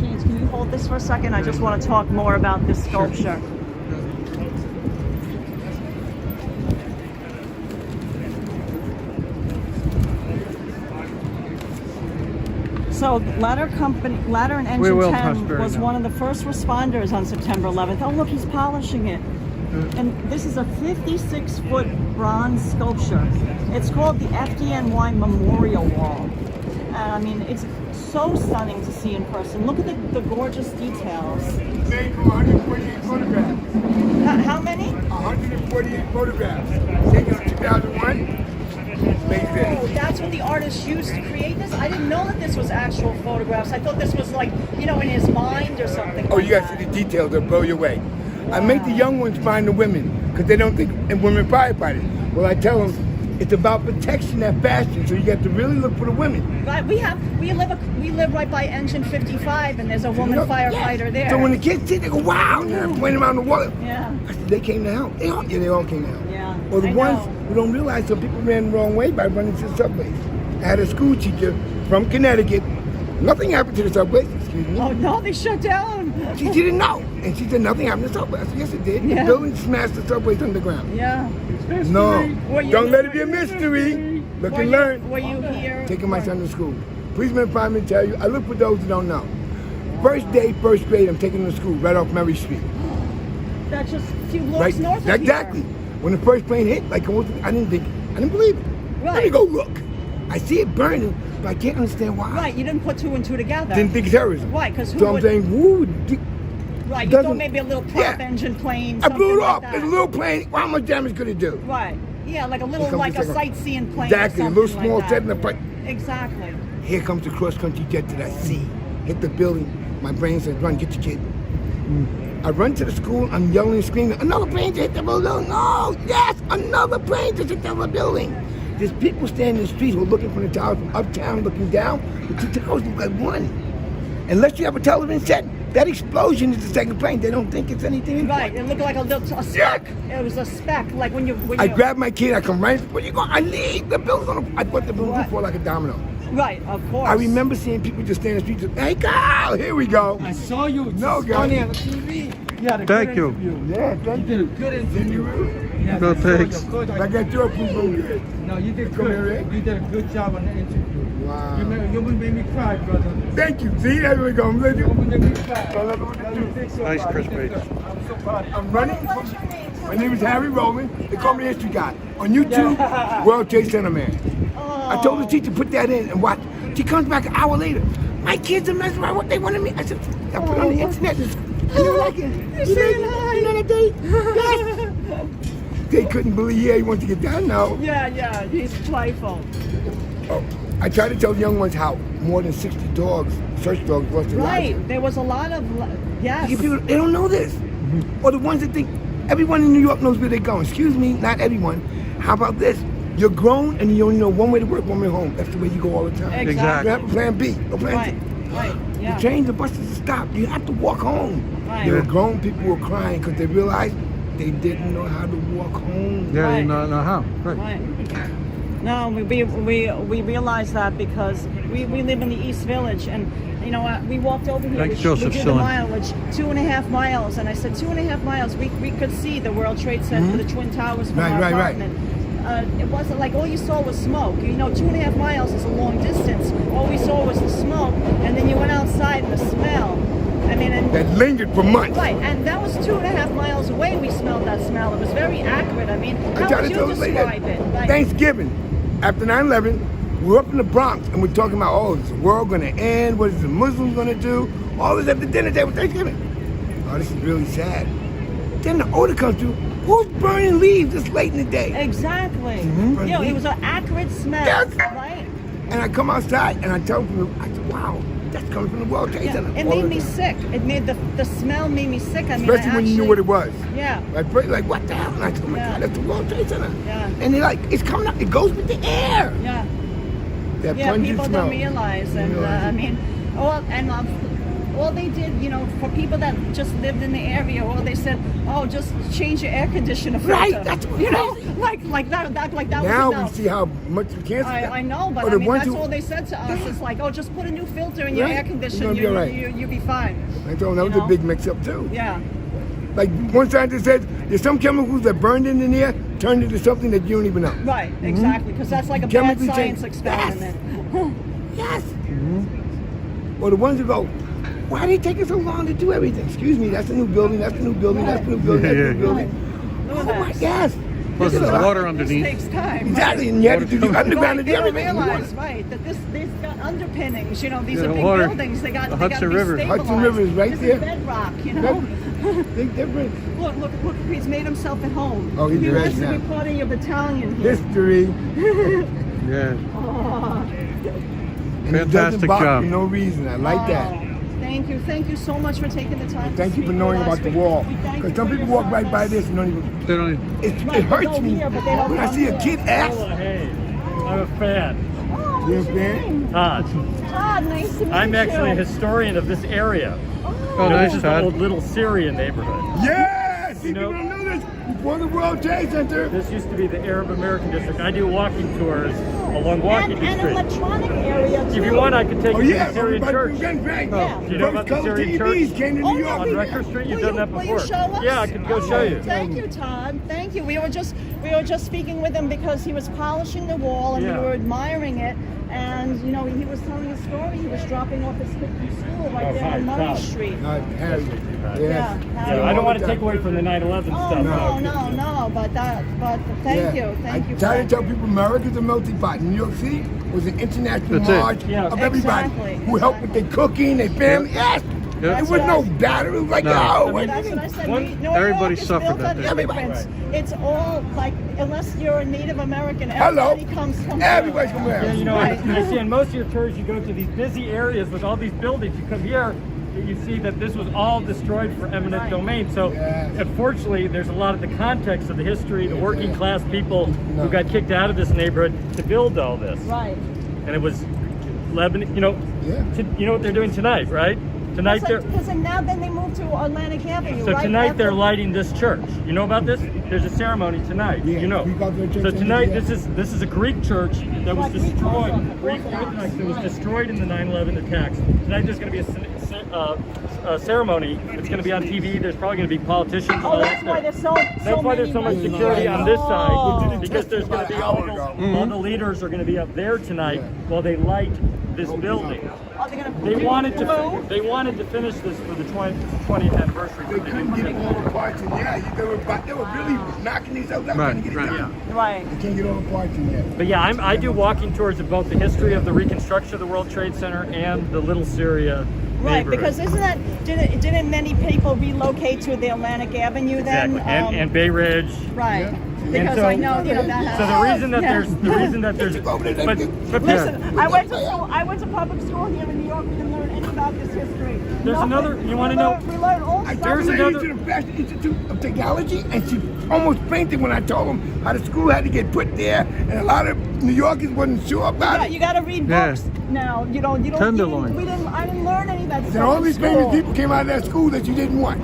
James, can you hold this for a second? I just want to talk more about this sculpture. So Ladder and Engine 10 was one of the first responders on September 11th. Oh, look, he's polishing it. And this is a 56-foot bronze sculpture. It's called the FDNY Memorial Wall. And I mean, it's so stunning to see in person. Look at the gorgeous details. Made from 148 photographs. How many? 148 photographs. Taken in 2001. Oh, that's what the artist used to create this? I didn't know that this was actual photographs. I thought this was like, you know, in his mind or something. Oh, like you gotta that. see the details, they'll blow you away. Wow. I make the young ones find the women, because they don't think in women firefighters. Well, I tell them, it's about protection and fashion, so you got to really look for the women. Right, we live right by Engine 55, and there's a woman firefighter there. So when the kids see it, they go, wow, and they're pointing around the wall. Yeah. I said, they came to help. They all came to help. Yeah. Or the I ones know. who don't realize some people ran the wrong way by running to the subways. I had a school teacher from Connecticut. Nothing happened to the subways, excuse me. Oh no, they shut down. She didn't know. And she said nothing happened to the subways. I said, yes, it did. Yeah. The building smashed the subways underground. Yeah. No, Were you- don't let it be a mystery. Look and learn. Were you here? Taking my son to school. Policeman fireman tell you, I look for those who don't know. First day, first grade, I'm taking them to school right off Mary Street. That's just a few blocks north of exactly. here. When the first plane hit, I didn't believe it. Right. Let me go look. I see it burning, but I can't understand why. Right, you didn't put two and two together. Didn't think terrorism. Right, because who So would... I'm saying, woo. Right, you thought maybe a little prop engine plane, I blew it something off. like It's a that. little plane. How much damage could it do? Right. Yeah, like a little, Here comes like the a second- sightseeing plane. Exactly, or a little something small like set in that. the front. Exactly. Here comes the cross-country jet that I see. Hit the building. My brain says, run, get your kid. I run to the school. I'm yelling and screaming, another plane just hit the building. No, yes, another plane just hit the building. There's people standing in the street who are looking from the towers from uptown looking down. The two towers look like one. Unless you have a television set, That explosion is the second plane. They don't think it's anything. Right. It looked like a speck. It was a speck, like when you. I grab my kid. I come right. Where you going? I leave. The building's gonna. I put the building before like a domino. Right. Of course. I remember seeing people just stand in the street. Just, hey, Kyle, here we go. I saw you. No, just guys. funny on the TV. You had a Thank good you. interview. Yeah, thank You you. did a good interview. Yeah, No, thanks. Good. I got your approval. No, you did Come here, good. Rick. You did a good job on the interview. Wow. You made me cry, brother. Thank you. See, there we go. I'm ready. You made me cry. Nice, Chris Page. I'm so proud. I'm running. My name is Harry Rowland. They call me History Guy. On YouTube, World Trade Center Man. I told the teacher put that in and watch. She comes back an hour later. My kids are messing around. What they wanted me. I said, I put it on the internet. You like it? You know that day? Yes. They couldn't believe. Yeah, he wants to get down now. Yeah. He's playful. Oh, I try to tell the young ones how more than 60 dogs, search dogs, lost their lives. Right. There was a lot of. Yes. People, they don't know this. Or the ones that think everyone in New York knows where they're going. Excuse me, not everyone. How about this? You're grown and you only know one way to work, one way home. That's the way you go all the time. Exactly. You have a plan B, a plan Right. C. Right. Yeah. The trains, the buses stop. You have to walk home. Right. There were grown people who were crying because they realized they didn't know how to walk home. Yeah, Right. you know how. Right. Right. No, we realized that because we live in the East Village, and you know we walked over here. Thanks, Joseph we did the Sillin. mileage, 2.5 miles, and I said 2.5 miles. We could see the World Trade Center, the Twin Towers from our Right. apartment. It wasn't like all you saw was smoke. You know, 2.5 miles is a long distance. All we saw was the smoke, and then you went outside and the smell. I mean, and That lingered for months. right, and that was 2.5 miles away. We smelled that smell. It was very accurate. I mean, I how try would to you tell the lady describe that it? Like, Thanksgiving, after 9/11, we're up in the Bronx and we're talking about, oh, is the world going to end? What is the Muslims going to do? All this at the dinner table Thanksgiving. Oh, this is really sad. Then the odor comes through. Who's burning leaves this late in the day? exactly. Mhm. You know, it was an accurate smell, Yes. right? And I come outside and I tell them, I said, wow, that's coming from the World Trade Yeah. Center. It All made the me time. sick. It made the smell made me sick. I mean, Especially I when you knew what it was. Yeah. Like, what the hell? And I told them, Yeah. God, that's the World Trade Center. Yeah. And they're like, it's coming up. It goes with the air. Yeah. That Yeah. pungent People smell. don't realize, and realize it. I mean, all they did, you know, for people that just lived in the area, all they said, oh, just change your air conditioner filter. Right, that's what you know, crazy. like that Now was we enough. see how much we can't see. I know, but Or I the mean, ones that's who- all they said to us. It's like, oh, just put a new filter in your Right. air You're conditioner. gonna be all right. You'll be fine. I told them that you was a know? big mix-up too. Yeah. Like one scientist said, there's some chemicals that burned in the air, turned into something that you don't even know. Right, exactly, because that's like a bad Chemically science changed. experiment. Yes. Or the ones who go, why did it take us so long to do everything? Excuse me, that's a new building, that's a new building, that's a new building, that's a new building. Look at Oh my that. yes. Plus, This is there's a lot. water This underneath. takes time. Exactly, and you had to do the underground and Right, they don't everything. realize, right, that these got underpinnings. You know, these Yeah, are the big water- buildings. They got the they got to Hudson be River. stabilized. Hudson River is right this there. Is bedrock, you know. Big difference. Look! He's made himself at home. Oh, he's he ready wants to now. be part of your battalion here. History. Yeah. Oh, And it doesn't Fantastic bark job. for no reason. I like that. Thank you so much for taking the time. Thank to you for speak knowing with us. about the We- wall. we thank Because you some for people your walk right by service. this and don't even. They don't even, It Right, hurts go me here, but they don't when I come see a here. kid ask. Hey, I'm a fan. Oh, You what's your understand? name? Todd. Todd, nice to meet I'm you. actually a historian of this area. oh, nice, This is the Todd. old Little Syrian neighborhood. Yes! You know- People don't know this. Before the World Trade Center. This used to be the Arab American district. I do walking tours along Washington and Street. electronic area too. If you want, I could take Oh you yeah, to the Syrian everybody church. great. Yeah. Do you know about the First color Syrian TVs church? came to Oh, New York. yeah, On Record Street, you've Will done that Will before. you show us? Yeah, I could go show you. Thank you, Todd. Thank you. We were just speaking with him because he was polishing the wall and Yeah. we were admiring it. And you know, he was telling a story. He was dropping off his kid from school right there on Murray Street. Harry. Yeah. Yes. Yeah, I don't want to take away from the 9/11 Oh stuff. no! But thank you. I try to tell people America's a melting pot. New York City was an international That's it. march Yeah. of everybody Exactly. who helped with their cooking, their family. Yes. Yep. It was no battery. It was like, No. oh, I wait. That's what I said. One- New York Everybody is suffered built that on day. immigrants. It's all like, unless you're a Native American, Hello. everybody comes from Everybody's from there. Yeah, you know, Right. I see on most of your tours, you go to these busy areas with all these buildings. You come here, you see that this was all destroyed for eminent Right. domain. So, Yes. unfortunately, there's a lot of the context of the history, the working class people No. who got kicked out of this neighborhood to build all this. Right. And it was Lebanon, you know, Yeah. you know what they're doing tonight, right? Tonight they're Because now then they moved to Atlantic Avenue. so right tonight after- they're lighting this church. You know about this? There's a ceremony tonight. Yeah, You know. we got the church So in tonight here. this is a Greek church that was Like Greek destroyed. Orthodox. Greek Orthodox that was destroyed in the 9/11 attacks. Tonight there's going to be a ceremony. It's going to be on TV. There's probably going to be politicians. Oh, that's why there's so That's why there's so much many- security on this Oh. side, because there's going to be all the leaders are going to be up there tonight while they light this building. Oh, they're gonna They wanted move? to finish this for the 20th anniversary. They but they couldn't didn't. get all the parts in there. They were really knocking these out, trying to get it Right. done. Right. They can't get all the parts in there. But yeah, I do walking tours of both the history of the reconstruction of the World Trade Center and the Little Syria Right, neighborhood. because didn't many people relocate to the Atlantic Avenue then? Exactly, and Bay Ridge. Right. And Because so- I know, that So the reason that Yeah. but Listen, I went to public school here in New York. We didn't learn any about this history. There's Nothing. another- you wanna know- We learned all I stuff. There's took a lady another- to the Fashion Institute of Technology, and she almost fainted when I told them how the school had to get put there, and a lot of New Yorkers wasn't sure about You it. got to read Yeah. books now. You don't. Tenderloin. I didn't learn any of that And stuff. all in these school. famous people came out of that school that you didn't want.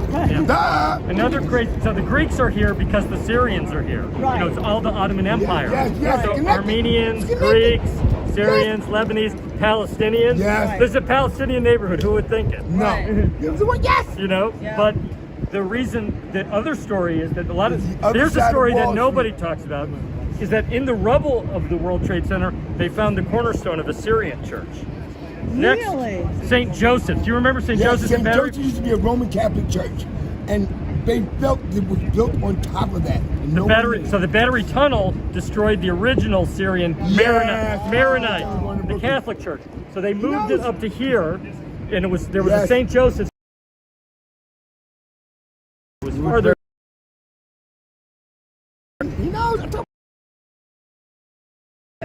Duh. Another great, so the Greeks are here because the Syrians are here. Right. You know, it's all the Ottoman Empire. yes, So connected. Armenians, It's connected. Greeks, Syrians, Lebanese, Palestinians. Yes. There's a Palestinian neighborhood. Who would think it? No. You was the one, yes. You know, Yeah. but the reason, the other story is that a lot of, The other here's a side of story that Wall nobody Street. talks about, is that in the rubble of the World Trade Center, they found the cornerstone of a Syrian church. Next, Really? St. Joseph. Do you remember St. Yes, Joseph in St. Battery? Joseph used to be a Roman Catholic church, and they felt it was built on top of that. And The nobody battery, knew. so the battery tunnel destroyed the original Syrian Yes. Maronite, Oh, the Brooklyn. Catholic church. So they moved it knows? up to here, and there was a Yes. St. Joseph. It was further. He knows. I told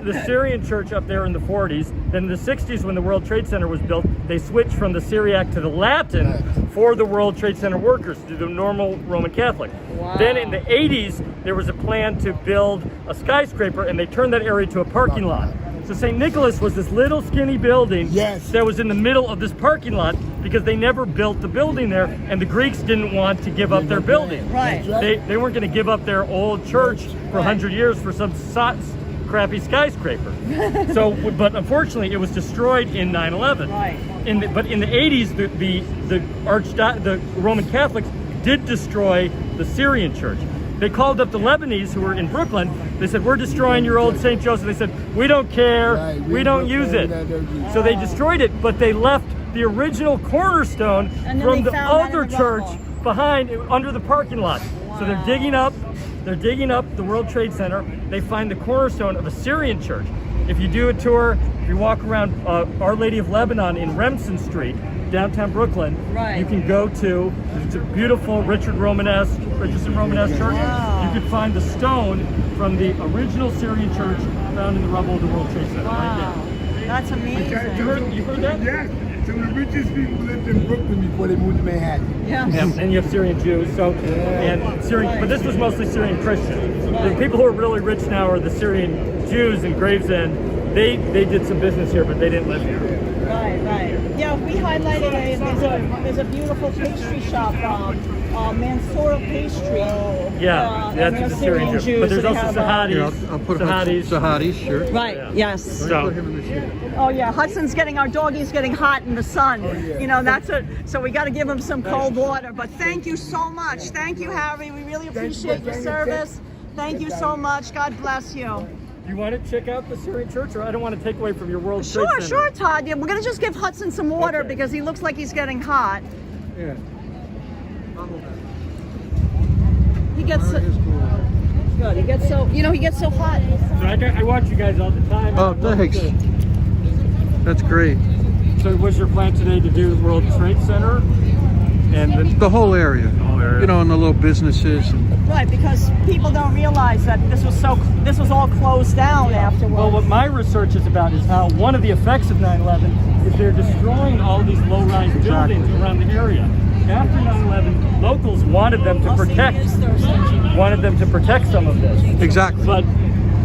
The Syrian church up there in the 40s. Then in the 60s, when the World Trade Center was built, they switched from the Syriac to the Latin for the World Trade Center workers, to the normal Roman Catholic. Wow. Then in the 80s, there was a plan to build a skyscraper, and they turned that area to a parking lot. So St. Nicholas was this little skinny building Yes. that was in the middle of this parking lot because they never built the building there, and the Greeks didn't want to give up their building. Right. That's right. They weren't going to give up their old church for 100 years for some crappy skyscraper. So, but unfortunately, it was destroyed in 9/11. Right. But in the 80s, the Roman Catholics did destroy the Syrian church. They called up the Lebanese who were in Brooklyn. They said, "We're destroying your old St. Joseph." They said, "We don't care. Right, We don't use it." So they destroyed it, but they left the original cornerstone And then from they the found that in other the church rubble. behind, under the parking lot. So they're digging up the World Trade Center. They find the cornerstone of a Syrian church. If you do a tour, if you walk around Our Lady of Lebanon in Remsen Street, downtown Brooklyn, Right. you can go to, it's a beautiful Richardson Romanesque church. Wow. You can find the stone from the original Syrian church found in the rubble of the World Trade Center. Right Wow. That's amazing. You heard that? Yes. Some of the richest people lived in Brooklyn before they moved to Manhattan. Yeah. Yeah, and you have Syrian Jews, and Syrian, but this was mostly Syrian Christian. The people who are really rich now are the Syrian Jews in Gravesend. They did some business here, but they didn't live here. Right. Yeah, we highlighted there's a beautiful pastry shop, Mansour Pastry. Yeah, and that's they're the Syrian Jews. Jews, But there's so they also have, Yeah, Sahadis. I'll put him on Sahadis. Sahadis, sure. Right. Yeah. Yes. So, Put him in the shade. Oh yeah, our doggy's getting hot in the sun. You know, that's it. So we got to give him some cold water. But thank you so much. Thank you, Harry. We really appreciate your service. Thank you so much. God bless you. you want to check out the Syrian church, or I don't want to take away from your World Trade Sure, Center? sure, Todd. Yeah, we're gonna just give Hudson some water Okay. because he looks like he's getting hot. Yeah. He gets so, good. He gets so hot. So I watch you guys all the time. Oh, thanks. That's great. So was your plan today to do World Trade Center? And The whole area. whole area. You know, and the little businesses. And, Right, because people don't realize that this was all closed down afterwards. well, what my research is about is how one of the effects of 9/11 is they're destroying all these low-rise buildings around the area. After 9/11, locals wanted them to protect some of this. exactly. But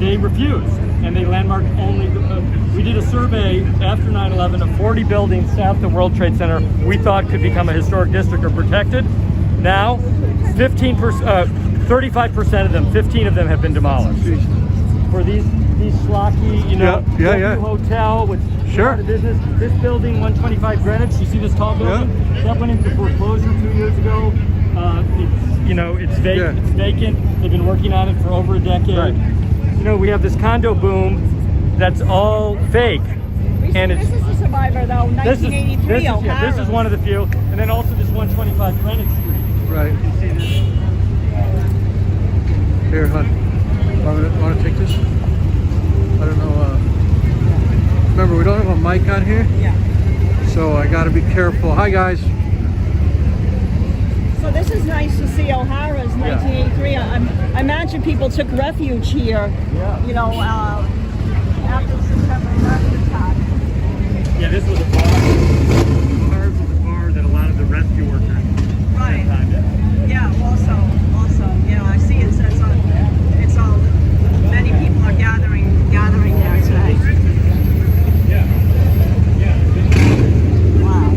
they refused, and they landmarked only. We We did a survey after 9/11 of 40 buildings south of the World Trade Center we thought could become a historic district or protected. Now, 35% of them, 15 of them have been demolished. For these schlocky, you know, hotel with a lot of business. This building, 125 Greenwich, you see this tall building? That went into foreclosure 2 years ago. It's vacant. It's vacant. They've been working on it for over a decade. Right. You know, we have this condo boom that's all fake. And this is a survivor though, 1983 O'Hara. This is one of the few. And then also this 125 Greenwich Street. Right. You see this? Here, hon. Want to take this? I don't know. Remember, we don't have a mic on here. Yeah. So I got to be careful. Hi, guys. So this is nice to see O'Hara's 1983. I imagine people took refuge here, you know, after the September 11th attack. Yeah, this was a bar. Ours was a bar that a lot of the rescue workers Right. spent time in. Yeah, also, you know, I see it says it's all, many people are gathering there today. Wow.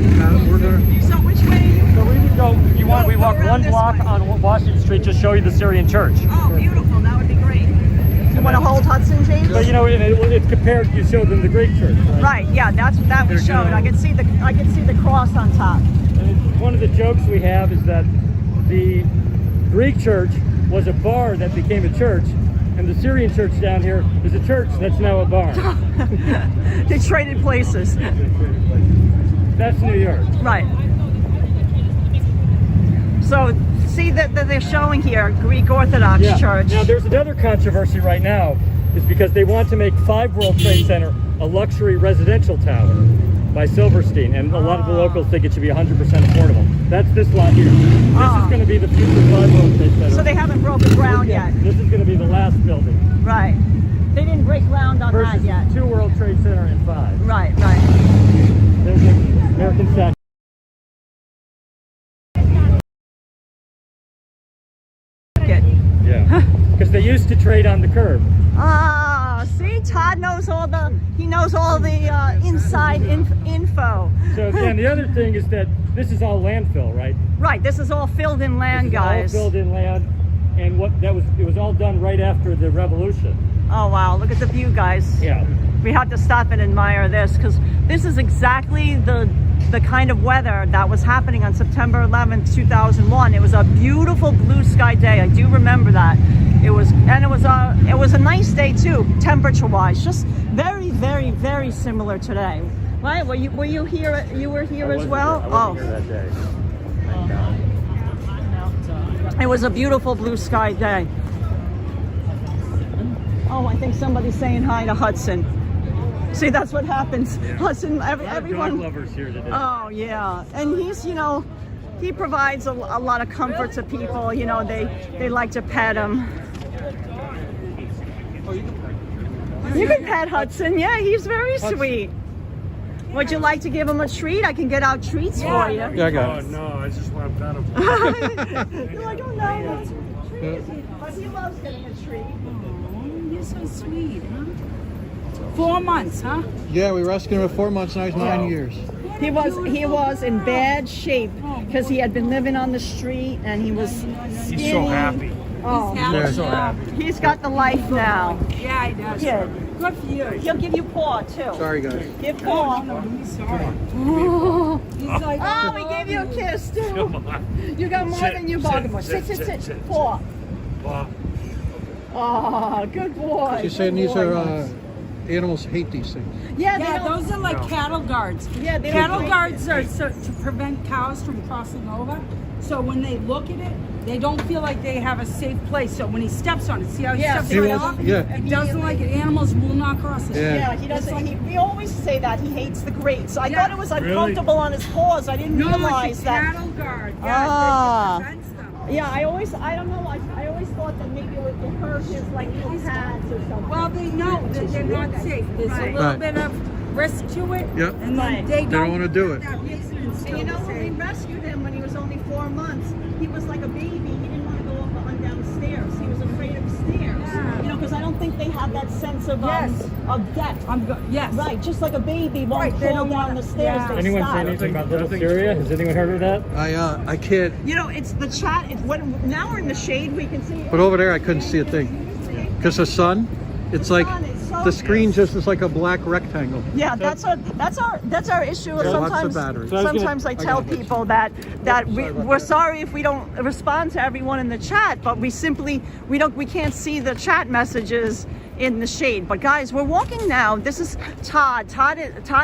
We're gonna. So which way are you? So we would go, if you want, we walk around one this block way. on Washington Street, just show you the Syrian church. Oh, beautiful. That would be great. You want to hold Hudson, James? But you know, it's compared, you show them the Greek church, right? Right. Yeah, that we showed. I can see the cross on top. And one of the jokes we have is that the Greek church was a bar that became a church, and the Syrian church down here is a church that's now a bar. They traded places. That's New York. Right. So see that they're showing here Greek Orthodox Church. Now there's another controversy right now, is because they want to make 5 World Trade Center a luxury residential tower by Silverstein, and a lot of the locals think it should be 100% affordable. That's this lot here. This is going to be the future 5 World Trade Center. So they haven't broken ground yet. This is going to be the last building. Right. They didn't break ground on that Versus yet. 2 World Trade Center and 5. Right. There's the American statue. Yeah, because they used to trade on the curb. See, Todd knows all the inside info. So again, the other thing is that this is all landfill, right? Right, this is all filled in land, guys. All filled in land, and it was all done right after the revolution. Oh wow, look at the view, guys. Yeah. We have to stop and admire this, because this is exactly the kind of weather that was happening on September 11th, 2001. It was a beautiful blue sky day. I do remember that. It was a nice day too, temperature-wise. Just very, very, very similar today. Right? Were you here? You were here as well? I wasn't here that day. Thank God. It was a beautiful blue sky day. Oh, I think somebody's saying hi to Hudson. See, that's what happens. Yeah. Hudson, everyone. Dog lovers here today. Oh yeah, and he's, you know, he provides a lot of comfort to people. You know, they like to pet him. You can pet Hudson. Yeah, he's very sweet. Would you like to give him a treat? I can get out treats for you. Yeah, I got it. No, I just want to pet him. You're like, oh no, but he loves getting a treat. You're so sweet, huh? 4 months, huh? Yeah, we rescued him at 4 months, now he's 9 years. He was in bad shape because he had been living on the street and he was skinny. He's so happy. Oh, He's so happy. he's got the life now. Yeah, he does. Kid. Good for you. He'll give you paw too. Sorry, guys. Give paw. He's sorry. He's like, Oh, we gave you a kiss too. You got more than you bargained for. Sit. Paw. Oh, good boy. She's saying these are animals hate these things. Yeah, yeah, those are like cattle guards. Yeah, they cattle don't- guards are to prevent cows from crossing over. So when they look at it, they don't feel like they have a safe place. So when he steps on it, see how he steps He right won't- off? yeah. It doesn't like it. Animals will not cross it. Yeah. Yeah, he doesn't. We always say that he hates the grates. I Yeah. thought it was uncomfortable on his paws. I didn't No, realize it's a that. cattle guard. Ah. Yeah, that prevents them. Yeah, I don't know. I always thought that maybe it would hurt his like little pads or something. Well, they know that they're not safe. There's a little Right. bit of risk to it. Yep. And then Right. they don't wanna do it. that reason and And still you know, when we safe. rescued him when he was only 4 months, he was like a baby. He didn't want to go up and down the stairs. He was afraid of stairs. Yeah. You know, because I don't don't think they have that sense of Yes. of depth. Yes. Right, just like a baby won't Right, they fall don't down wanna- the stairs. yeah. They Anyone stop. say anything about Little Syria? Has anyone heard of that? I can't. You know, it's the chat. Now we're in the shade. We can see. But over there, I couldn't see a thing. Because the sun, it's like sun is so- the screen just is like a black rectangle. Yeah, that's our issue. Lots of Sometimes, batteries. So I was gonna- sometimes I tell people that we're sorry if we don't respond to everyone in the chat, but we can't see the chat messages in the shade. But guys, we're walking now. This is Todd. Todd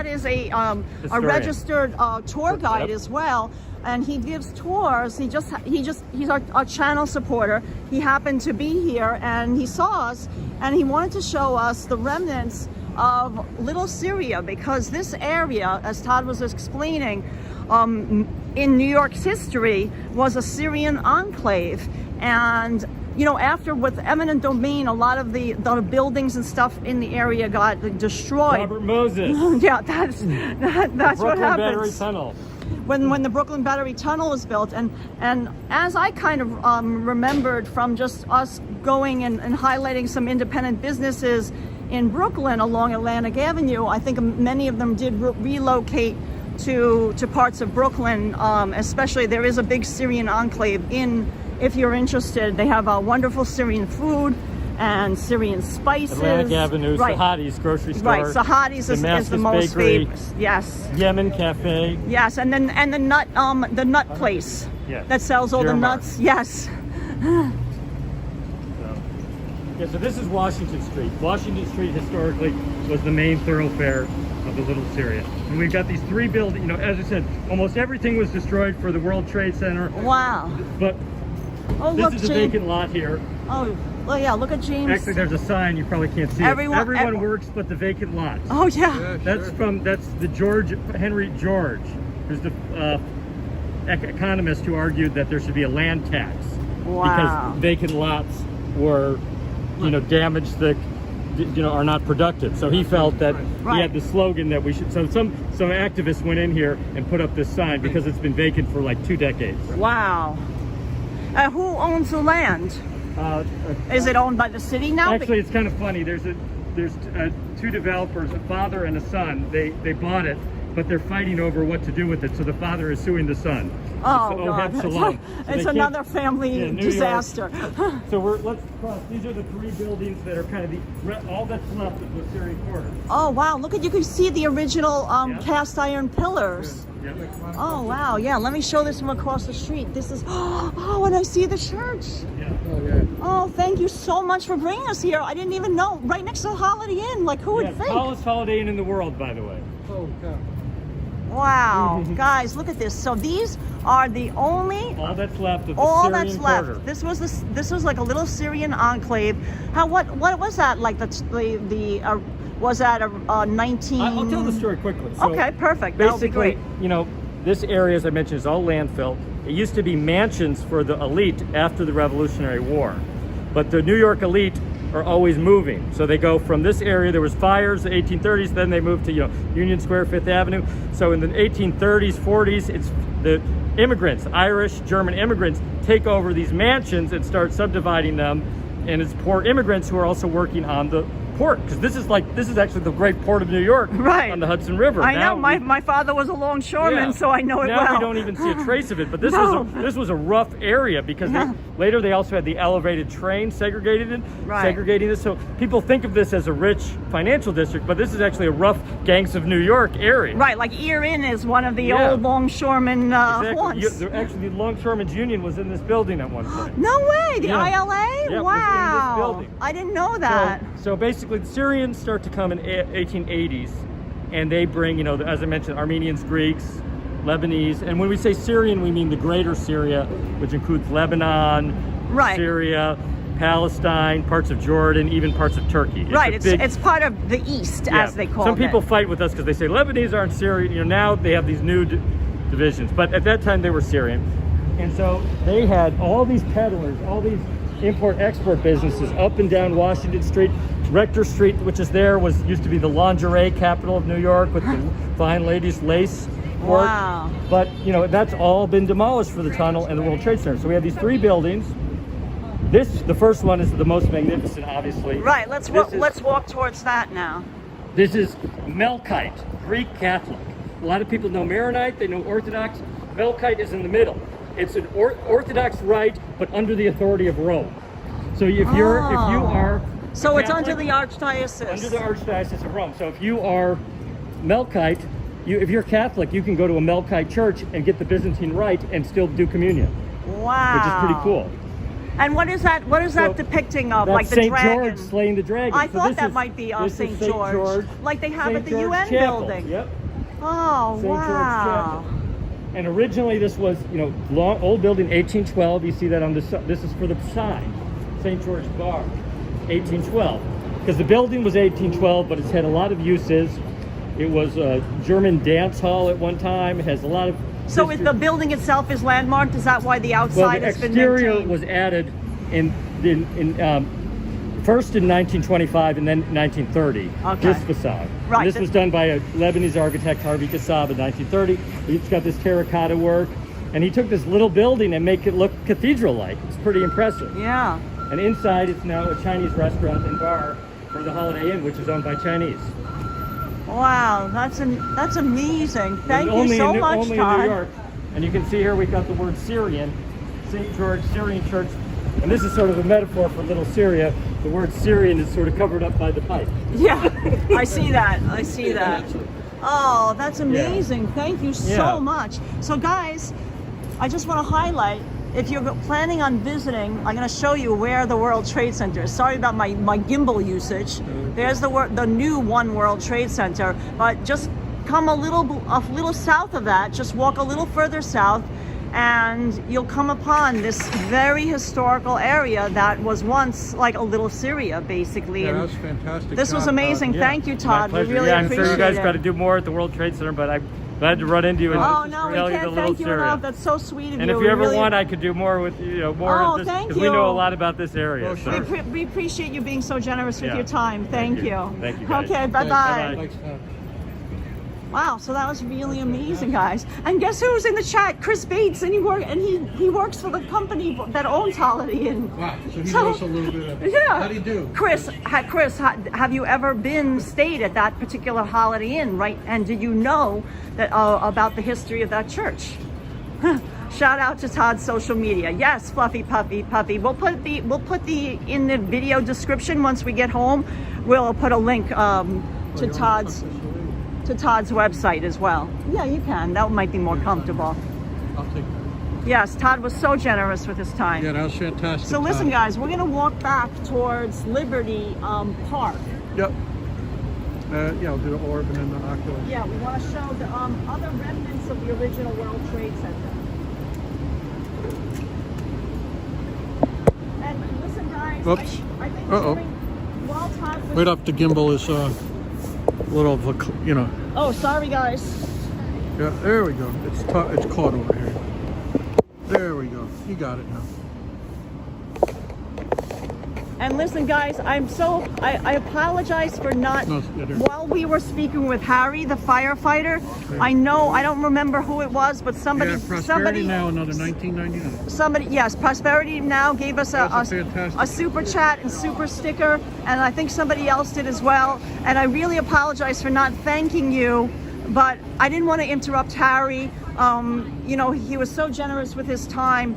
is a Historian. registered tour guide Yep. as well. And he gives tours. He's our channel supporter. He happened to be here and he saw us and he wanted to show us the remnants of Little Syria, because this area, as Todd was explaining, in New York's history was a Syrian enclave. And you know, after with eminent domain, a lot of the buildings and stuff in the area got destroyed. Robert Moses. Yeah, that's what Brooklyn happens Battery Tunnel. when the Brooklyn Battery Tunnel was built. And as I kind of remembered from just us going and highlighting some independent businesses in Brooklyn along Atlantic Avenue, I think many of them did relocate to parts of Brooklyn. Especially there is a big Syrian enclave in, if you're interested. They have wonderful Syrian food and Syrian spices. Atlantic Avenue, Right. Sahadi's grocery store. Right, Sahadi's is the Damascus most Bakery, famous. Yes. Yemen Cafe. Yes, and then the nut place Yes. that sells all the Dearmark. nuts. Yes. Yeah, so this is Washington Street. Washington Street historically was the main thoroughfare of the Little Syria. And we've got these three buildings, you know, as I said, almost everything was destroyed for the World Trade Center. Wow. But Oh, this look, is a James. vacant lot here. Oh, well, yeah. Look at James. Actually, there's a sign, you probably can't see Everyone- it. Everyone ev- works but the vacant lots. Oh, yeah. That's the Henry George, who's the economist who argued that there should be a land tax. Wow. Because vacant lots were, you know, damaged are not productive. So he felt that he Right. had the slogan that we should, so some activists went in here and put up this sign because it's been vacant for like 2 decades. Wow. Who owns the land? Is it owned by the city now? Actually, it's kind of funny. There's two developers, a father and a son. They bought it, but they're fighting over what to do with it. So the father is suing the son. Oh, It's God. Ohad Shalom. So It's they can't- another family Yeah, New York. disaster. So let's cross. These are the three buildings that are kind of all that's left of the Syrian quarter. Oh, wow. Look at, you can see the original Yeah. cast iron pillars. Yep. Oh, wow. Yeah, let me show this from across the street. This is, oh, and I see the church. Yeah. Oh, thank you so much for bringing us here. I didn't even know. Right next to the Holiday Inn. Like, who would Yeah, think? tallest Holiday Inn in the world, by the way. Oh, God. Wow. Guys, look at this. So these are the only, All that's left of the all Syrian that's quarter. left. This was like a little Syrian enclave. What was that like? Was that a 19? I'll tell the story quickly. So Okay, perfect. That'll be basically, great. you know, this area, as I mentioned, is all landfill. It used to be mansions for the elite after the Revolutionary War. But the New York elite are always moving. So they go from this area, there was fires in the 1830s, then they moved to, you know, Union Square, Fifth Avenue. So in the 1830s, 40s, it's the immigrants, Irish, German immigrants, take over these mansions and start subdividing them. And it's poor immigrants who are also working on the port, because this is actually the great port of New York, Right. on the Hudson River. I Now know. My father was a longshoreman, yeah. so I know it now well. we don't even see a trace of it, but this No. was a rough area because Yeah. later they also had the elevated train segregating this. So people think of this as a rich financial district, but this is actually a rough gangs of New York area. Right, like Ear Inn is one of the Yeah. old longshoremen haunts. Actually, the Longshoremen's Union was in this building at one point. No way, the Yeah. ILA? Yeah, it was in this Wow. building. I didn't know that. So basically, the Syrians start to come in 1880s, and they bring, you know, as I mentioned, Armenians, Greeks, Lebanese, and when we say Syrian, we mean the greater Syria, which includes Lebanon, Right. Syria, Palestine, parts of Jordan, even parts of Turkey. Right, a big- it's part of the East, yeah. as they call it. Some people fight with us because they say Lebanese aren't Syrian. You know, now they have these new divisions, but at that time they were Syrian. And so they had all these peddlers, all these import-export businesses up and down Washington Street. Rector Street, which is there, used to be the lingerie capital of New York with the fine ladies' lace work. Wow. But, you know, that's all been demolished for the tunnel and the World Trade Center. So we have these three buildings. The first one is the most magnificent, obviously. Right. Let's walk towards that now. This is Melkite, Greek Catholic. A lot of people know Maronite, they know Orthodox. Melkite is in the middle. It's an Orthodox rite, but under the authority of Rome. So if you are So it's Catholic, under the Archdiocese. under the Archdiocese of Rome. So if you are Melkite, if you're Catholic, you can go to a Melkite church and get the Byzantine rite and still do communion. Wow. Which is pretty cool. And what is that? What is that depicting of? That's Like the Saint dragon? George slaying the dragon. I So thought this that is- might be this is Saint Saint George, like they have Saint at the George UN Chapel. building. Yep. Oh, St. George wow. Chapel. And originally this was, long old building, 1812. You see that on this is for the sign, St. George Bar, 1812. Because the building was 1812, but it's had a lot of uses. It was a German dance hall at one time. It has a lot of. So if the building itself is landmarked, is that why the outside has been exterior maintained? was added first in 1925 and then 1930. Okay. This facade. Right. And this was done by a Lebanese architect, Harvey Kassab, in 1930. It's got this terracotta work, and he took this little building and make it look cathedral-like. It's pretty impressive. Yeah. And inside, it's now a Chinese restaurant and bar for the Holiday Inn, which is owned by Chinese. Wow, that's amazing. Thank you Only so in, much, only Todd. in New York. And you can see here we've got the word Syrian, St. George Syrian Church. And this is sort of a metaphor for Little Syria. The word Syrian is sort of covered up by the pipe. Yeah, I see that. I see that. Oh, that's amazing. Yeah. Thank you so Yeah. much. So guys, I just want to highlight, if you're planning on visiting, I'm going to show you where the World Trade Center is. Sorry about my gimbal usage. There's the new One World Trade Center, but just come a little south of that, just walk a little further south, and you'll come upon this very historical area that was once like a little Syria, basically. Yeah, And that was fantastic. this was job, amazing. Yeah. Thank you, My Todd. We pleasure. really yeah, I'm appreciate sure you guys it. got to do more at the World Trade Center, but I'm glad to run into you and Oh just no, we tell you the can't little thank you Syria. enough. That's so sweet of And you. if We you ever really- want, I could do more with more Oh, of this, thank because we know you. a lot about this area. Oh, so. sure. we appreciate you being so generous with Yeah. your time. Thank you. Thank you, guys. Okay, bye bye. Thanks, Todd. Wow, so that was really amazing, guys. And guess who's in the chat? Chris Bates, and he works for the company that owns Holiday Inn. Wow, so he So- knows a little bit of Yeah. How'd he do? Chris, have you ever stayed at that particular Holiday Inn, right? And did you know that about the history of that church? Shout out to Todd's social media. Yes, Fluffy Puppy. We'll put the in the video description once we get home. We'll put a link to Todd's website as well. Yeah, you can. That might be more comfortable. I'll take that. Yes, Todd was so generous with his time. Yeah, that was fantastic. So listen, Todd. guys, we're gonna walk back towards Liberty Park. Yep. Yeah, we'll do the orb and then the Oculus. Yeah, we want to show the other remnants of the original World Trade Center. And listen, guys, Oops. I think Uh-oh. while Todd was... Wait up, the gimbal is a little of a, Oh, sorry, guys. Yeah, there we go. It's caught over here. There we go. You got it now. And listen, guys, I apologize for not, No, yeah, there. while we were speaking with Harry, the firefighter, I don't remember who it was, but somebody, Yeah, Prosperity Now, another 1999. yes, Prosperity Now gave us That's fantastic. a super chat and super sticker, and I think somebody else did as well. And I really apologize for not thanking you, but I didn't want to interrupt Harry. He was so generous with his time.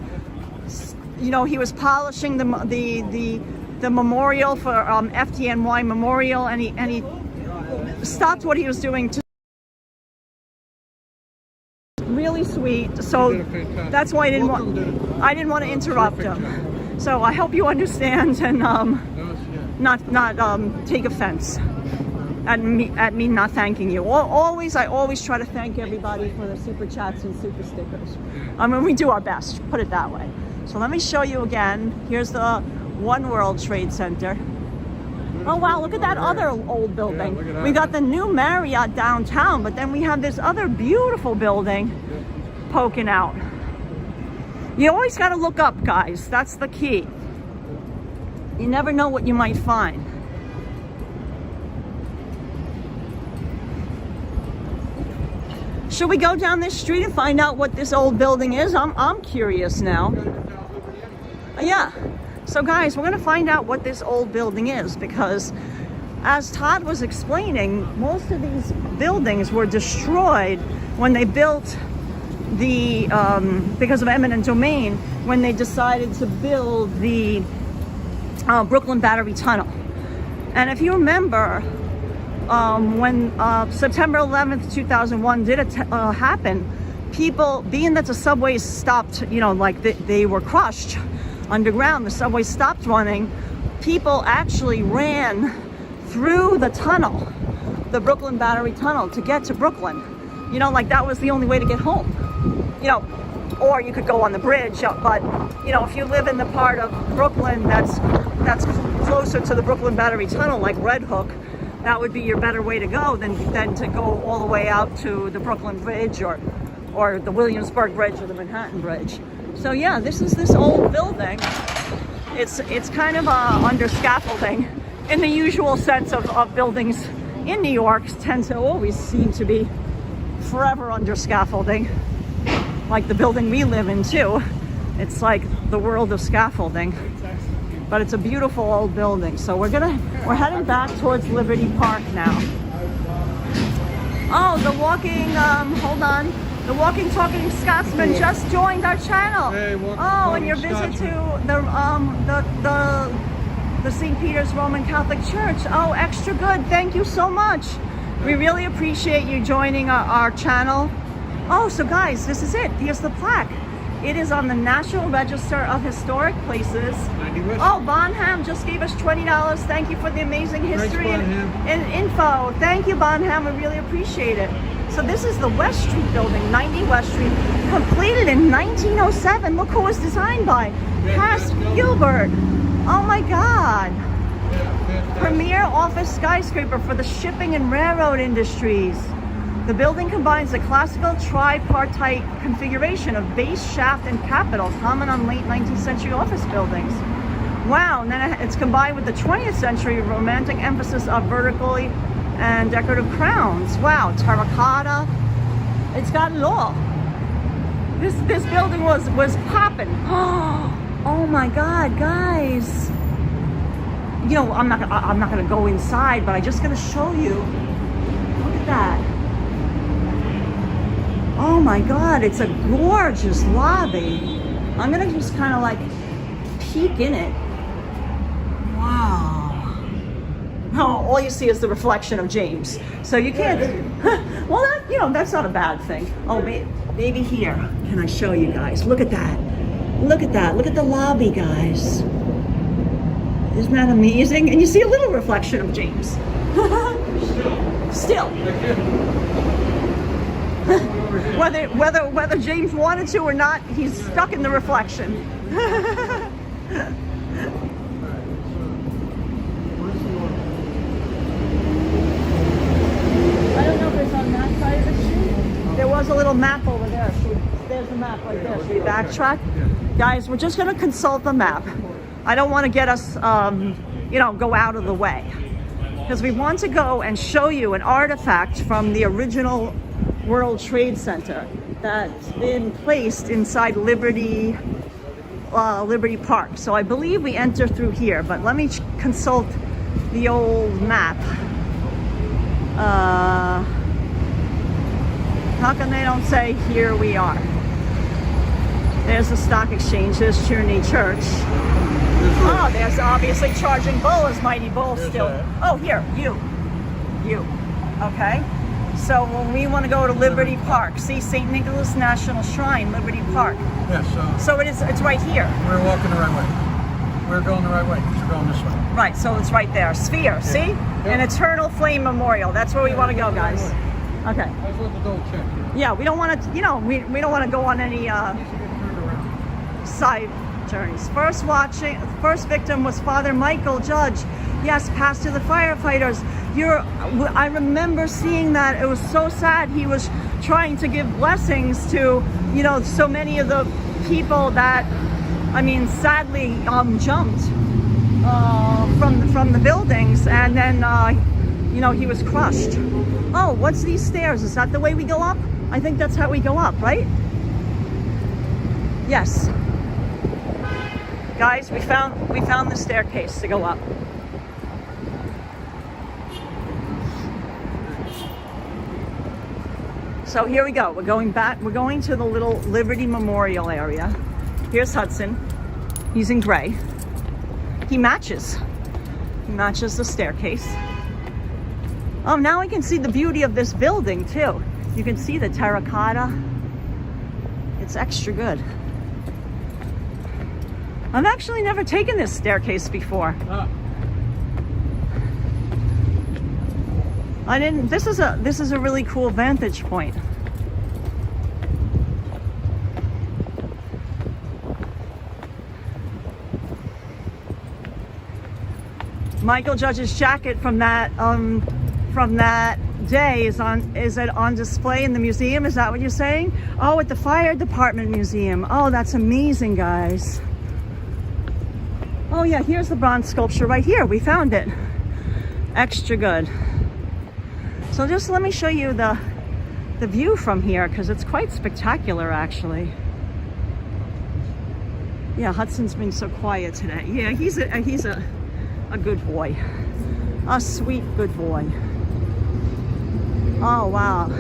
He was polishing the memorial for FDNY Memorial, and he stopped what he was doing to. Really sweet. So You did a fantastic that's why I didn't Welcome to- want to interrupt terrific him. So I hope you understand and That was, yeah. not take offense at me not thanking you. I always try to thank everybody for the super chats and super stickers. We do our best, put it that way. So let me show you again. Here's the One World Trade Center. Oh wow, look at that other old building. Yeah, look at that. We got the new Marriott downtown, but then we have this other beautiful building poking out. You always got to look up, guys. That's the key. You never know what you might find. Should we go down this street and find out what this old building is? I'm curious now. Yeah. So guys, we're gonna find out what this old building is, because as Todd was explaining, most of these buildings were destroyed when they built the, because of eminent domain, when they decided to build the Brooklyn Battery Tunnel. And if you remember, when September 11th, 2001 did happen, people, being that the subways stopped, you know, like they were crushed underground, the subways stopped running, people actually ran through the tunnel, the Brooklyn Battery Tunnel, to get to Brooklyn. You know, like that was the only way to get home. You know, or you could go on the bridge, but you know, if you live in the part of Brooklyn that's closer to the Brooklyn Battery Tunnel, like Red Hook, that would be your better way to go than to go all the way out to the Brooklyn Bridge or the Williamsburg Bridge or the Manhattan Bridge. So yeah, this is this old building. It's kind of under scaffolding, in the usual sense of buildings in New York tend to always seem to be forever under scaffolding. Like the building we live in too. It's like the world of scaffolding. But it's a beautiful old building. So we're heading back towards Liberty Park now. Oh, the walking, hold on. The Walking Talking Scotsman just joined our channel. Hey, and your visit to the St. Peter's Roman Catholic Church. Oh, extra good. Thank you so much. We really appreciate you joining our channel. Oh, so guys, this is it. Here's the plaque. It is on the National Register of Historic Places. Oh, Bonham just gave us $20. Thank you for the amazing history and info. Thank you, Bonham. We really appreciate it. So this is the West Street building, 90 West Street, completed in 1907. Look who was designed by. Cass Gilbert. Oh my God. Premier office skyscraper for the shipping and railroad industries. The building combines a classical tripartite configuration of base, shaft, and capitol, common on late 19th century office buildings. Wow, and then it's combined with the 20th century romantic emphasis of vertically and decorative crowns. Wow, terracotta. It's got it all. This building was popping. Oh my God, guys. You know, I'm not gonna go inside, but I'm just gonna show you. Look at that. Oh my God, it's a gorgeous lobby. I'm gonna just kind of like peek in it. Wow. No, all you see is the reflection of James. So you can't, well, that, you know, that's not a bad thing. Oh, maybe here. Can I show you guys? Look at that. Look at that. Look at the lobby, guys. Isn't that amazing? And you see a little reflection of James. Still. Whether James wanted to or not, he's stuck in the reflection. I don't know if it's on that side of the street. There was a little map over there. There's the map right there. Should we backtrack? Guys, we're just going to consult the map. I don't want to get us, you know, go out of the way. Because we want to go and show you an artifact from the original World Trade Center that's been placed inside Liberty Park. So I believe we enter through here, but let me consult the old map. How come they don't say here we are? There's the stock exchange, there's Trinity Church. Oh, there's obviously Charging Bull is Mighty Bull still. Oh, here, you. Okay. So when we want to go to Liberty Park, see St. Nicholas National Shrine, Liberty Park. Yes. So it's right here. We're walking the right way. We're going the right way. We're going this way. Right. So it's right there. Sphere. See, an eternal flame memorial. That's where we want to go, guys. Okay. I just want to double check. Yeah, we don't want to. You know, we don't want to go on any side journeys. First victim was Father Michael Judge. Yes, passed to the firefighters. I remember seeing that. It was so sad. He was trying to give blessings to, you know, so many of the people that, I mean, sadly jumped from the buildings, and then you know, he was crushed. Oh, what's these stairs? Is that the way we go up? I think that's how we go up, right? Yes. Guys, we found the staircase to go up. So here we go. We're going back. We're going to the little Liberty Memorial area. Here's Hudson. He's in gray. He matches. He matches the staircase. Oh, now we can see the beauty of this building too. You can see the terracotta. It's extra good. I've actually never taken this staircase before. I didn't. This is a really cool vantage point. Michael Judge's jacket from that day is on display in the museum. Is that what you're saying? Oh, at the fire department museum. Oh, that's amazing, guys. Oh yeah, here's the bronze sculpture right here. We found it. Extra good. So just let me show you the view from here, because it's quite spectacular actually. Yeah, Hudson's been so quiet today. Yeah, he's a good boy. A sweet good boy. Oh wow.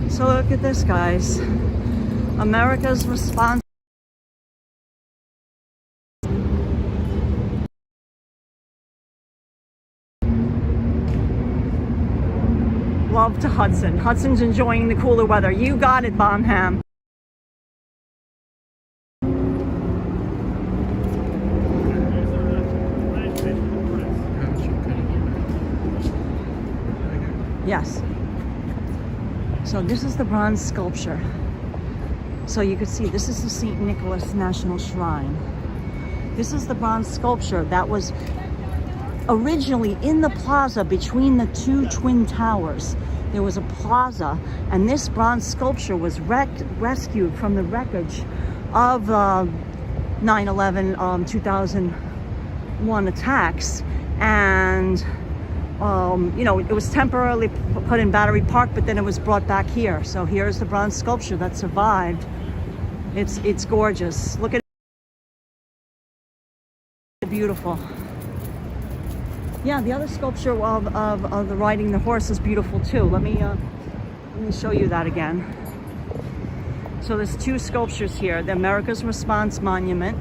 So look at this, guys. America's response. Love to Hudson. Hudson's enjoying the cooler weather. You got it, Bonham. Yes. So this is the bronze sculpture. So you could see this is the St. Nicholas National Shrine. This is the bronze sculpture that was originally in the plaza between the two twin towers. There was a plaza, and this bronze sculpture was rescued from the wreckage of 9/11 2001 attacks, and you know, it was temporarily put in Battery Park, but then it was brought back here. So here's the bronze sculpture that survived. It's gorgeous. Look at it. Beautiful. Yeah, the other sculpture of the riding the horse is beautiful too. Let me show you that again. So there's two sculptures here. The America's Response Monument.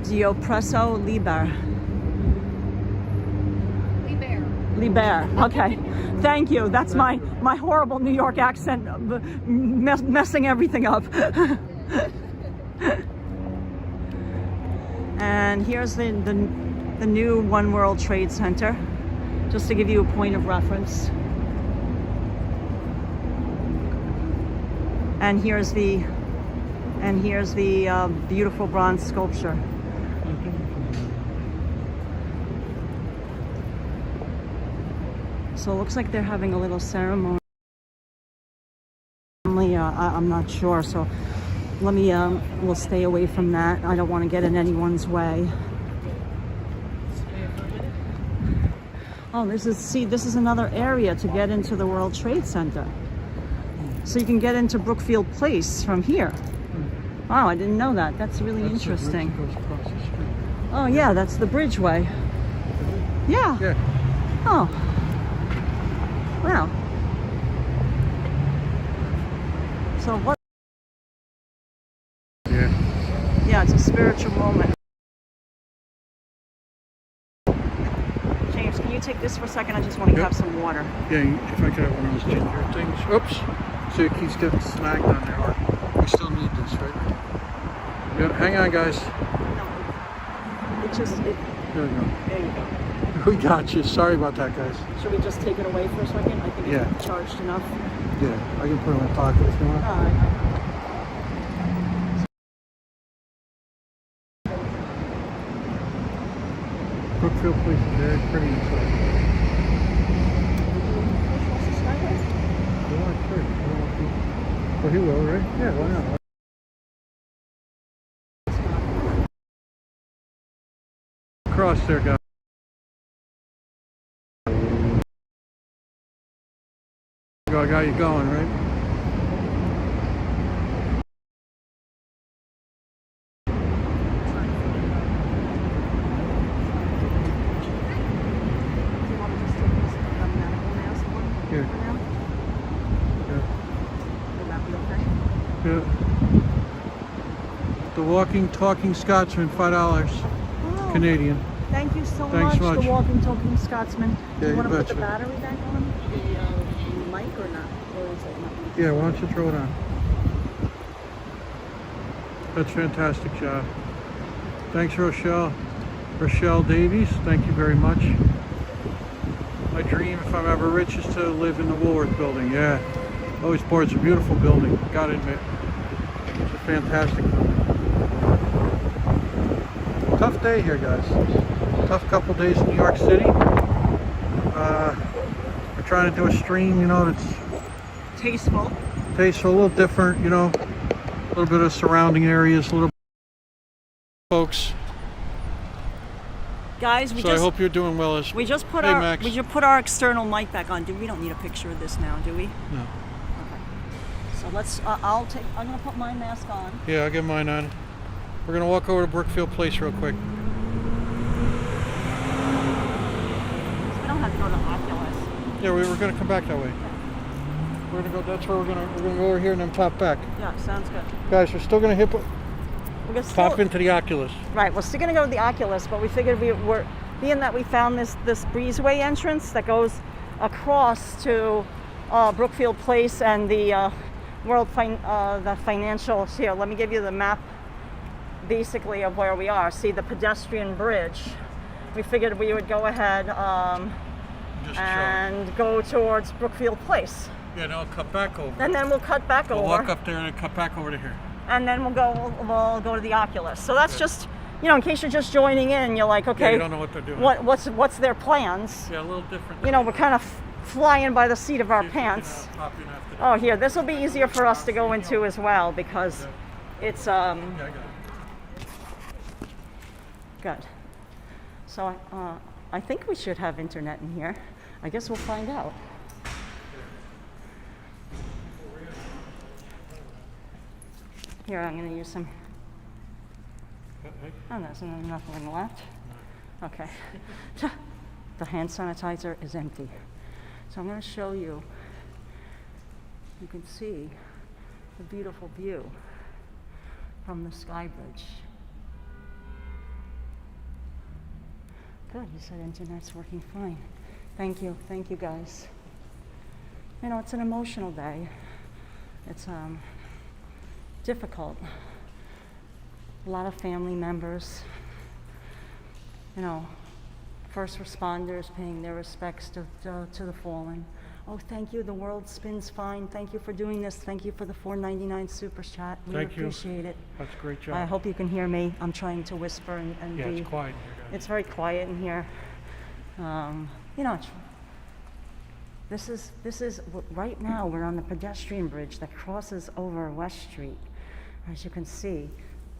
The Oppresso Liber. Liber. Okay. Thank you. That's my horrible New York accent messing everything up. And here's the new One World Trade Center, just to give you a point of reference. And here's the beautiful bronze sculpture. So it looks like they're having a little ceremony. I'm not sure, so let me, we'll stay away from that. I don't want to get in anyone's way. Oh, this is another area to get into the World Trade Center. So you can get into Brookfield Place from here. Wow, I didn't know that. That's really interesting. Oh yeah, that's the bridgeway. Yeah. Oh. Wow. So what? Yeah, it's a spiritual moment. James, can you take this for a second? I just want to have some water. Yeah, if I could have one of those ginger things. Oops. So it keeps getting snagged on there. We still need this, right? Yeah, hang on, guys. No, it just... There we go. There you go. We got you. Sorry about that, guys. Should we just take it away for a second? I think it's charged enough. Yeah, I can put it in my pocket if you want. All right. Brookfield Place is very pretty inside. Well, he will, right? Yeah, why not? Cross there, guys. I got you going, right? Yeah. The Walking Talking Scotsman, $5 Oh, Canadian. thank you so Thanks much, much. the Walking Talking Scotsman. Do Yeah, you want you to put the betcha. battery back on? The mic or not? Or is it not? Yeah, why don't you throw it on? That's a fantastic job. Thanks, Rochelle. Rochelle Davies, thank you very much. My dream, if I'm ever rich, is to live in the Woolworth building. Yeah. Always bored. It's a beautiful building, gotta admit. It's a fantastic building. Tough day here, guys. Tough couple days in New York City. We're trying to do a stream, you know, that's Tasteful. tasteful, a little different, you know, a little bit of surrounding areas, a little. Folks, Guys, we so I just hope you're doing well. As we just put Hey, our Max. we just put our external mic back on. We don't need a picture of this now, do we? No. So let's. I'm gonna put my mask on. Yeah, I'll get mine on. We're gonna walk over to Brookfield Place real quick. We don't have to go to Oculus. Yeah, we were gonna come back that way. We're gonna go. That's where we're gonna go over here and then pop back. Yeah, sounds good. Guys, we're still gonna We're gonna pop still, into the Oculus. Right, we're still gonna go to the Oculus, but we figured we're being that we found this breezeway entrance that goes across to Brookfield Place and the the financial. Here, let me give you the map, basically, of where we are. See the pedestrian bridge. We figured we would go ahead Just and go towards Brookfield Place, Yeah, now cut back over. and then we'll cut back We'll over. walk up there and then cut back over to here. And then we'll go to the Oculus. So that's just, you know, in case you're just joining in, you're like, Yeah, okay, you don't know what they're doing. what's their plans? Yeah, a little different. You know, we're kind of flying by the seat of our See if you can, pants. pop in after that. Oh, here, this will be easier for us to go into as well because it's Yeah, I got it. good. So I think we should have internet in here. I guess we'll find out. Here, I'm going to use some. Oh, there's nothing left. Okay. The hand sanitizer is empty. So I'm going to show you. You can see the beautiful view from the Sky Bridge. Good, you said internet's working fine. Thank you guys. You know, it's an emotional day. It's difficult. A lot of family members, you know, first responders paying their respects to the fallen. Oh, thank you, the world spins fine. Thank you for doing this. Thank you for the $4.99 super chat. We Thank you. appreciate it. That's a great job. I hope you can hear me. I'm trying to whisper and Yeah, be. it's quiet here, guys. It's very quiet in here. You know, this is right now we're on the pedestrian bridge that crosses over West Street, as you can see.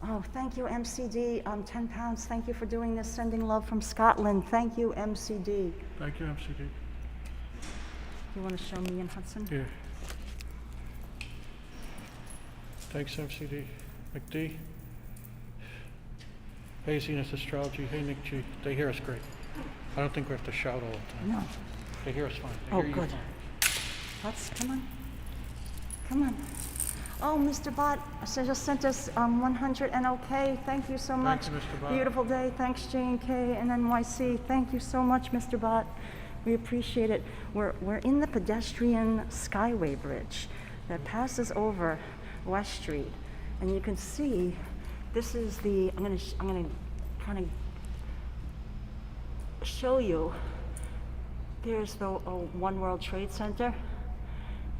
Oh, thank you, MCD. 10 pounds. Thank you for doing this. Sending love from Scotland. Thank you, MCD. Thank you, MCD. You want to show me and Hudson? Yeah. Thanks, MCD. McD. Hey, Zenith Astrology. Hey, Nick G. They hear us great. I don't think we have to shout all the time. No. They hear us fine. They Oh, hear you good. fine. Hudson, come on. Come on. Oh, Mr. Bott just sent us 100 and okay. Thank you so much. Thank you, Mr. Bott. Beautiful day. Thanks, J&K and NYC. Thank you so much, Mr. Bott. We appreciate it. We're in the pedestrian skyway bridge that passes over West Street, and you can see this is the. I'm gonna kind of show you. There's the One World Trade Center.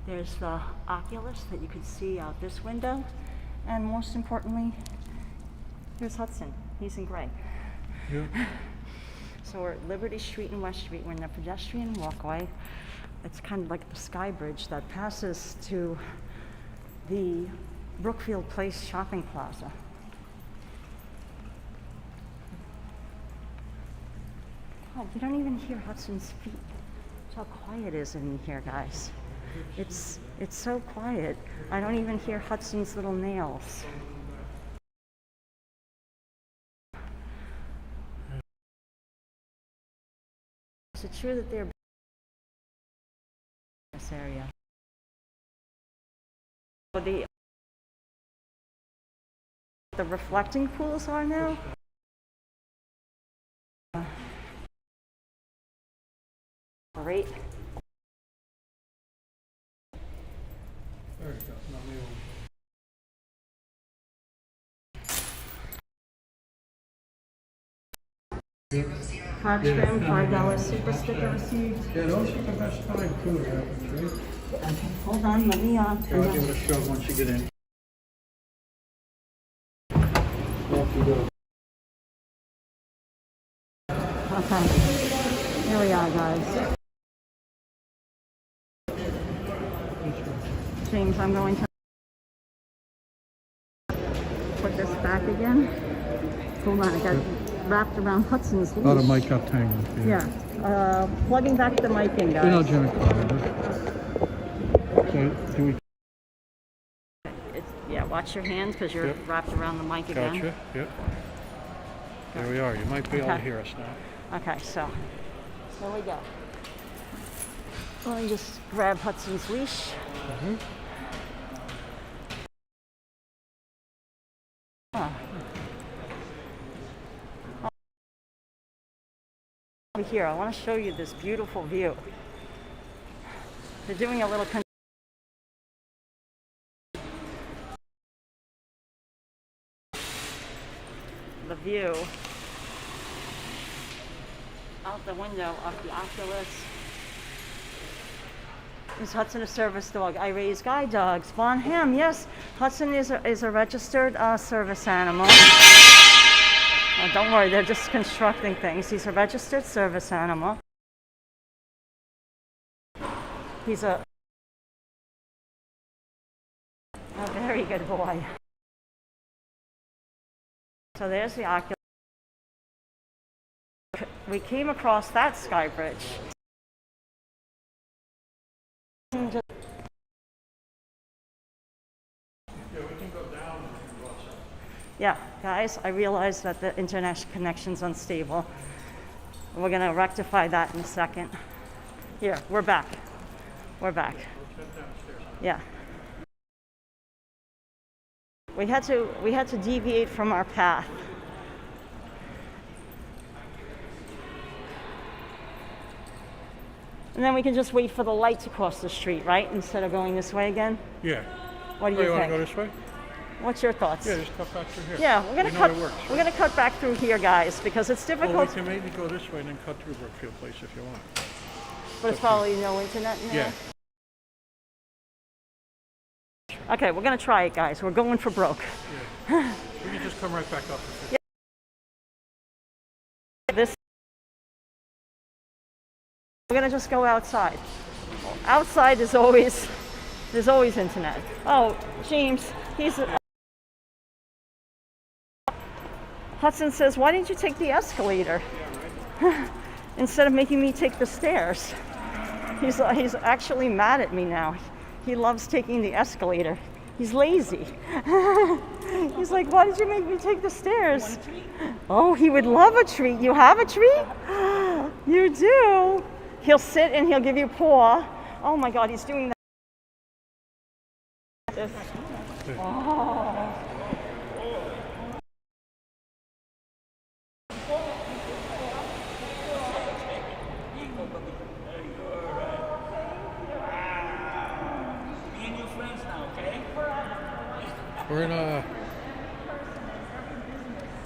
There's the Oculus that you can see out this window. And most importantly, here's Hudson. He's in gray. Yeah. So we're at Liberty Street and West Street. We're in the pedestrian walkway. It's kind of like the Sky Bridge that passes to the Brookfield Place shopping plaza. Oh, you don't even hear Hudson's feet. That's how quiet it is in here, guys. It's so quiet. I don't even hear Hudson's little nails. Is it true that they're in this area? The the reflecting pools are now. Great. There you go. Park trim, $5 super sticker received. Yeah, those are the best time too, right? Okay, hold on, let me I'll give it a shove once you get in. Off you go. Okay, here we are, guys. James, I'm going to put this back again. Hold on, I got it wrapped around Hudson's leash. Oh, the mic got tangled. Yeah, plugging back the mic in, guys. You know, Jimmy. So, do we? Yeah, watch your hands because you're wrapped around the mic again. Gotcha. Yep. There we are. You might be able to hear us now. Okay, so there we go. Let me just grab Hudson's leash. Over here, I want to show you this beautiful view. They're doing a little the view out the window of the Oculus. Is Hudson a service dog? I raise guide dogs. Von Ham, yes. Hudson is a registered service animal. Oh, don't worry, they're just constructing things. He's a registered service animal. He's a very good boy. So there's the Oculus. We came across that sky bridge. Yeah, guys, I realize that the internet connection's unstable. We're gonna rectify that in a second. Here, we're back. We're back. Yeah. We had to deviate from our path. And then we can just wait for the light to cross the street, right? Instead of going this way again? Yeah. What do you think? Want to go this way? What's your thoughts? Yeah, just cut back through here. Yeah, we're gonna cut back through here, guys, because it's difficult. Well, we can maybe go this way and then cut through Brookfield Place if you want. But it's probably no internet in there. Yeah. Okay, we're gonna try it, guys. We're going for broke. Yeah. We can just come right back up. Yeah. We're gonna just go outside. Outside there's always internet. Oh, James, Hudson says, why didn't you take the escalator instead of making me take the stairs? He's actually mad at me now. He loves taking the escalator. He's lazy. He's like, why did you make me take the stairs? Oh, he would love a treat. You have a treat? You do. He'll sit and he'll give you a paw. Oh my God, he's doing that. Oh. We're in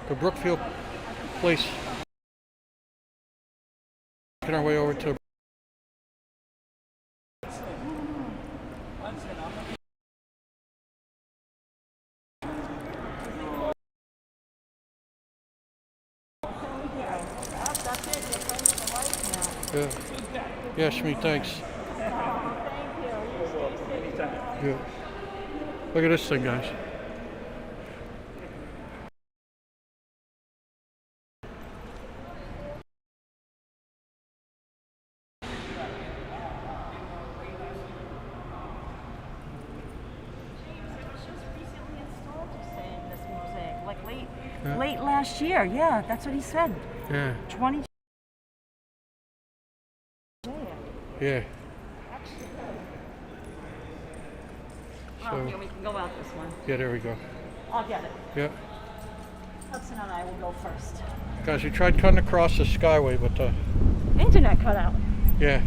the Brookfield Place. Making our way over to Yeah, Shmi, thanks. Yeah. Look at this thing, guys. Late last year, yeah, that's what he said. Yeah. 20. Yeah. Oh, here we can go out this one. Yeah, there we go. I'll get it. Yeah. Hudson and I will go first. Guys, we tried cutting across the skyway, but Internet cut out. yeah.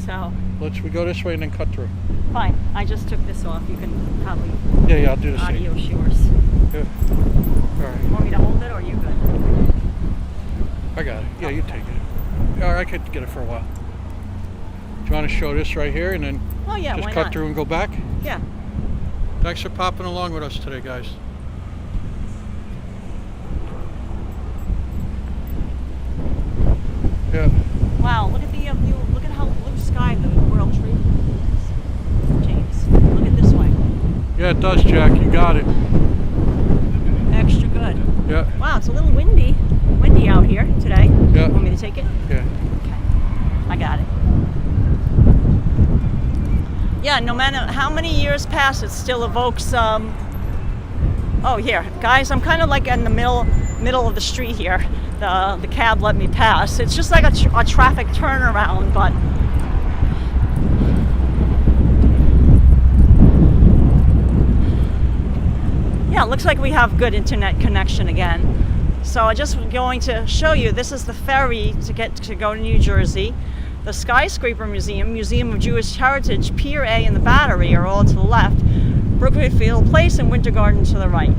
So, We go this way and then cut through. fine. I just took this off. You can probably Yeah, I'll do the same. audio yours. Yeah. All right. Want me to hold it or are you good? I got it. Yeah, you take it. All right, I could get it for a while. Do you want to show this right here and then Oh yeah, just why cut not? through and go back? Yeah. Thanks for popping along with us today, guys. Yeah. Wow, look at the view. Look at how blue sky the World Trade is. James, look at this way. Yeah, it does, Jack. You got it. Extra good. Yeah. Wow, it's a little windy out here today. Yeah. Want me to take it? Yeah. Okay, I got it. Yeah, no matter how many years pass, it still evokes. Oh, here, guys, I'm kind of like in the middle of the street here. The cab let me pass. It's just like a traffic turnaround, but yeah, it looks like we have good internet connection again. So I'm just going to show you, this is the ferry to go to New Jersey. The Skyscraper Museum, Museum of Jewish Heritage, Pier A and the Battery are all to the left. Brookfield Place and Winter Garden to the right.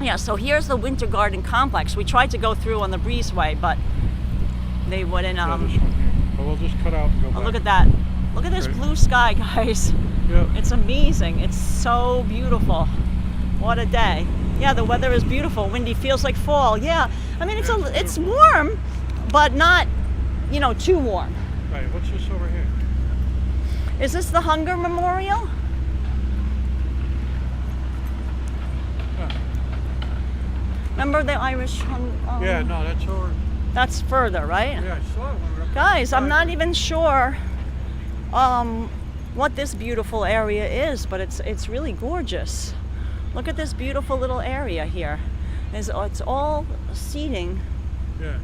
Yeah, so here's the Winter Garden complex. We tried to go through on the breezeway, but they wouldn't. Yeah, this one here. But we'll just cut out and go back. Look at that. Look at this Right. blue sky, guys. Yeah. It's amazing. It's so beautiful. What a day. Yeah, the weather is beautiful. Windy, feels like fall. Yeah, I mean it's warm, but not, too warm. Right. What's this over here? Is this the Hunger Memorial? Huh. Remember the Irish hunger? Yeah. No, that's over. That's further, right? Yeah, I saw it when we were up Guys, I'm there. not even sure what this beautiful area is, but it's really gorgeous. Look at this beautiful little area here. It's all seating Yeah.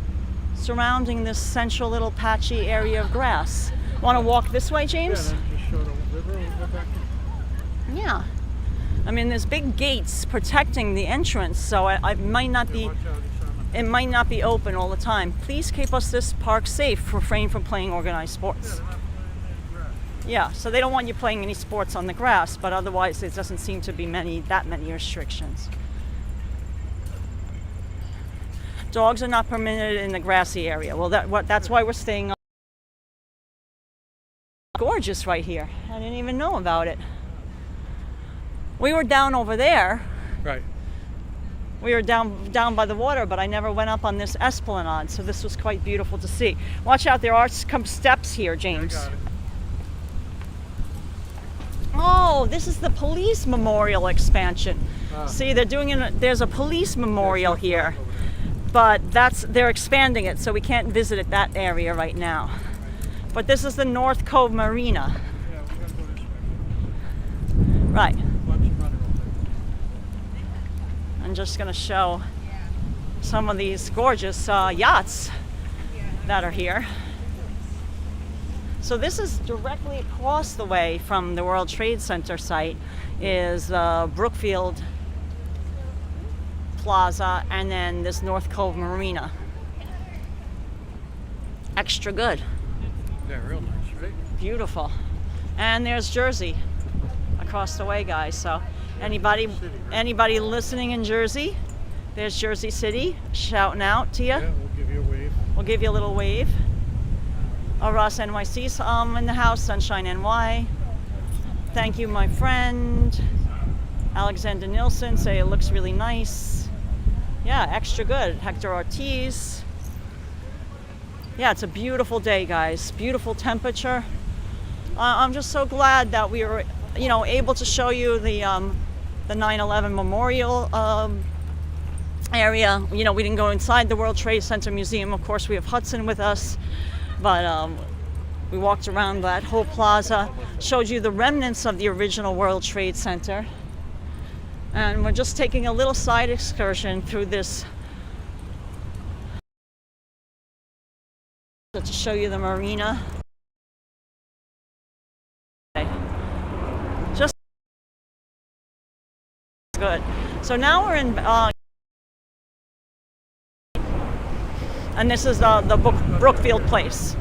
surrounding this central little patchy area of grass. Want to walk this way, Yeah. James? Then just show the river. We'll go back. Yeah. I mean, there's big gates protecting the entrance, so I might not be. Watch out, it's on the- It might not be open all the time. Please keep us this park safe. Refrain from playing organized sports. They're not playing any grass. Yeah, so they don't want you playing any sports on the grass, but otherwise it doesn't seem to be that many restrictions. Dogs are not permitted in the grassy area. Well, that's why we're staying on. Gorgeous right here. I didn't even know about it. We were down over there. Right. We were down by the water, but I never went up on this esplanade, so this was quite beautiful to see. Watch out, there are some steps here, James. I got it. Oh, this is the police memorial expansion. Ah. See, there's a police memorial here, but they're expanding it, so we can't visit that area right now. But this is the North Cove Marina. Yeah, we gotta go this way. Right. Bunch of running over there. I'm just going to show some of these gorgeous yachts that are here. So this is directly across the way from the World Trade Center site is Brookfield Plaza and then this North Cove Marina. Extra good. Yeah, real nice, right? Beautiful. And there's Jersey across the way, guys. So anybody listening in Jersey, there's Jersey City shouting out to you. Yeah, we'll give you a wave. We'll give you a little wave. Oh, Ross NYC's in the house, Sunshine NY. Thank you, my friend. Alexander Nilsson say it looks really nice. Yeah, extra good. Hector Ortiz. Yeah, it's a beautiful day, guys. Beautiful temperature. I'm just so glad that we were, able to show you the 9/11 memorial area. We didn't go inside the World Trade Center Museum. Of course, we have Hudson with us, but we walked around that whole plaza, showed you the remnants of the original World Trade Center, and we're just taking a little side excursion through this to show you the marina. Okay. Just good. So now we're in, and this is the Brookfield Place.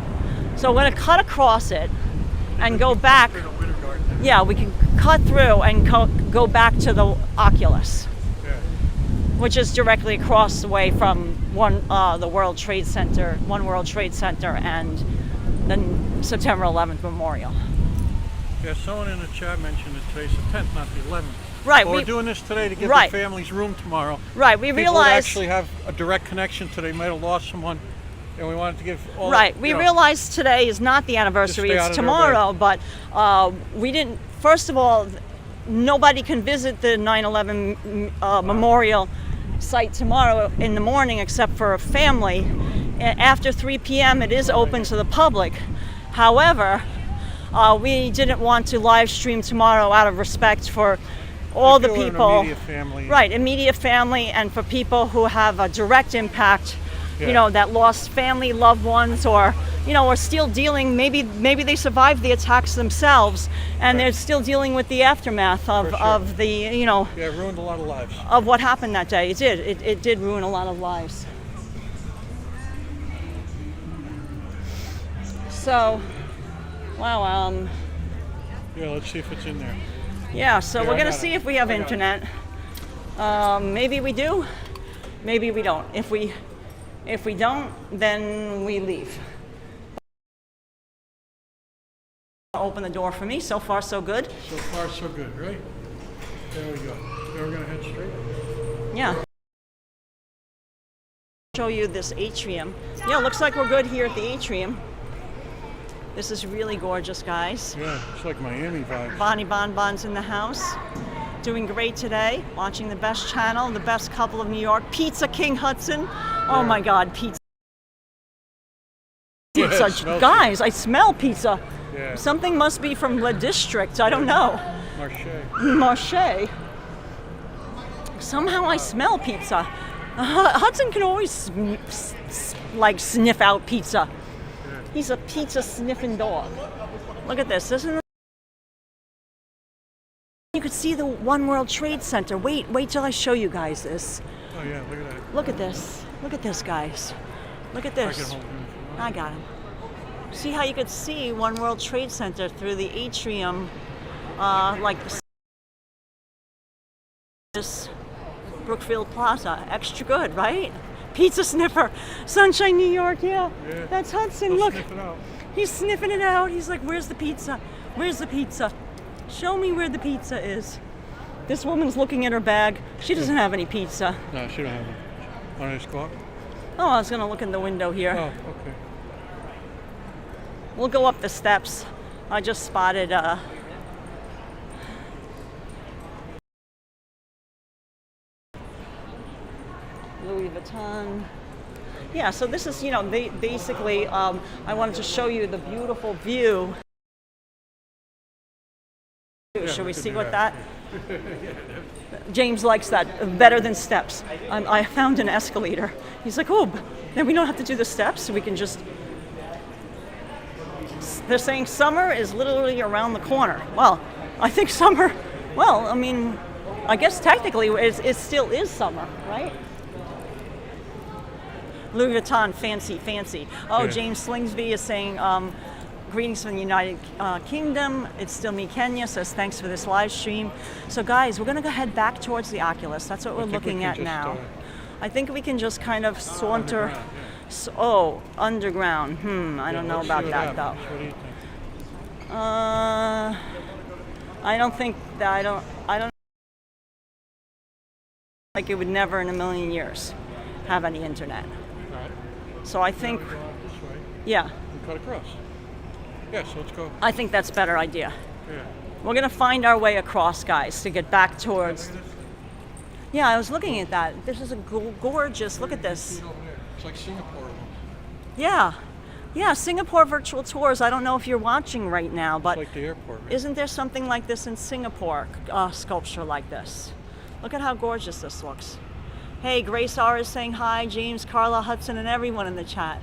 So we're going to cut across it and go back. Yeah, we can cut through and go back to the Oculus, which is directly across the way from the World Trade Center, One World Trade Center, and the September 11th Memorial. Yeah, someone in the chat mentioned that today's the 10th, not the 11th. Right. Well, we're doing this today to give right. the families room tomorrow. Right. We People realized actually have a direct connection today. Might have lost someone, and we wanted to give all. Right. We realized today is not the anniversary; it's tomorrow. But we didn't. First of all, nobody can visit the 9/11 memorial site tomorrow in the morning except for a family. After 3 p.m. it is open to the public. However, we didn't want to live stream tomorrow out of respect for all the people, immediate family. Right, immediate family, and for people who have a direct impact, you know, that lost family, loved ones, or are still dealing. Maybe they survived the attacks themselves, and they're still dealing with the aftermath of the Yeah, it ruined a lot of lives. Of what happened that day. It did. It did ruin a lot of lives. So, wow. Yeah, let's see if it's in there. Yeah, so we're gonna see if we have internet. Maybe we do, maybe we don't. If we don't, then we leave. Open the door for me. So far, so good. So far, so good, right? There we go. Now we're gonna head straight. Yeah. Show you this atrium. Yeah, looks like we're good here at the atrium. This is really gorgeous, guys. Yeah, it's like Miami vibes. Bonnie Bonbon's in the house. Doing great today. Watching the best channel, the best couple of New York. Pizza King Hudson. Oh my God, pizza. Pizza. Guys, I smell pizza. Yeah. Something must be from the district. I don't know. Marche. Somehow I smell pizza. Hudson can always sniff out pizza. He's a pizza sniffing dog. Look at this. Isn't it? You could see the One World Trade Center. Wait till I show you guys this. Oh yeah, look at that. Look at this. Look at this, guys. Look at this. I got him. See how you could see One World Trade Center through the atrium, like this Brookfield Plaza. Extra good, right? Pizza sniffer, Sunshine, New York. Yeah. That's Hudson. Look, he's sniffing it out. He's like, "Where's the pizza? Where's the pizza? Show me where the pizza is." This woman's looking at her bag. She doesn't have any pizza. No, she don't have it. Want to just go up? Oh, I was gonna look in the window here. Oh, okay. We'll go up the steps. I just spotted Louis Vuitton. Yeah, so this is, basically, I wanted to show you the beautiful view. Should we see what that? James likes that better than steps. I found an escalator. He's like, oh, then we don't have to do the steps. We can just. They're saying summer is literally around the corner. Well, I think summer. Well, I mean, I guess technically it still is summer, right? Louis Vuitton, fancy. Oh, yeah. James Slingsby is saying, greetings from the United Kingdom. It's still me, Kenya, says thanks for this live stream. So guys, we're gonna go head back towards the Oculus. That's what we're looking at now. I think we can just kind of saunter. Underground. I don't know about that though. What do you think? I don't think that, I don't like it would never in a million years have any internet. Right. So I think, this way. Yeah. And cut across. Yeah, so let's go. I think that's a better idea. Yeah. We're gonna find our way across, guys, to get back towards. Yeah, I was looking at that. This is a gorgeous. Look at this. It's like Singapore. Yeah, Singapore virtual tours. I don't know if you're watching right now, but it's like the airport. Right? Isn't there something like this in Singapore? Sculpture like this. Look at how gorgeous this looks. Hey, Grace R is saying hi. James, Carla, Hudson, and everyone in the chat.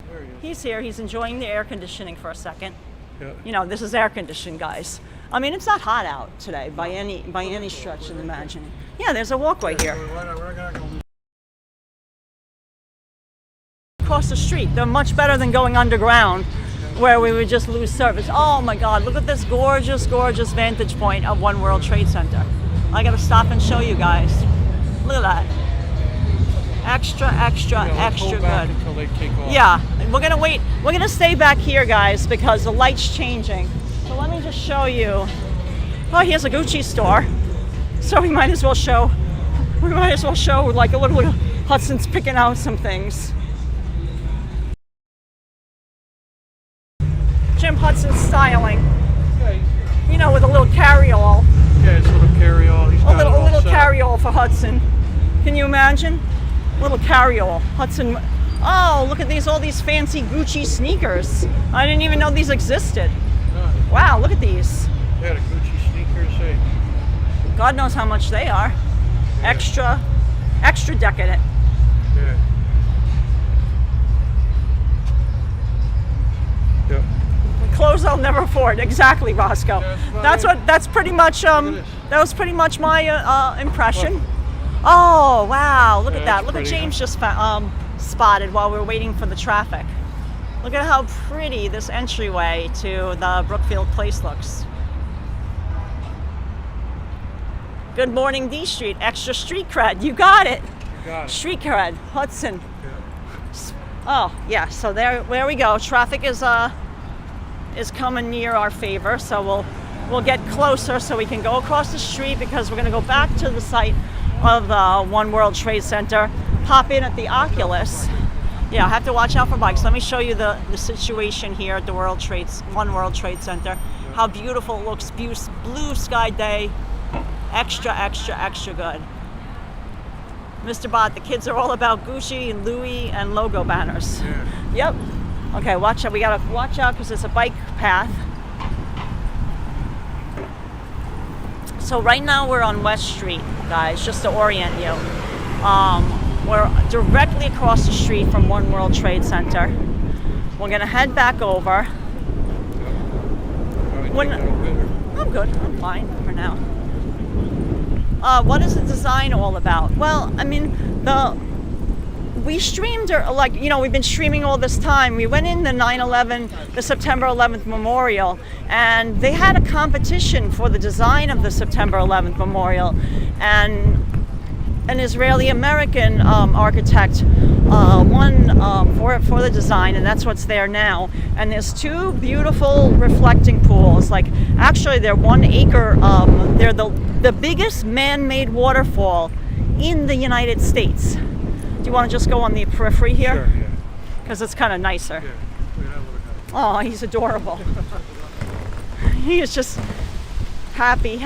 There he is. He's here. He's enjoying the air conditioning for a second. Yeah. You know, this is air conditioned, guys. I mean, it's not hot out today by any stretch of the imagining. Yeah, there's a walkway here. We're not gonna go. Across the street. They're much better than going underground where we would just lose service. Oh my God, look at this gorgeous, gorgeous vantage point of One World Trade Center. I gotta stop and show you guys. Look at that. Extra, extra, extra good. Until they take off. Yeah, we're gonna wait. We're gonna stay back here, guys, because the light's changing. So let me just show you. Oh, here's a Gucci store. So we might as well show. We might as well show like a little Hudson's picking out some things. Jim Hudson styling. You know, with a little carry-all. Yeah, it's a little carry-all. He's got it all A little set up. carry-all for Hudson. Can you imagine? Little carry-all. Hudson. Oh, look at all these fancy Gucci sneakers. I didn't even know these existed. Wow, look at these. Yeah, the Gucci sneakers. Hey. God knows how much they are. Extra decadent. Yeah. Yep. Clothes I'll never afford. Exactly, Roscoe. That's pretty much that was pretty much my impression. Oh wow, look at that. Look at James just spotted while we were waiting for the traffic. Look at how pretty this entryway to the Brookfield Place looks. Good morning, D Street. Extra street cred. You got it. Street cred. Hudson. Oh yeah. So there we go. Traffic is coming near our favor. So we'll get closer so we can go across the street because we're going to go back to the site of the One World Trade Center. Pop in at the Oculus. Yeah, I have to watch out for bikes. Let me show you the situation here at the One World Trade Center. How beautiful it looks. Blue sky day. Extra, extra, extra good. Mr. Bott, the kids are all about Gucci and Louis and logo banners. Yeah. Yep. Okay, watch out. We gotta watch out because it's a bike path. So right now we're on West Street, guys, just to orient you. We're directly across the street from One World Trade Center. We're gonna head back over. I'm good. I'm fine for now. What is the design all about? Well, I mean, we streamed, we've been streaming all this time. We went in the 9/11, the September 11th memorial, and they had a competition for the design of the September 11th memorial, and an Israeli-American architect won for the design, and that's what's there now. And there's two beautiful reflecting pools. Like, actually, they're 1 acre. They're the biggest man-made waterfall in the United States. Do you want to just go on the periphery here? Sure, yeah. Because it's kind of nicer. Yeah. Oh, he's adorable. He is just happy.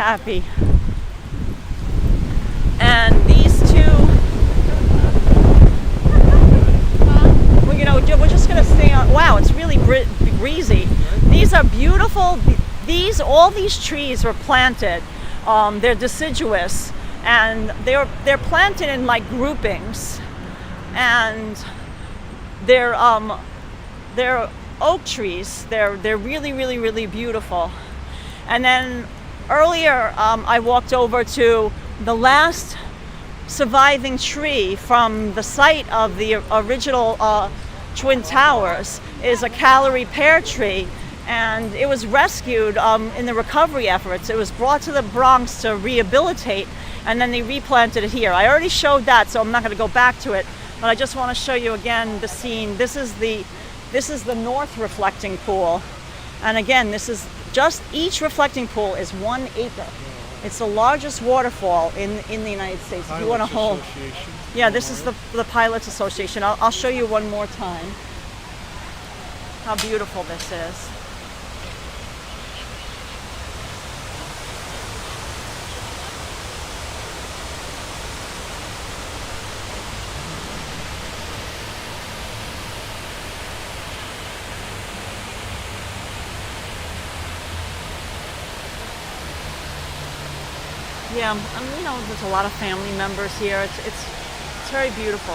And these two, we're just gonna stay on. Wow, it's really breezy. These are beautiful. All these trees were planted. They're deciduous, and they're planted in like groupings, and they're oak trees. They're really beautiful. And then earlier, I walked over to the last surviving tree from the site of the original Twin Towers is a Callery pear tree, and it was rescued in the recovery efforts. It was brought to the Bronx to rehabilitate, and then they replanted it here. I already showed that, so I'm not going to go back to it, but I just want to show you again the scene. This is the north reflecting pool, and again, this is just each reflecting pool is 1 acre. It's the largest waterfall in the United States. If you want to hold, yeah, this is the Pilots Association. I'll show you one more time how beautiful this is. Yeah, there's a lot of family members here. It's very beautiful.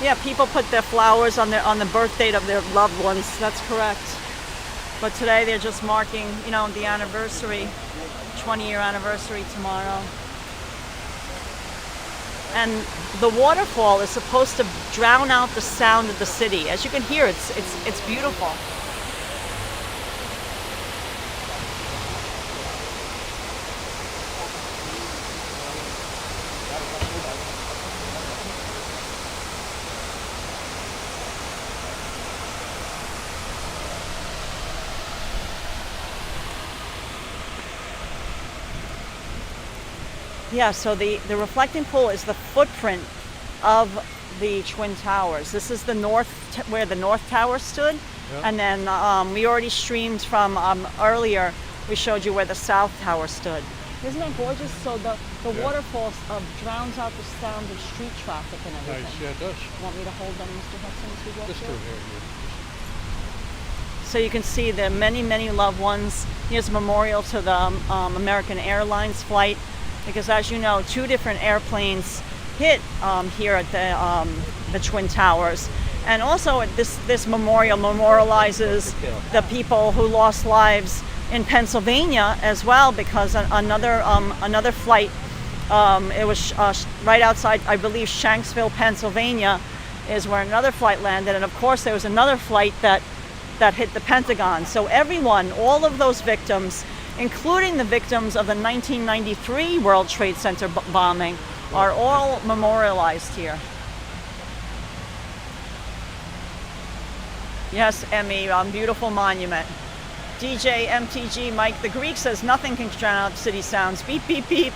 Yeah, people put their flowers on the birth date of their loved ones. That's correct. But today they're just marking, you know, the anniversary, 20-year anniversary tomorrow. And the waterfall is supposed to drown out the sound of the city. As you can hear, it's beautiful. Yeah, so the reflecting pool is the footprint of the Twin Towers. This is the where the North Tower stood. Yep. And then we already streamed from earlier, we showed you where the South Tower stood. Isn't that gorgeous? So the waterfall drowns out the sound of street traffic and everything. Nice, yeah, it does. Want me to hold them, Mr. Hudson, as we go Just through? here. So you can see the many, many loved ones. Here's a memorial to the American Airlines flight, because as you know, 2 different airplanes hit here at the Twin Towers. And also this memorial memorializes the people who lost lives in Pennsylvania as well, because another flight, it was right outside, I believe, Shanksville, Pennsylvania, is where another flight landed. And of course there was another flight that hit the Pentagon. So everyone, all of those victims, including the victims of the 1993 World Trade Center bombing, are all memorialized here. Yes, Emmy, beautiful monument. DJ MTG Mike the Greek says nothing can drown out city sounds. Beep, beep, beep.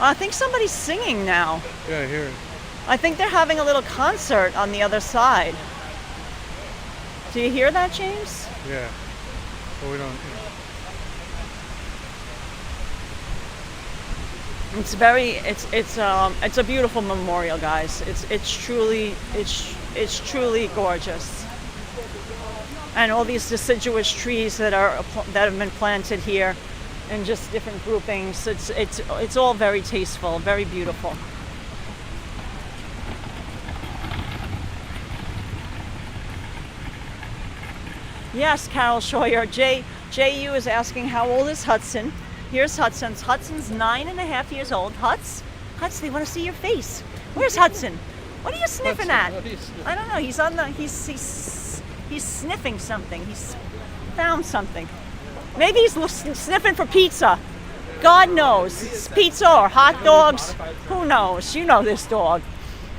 I think somebody's singing now. Yeah, I hear it. I think they're having a little concert on the other side. Do you hear that, James? Yeah. But we don't. It's a beautiful memorial, guys. It's truly gorgeous. And all these deciduous trees that have been planted here in just different groupings. It's all very tasteful, very beautiful. Yes, Carol Scheuer. JU is asking how old is Hudson? Here's Hudson. Hudson's 9.5 years old. Hudson, they want to see your face. Where's Hudson? What are you sniffing at? I don't know. He's on the. He's sniffing something. He's found something. Maybe he's sniffing for pizza. God knows. It's pizza or hot dogs. Who knows? You know this dog.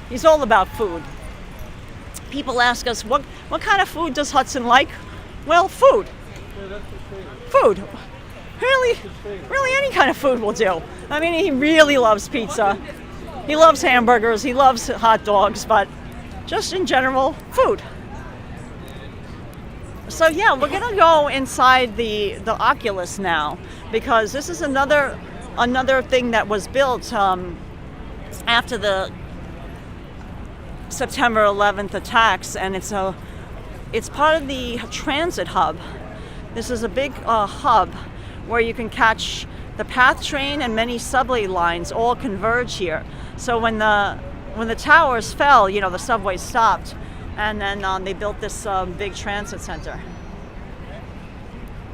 He's all about food. People ask us, what kind of food does Hudson like? Well, food. Food. Really any kind of food will do. I mean, he really loves pizza. He loves hamburgers. He loves hot dogs, but just in general, food. So yeah, we're gonna go inside the Oculus now, because this is another thing that was built after the September 11th attacks, and it's part of the transit hub. This is a big hub where you can catch the PATH train and many subway lines all converge here. So when the towers fell, you know, the subway stopped, and then they built this big transit center.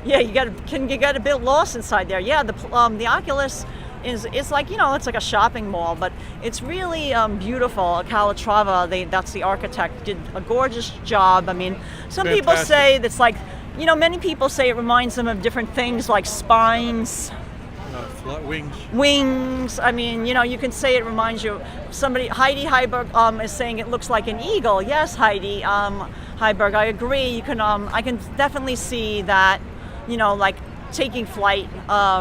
Yeah, you got a bit lost inside there. Yeah, the Oculus is like, you know, it's like a shopping mall, but it's really beautiful. Calatrava, that's the architect, did a gorgeous job. I mean, some people say that's like, you know, many people say it reminds them of different things like spines. Wings. I mean, you know, you can say it reminds you. Heidi Heiberg is saying it looks like an eagle. Yes, Heidi Heiberg, I agree. I can definitely see that, you know, like taking flight,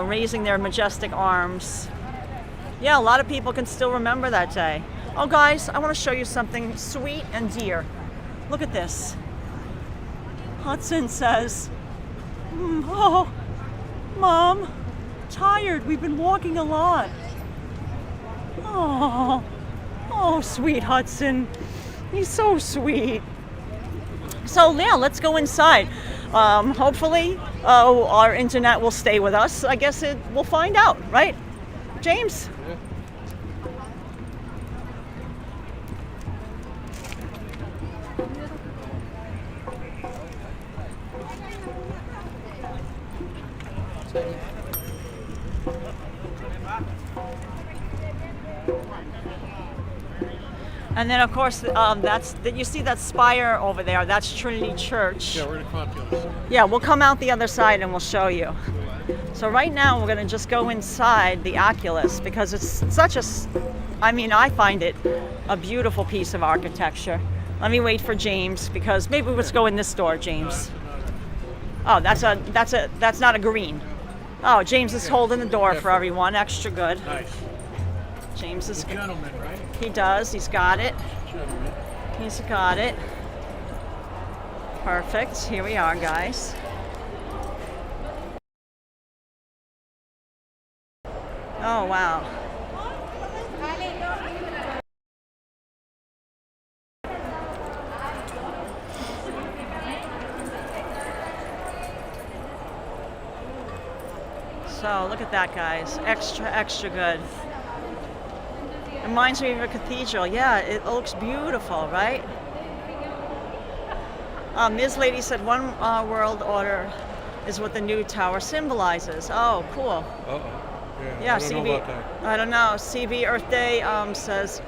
raising their majestic arms. Yeah, a lot of people can still remember that day. Oh, guys, I want to show you something sweet and dear. Look at this. Hudson says, "Oh, Mom, tired. We've been walking a lot." Oh, sweet Hudson. He's so sweet. So yeah, let's go inside. Hopefully, our internet will stay with us. I guess we'll find out, right, James? And then, of course, you see that spire over there. That's Trinity Church. Yeah, we're gonna come out the other side. Yeah, we'll come out the other side and we'll show you. So right now we're gonna just go inside the Oculus because it's such a, I mean, I find it a beautiful piece of architecture. Let me wait for James because maybe let's go in this door, James. Oh, that's not a green. Oh, James is holding the door for everyone. Extra good. Nice. James is. Gentleman, right? He does. He's got it. Gentleman. He's got it. Perfect. Here we are, guys. Oh, wow. So look at that, guys. Extra good. Reminds me of a cathedral. Yeah, it looks beautiful, right? This lady said one world order is what the new tower symbolizes. Oh, cool. Uh-oh. Yeah, I don't CB. know about that. I don't know. CB Earth Day says,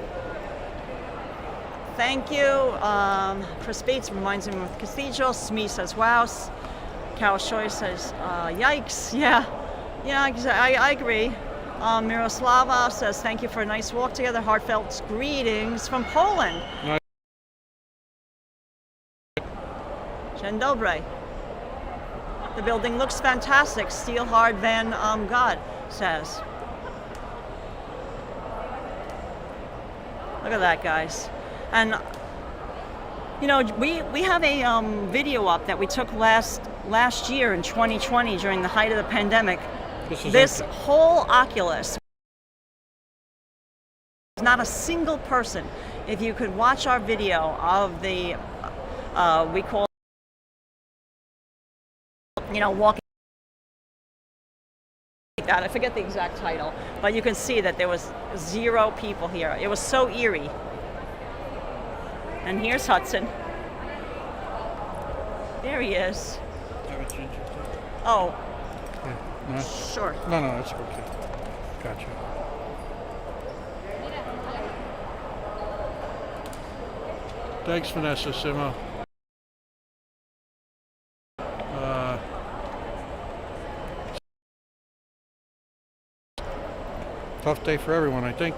thank you. Chris Bates reminds him of the cathedral. Smee says, wow. Carol Shoy says, yikes. Yeah, I agree. Miroslava says, thank you for a nice walk together. Heartfelt greetings from Poland. Nice. Dzień dobry. The building looks fantastic. Steel hard Van God says. Look at that, guys. And you know, we have a video up that we took last year in 2020 during the height of the pandemic. This whole Oculus, not a single person. If you could watch our video of the we call, you know, walking like that. I forget the exact title, but you can see that there was 0 people here. It was so eerie. And here's Hudson. There he is. Oh. No? Sure. No, that's okay. Gotcha. Thanks, Vanessa Simo. Tough day for everyone, I think.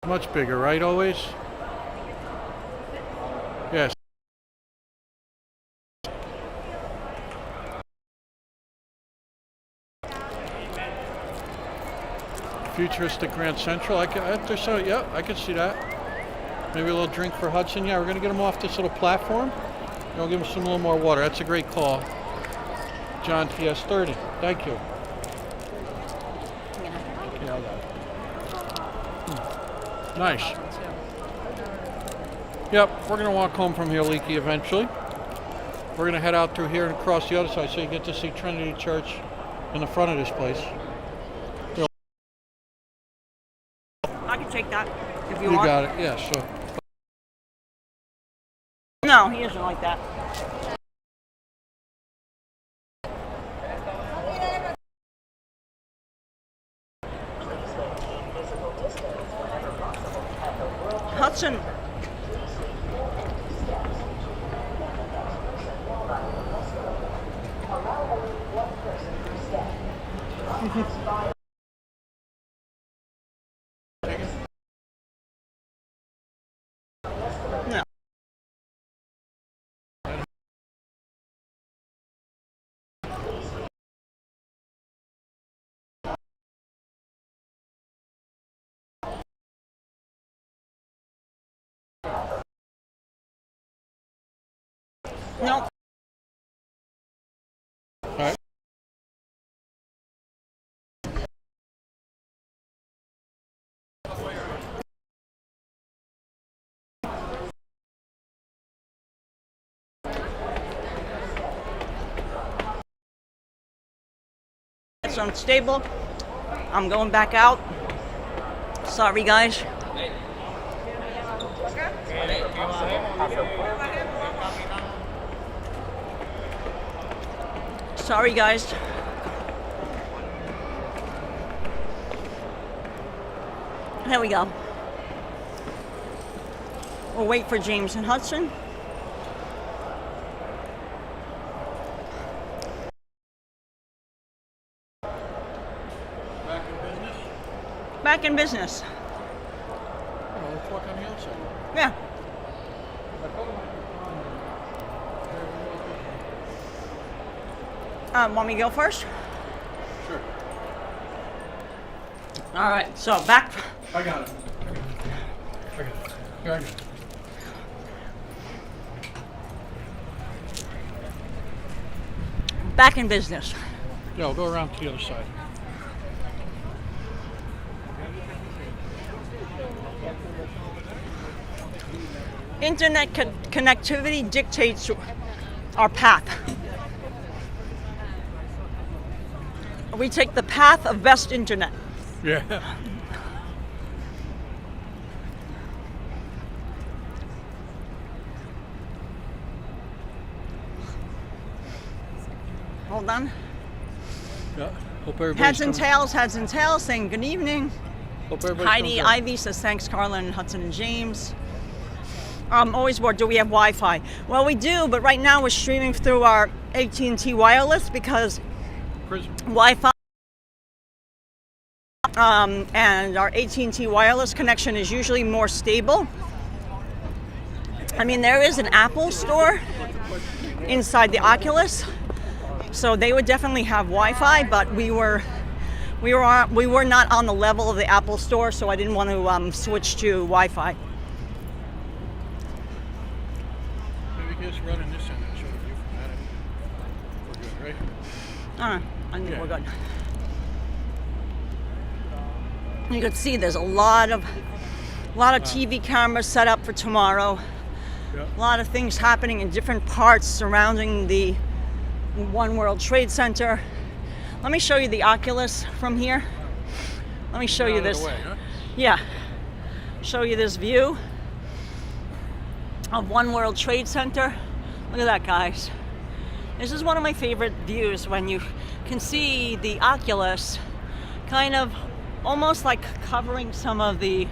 Much bigger, right? Always? Yes. Futuristic Grand Central. I can see that. Maybe a little drink for Hudson. Yeah, we're gonna get him off this little platform. And we'll give him a little more water. That's a great call. John TS30. Thank you. Nice. Yep, we're going to walk home from here, Leaky, eventually. We're going to head out through here and across the other side so you get to see Trinity Church in the front of this place. I can take that if you You want. got it, yeah, sure. No, he doesn't like that. Hudson. No. No. All right. It's unstable. I'm going back out. Sorry, guys. Sorry, guys. There we go. We'll wait for James and Hudson. Back in business? Back in business. Oh, let's walk on the outside. Yeah. Want me to go first? Sure. All right, so back. I got it. Here I go. Back in business. Yeah, I'll go around to the other side. Internet connectivity dictates our path. We take the path of best internet. Yeah. Hold on. Yeah. Hope everybody's Heads and tails saying good evening. Hope everybody's Heidi doing Ivy says thanks, Karla and Hudson and James. Always bored. Do we have Wi-Fi? Well, we do, but right now we're streaming through our AT&T wireless because Prism. Wi-Fi and our AT&T wireless connection is usually more stable. I mean, there is an Apple store inside the Oculus, so they would definitely have Wi-Fi, but we were not on the level of the Apple store, so I didn't want to switch to Wi-Fi. Just running this end and show the view from that end. We're good, right? I think Yeah. we're good. You can see there's a lot of TV cameras set up for tomorrow. Yeah. A lot of things happening in different parts surrounding the One World Trade Center. Let me show you the Oculus from here. Let me show you Out of the this. way, huh? Yeah. Show you this view of One World Trade Center. Look at that, guys. This is one of my favorite views when you can see the Oculus kind of almost like covering some of the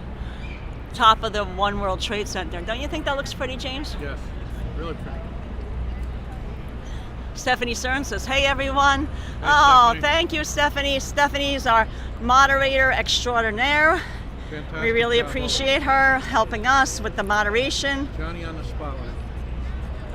top of the One World Trade Center. Don't you think that looks pretty, James? Yes. Really pretty. Stephanie Stern says, hey everyone. Stephanie. Thank you, Stephanie. Stephanie's our moderator extraordinaire. Fantastic. We really job, appreciate her helping us with the moderation. Johnny on the spotlight.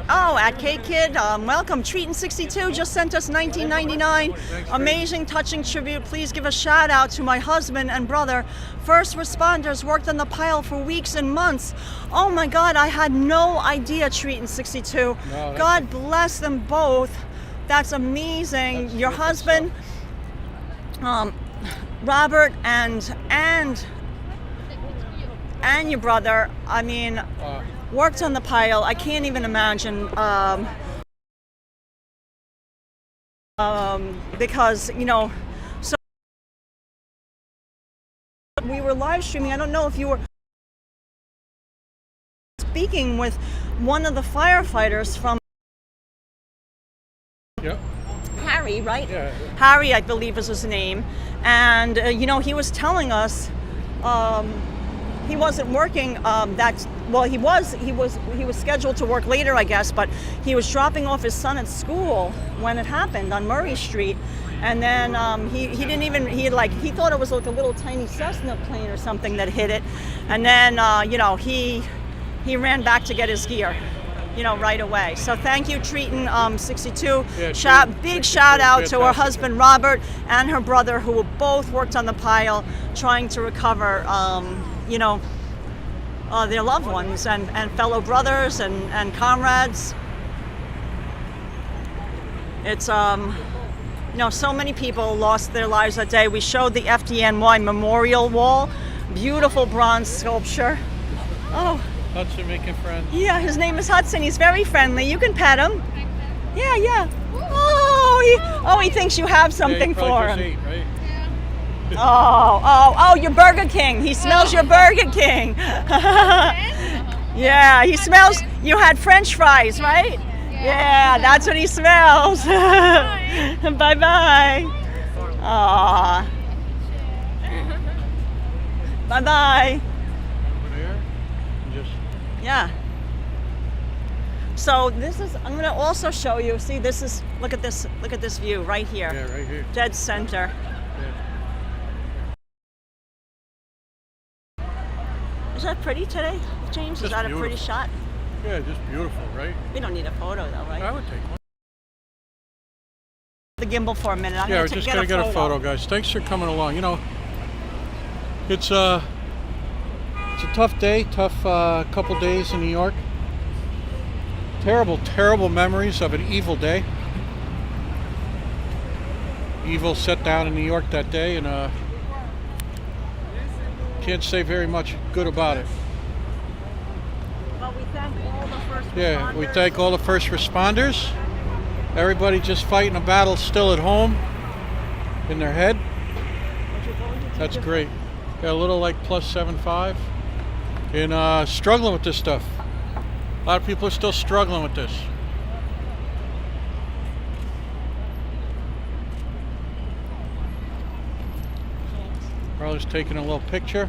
Oh, at K-Kid, welcome. Treatin62 just sent us $19.99. Amazing, touching tribute. Please give a shout out to my husband and brother. First responders worked on the pile for weeks and months. Oh my God, I had no idea, Treatin62. No, God bless them both. That's amazing. Your husband, Robert, and your brother, I mean, worked on the pile. I can't even imagine because, you know, so we were live streaming. I don't know if you were speaking with one of the firefighters from Yep. Harry, right? Yeah. Harry, I believe is his name. And, you know, he was telling us he wasn't working he was scheduled to work later, I guess, but he was dropping off his son at school when it happened on Murray Street. And then he thought it was like a little tiny Cessna plane or something that hit it. And then, you know, he ran back to get his gear, you know, right away. So thank you, Treatin62. Yeah, Big shout out to her fantastic. husband, Robert, and her brother, who both worked on the pile trying to recover, you know, their loved ones and fellow brothers and comrades. It's, you know, so many people lost their lives that day. We showed the FDNY memorial wall, beautiful bronze sculpture. Oh, Hudson making friends. yeah, his name is Hudson. He's very friendly. You can pet him. Yeah. He thinks you have something for him. Ate, right? Oh, your Burger King. He smells your Burger King. Yeah, he smells, you had French fries, right? Yeah, that's what he smells. Bye-bye. Aww. Bye-bye. Over there. Just Yeah. So this is, I'm gonna also show you, see this is, look at this view right here. yeah, right here. Dead center. Yeah. Is that pretty today, James? Is Just that a pretty beautiful. shot? Yeah, just beautiful, right? We don't need a photo though, right? I would take one. The gimbal for a minute. I'm Yeah, we're gonna just gonna get a photo, guys. Thanks for coming along. You know, it's a tough day, tough couple days in New York. Terrible, terrible memories of an evil day. Evil set down in New York that day, and can't say very much good about it. Well, we thank all the first Yeah, we responders. thank all the first responders. Everybody just fighting a battle still at home in their head. That's great. Got a little like +7.5 and struggling with this stuff. A lot of people are still struggling with this. Carla's taking a little picture.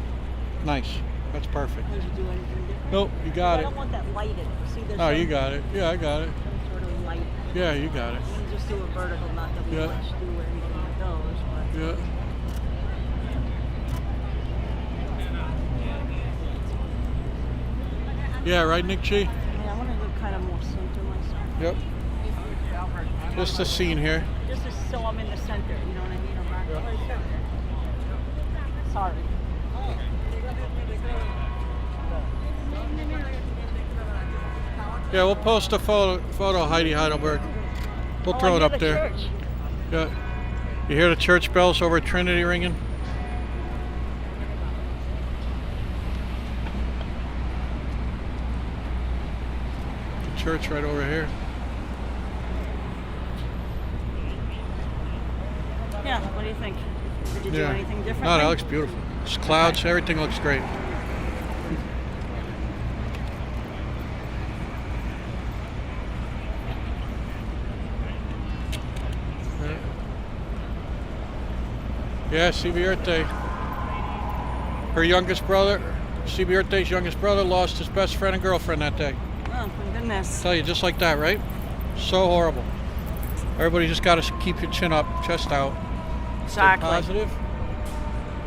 Nice. That's perfect. Did you do anything different? Nope, you got I it. don't want that lighted. See, there's Oh, some- you got it. Yeah, I got it. some sort of light. Yeah, you got it. I'm gonna just do a vertical, not that we Yeah. much do anything with those, but. Yeah. Yeah, right, Nick G? Yeah, I want to look kind of more center myself. Yep. Just the scene here. Just so I'm in the center, you know what I mean? I'm not Sorry. Yeah, we'll post a photo of Heidi Heidelberg. We'll throw it up there. Yeah. You hear the church bells over at Trinity ringing? The church right over here. Yeah, what do you think? Did you do Yeah. anything different? No, that looks beautiful. It's clouds, everything looks great. Yeah, Sibierte. Her youngest brother, Sibierte's youngest brother, lost his best friend and girlfriend that day. Oh, my goodness. Tell you, just like that, right? So horrible. Everybody just got to keep your chin up, chest out. Exactly. Stay positive.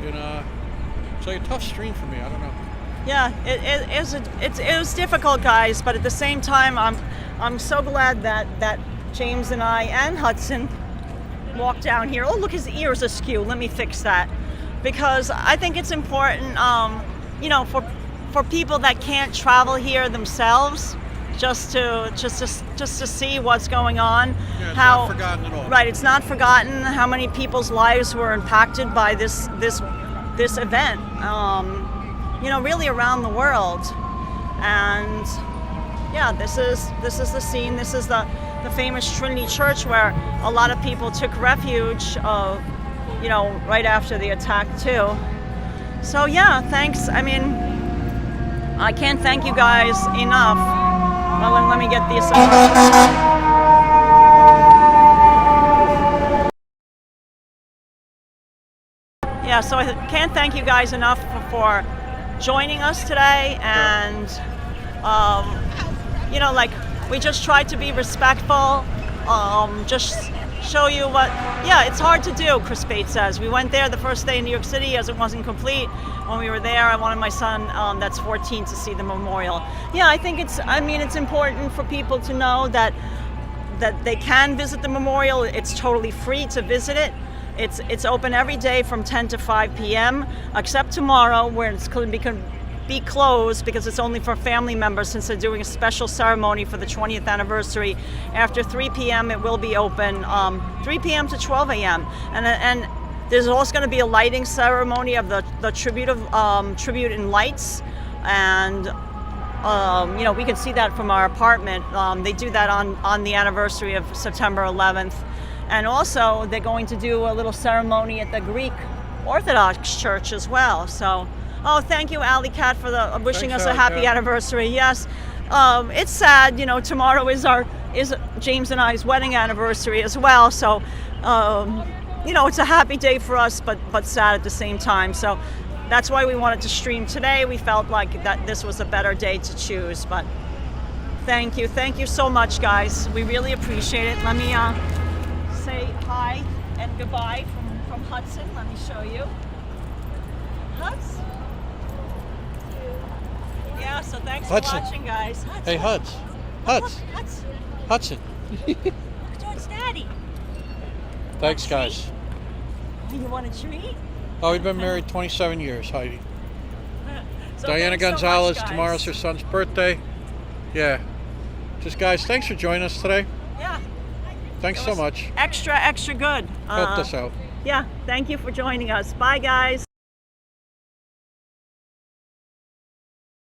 And it's like a tough stream for me. I don't know. Yeah, it was difficult, guys, but at the same time, I'm so glad that James and I and Hudson walked down here. Oh, look, his ears askew. Let me fix that, because I think it's important, you know, for people that can't travel here themselves, just to see what's going on. Yeah, it's how not forgotten at all. Right, it's not forgotten how many people's lives were impacted by this event. You know, really around the world. And yeah, this is the scene. This is the famous Trinity Church where a lot of people took refuge of, you know, right after the attack too. So yeah, thanks. I mean, I can't thank you guys enough. Well, let me get this. Yeah, so I can't thank you guys enough for joining us today, and you know, like, we just tried to be respectful, just show you what, yeah, it's hard to do, Chris Bates says. We went there the first day in New York City as it wasn't complete. When we were there, I wanted my son, that's 14, to see the memorial. Yeah, I think it's important for people to know that they can visit the memorial. It's totally free to visit it. It's open every day from 10 to 5 p.m. except tomorrow, where it's going to be closed because it's only for family members, since they're doing a special ceremony for the 20th anniversary. After 3 p.m. it will be open, 3 p.m. to 12 a.m. And there's also going to be a lighting ceremony of the tribute in lights, and you know, we can see that from our apartment. They do that on the anniversary of September 11th. And also, they're going to do a little ceremony at the Greek Orthodox Church as well. So, oh, thank you, Alley Cat, for wishing Thanks, us a Alley happy Cat. anniversary. Yes, it's sad, you know, tomorrow is our is James and I's wedding anniversary as well. So, you know, it's a happy day for us, but sad at the same time. So that's why we wanted to stream today. We felt like that this was a better day to choose. But thank you so much, guys. We really appreciate it. Let me say hi and goodbye from Hudson. Let me show you. Huds? Yeah, so thanks Hudson. for watching, guys. Huds. Hey, Huds. Huds. Huds. Hudson. It's Daddy. Thanks, guys. You want a treat? Oh, we've been married 27 years, Heidi. So Diana thanks so Gonzalez, much, guys. tomorrow's her son's birthday. Yeah. Just guys, thanks for joining us today. Yeah. Thanks so much. Extra good. Helped us out. Yeah, thank you for joining us. Bye, guys.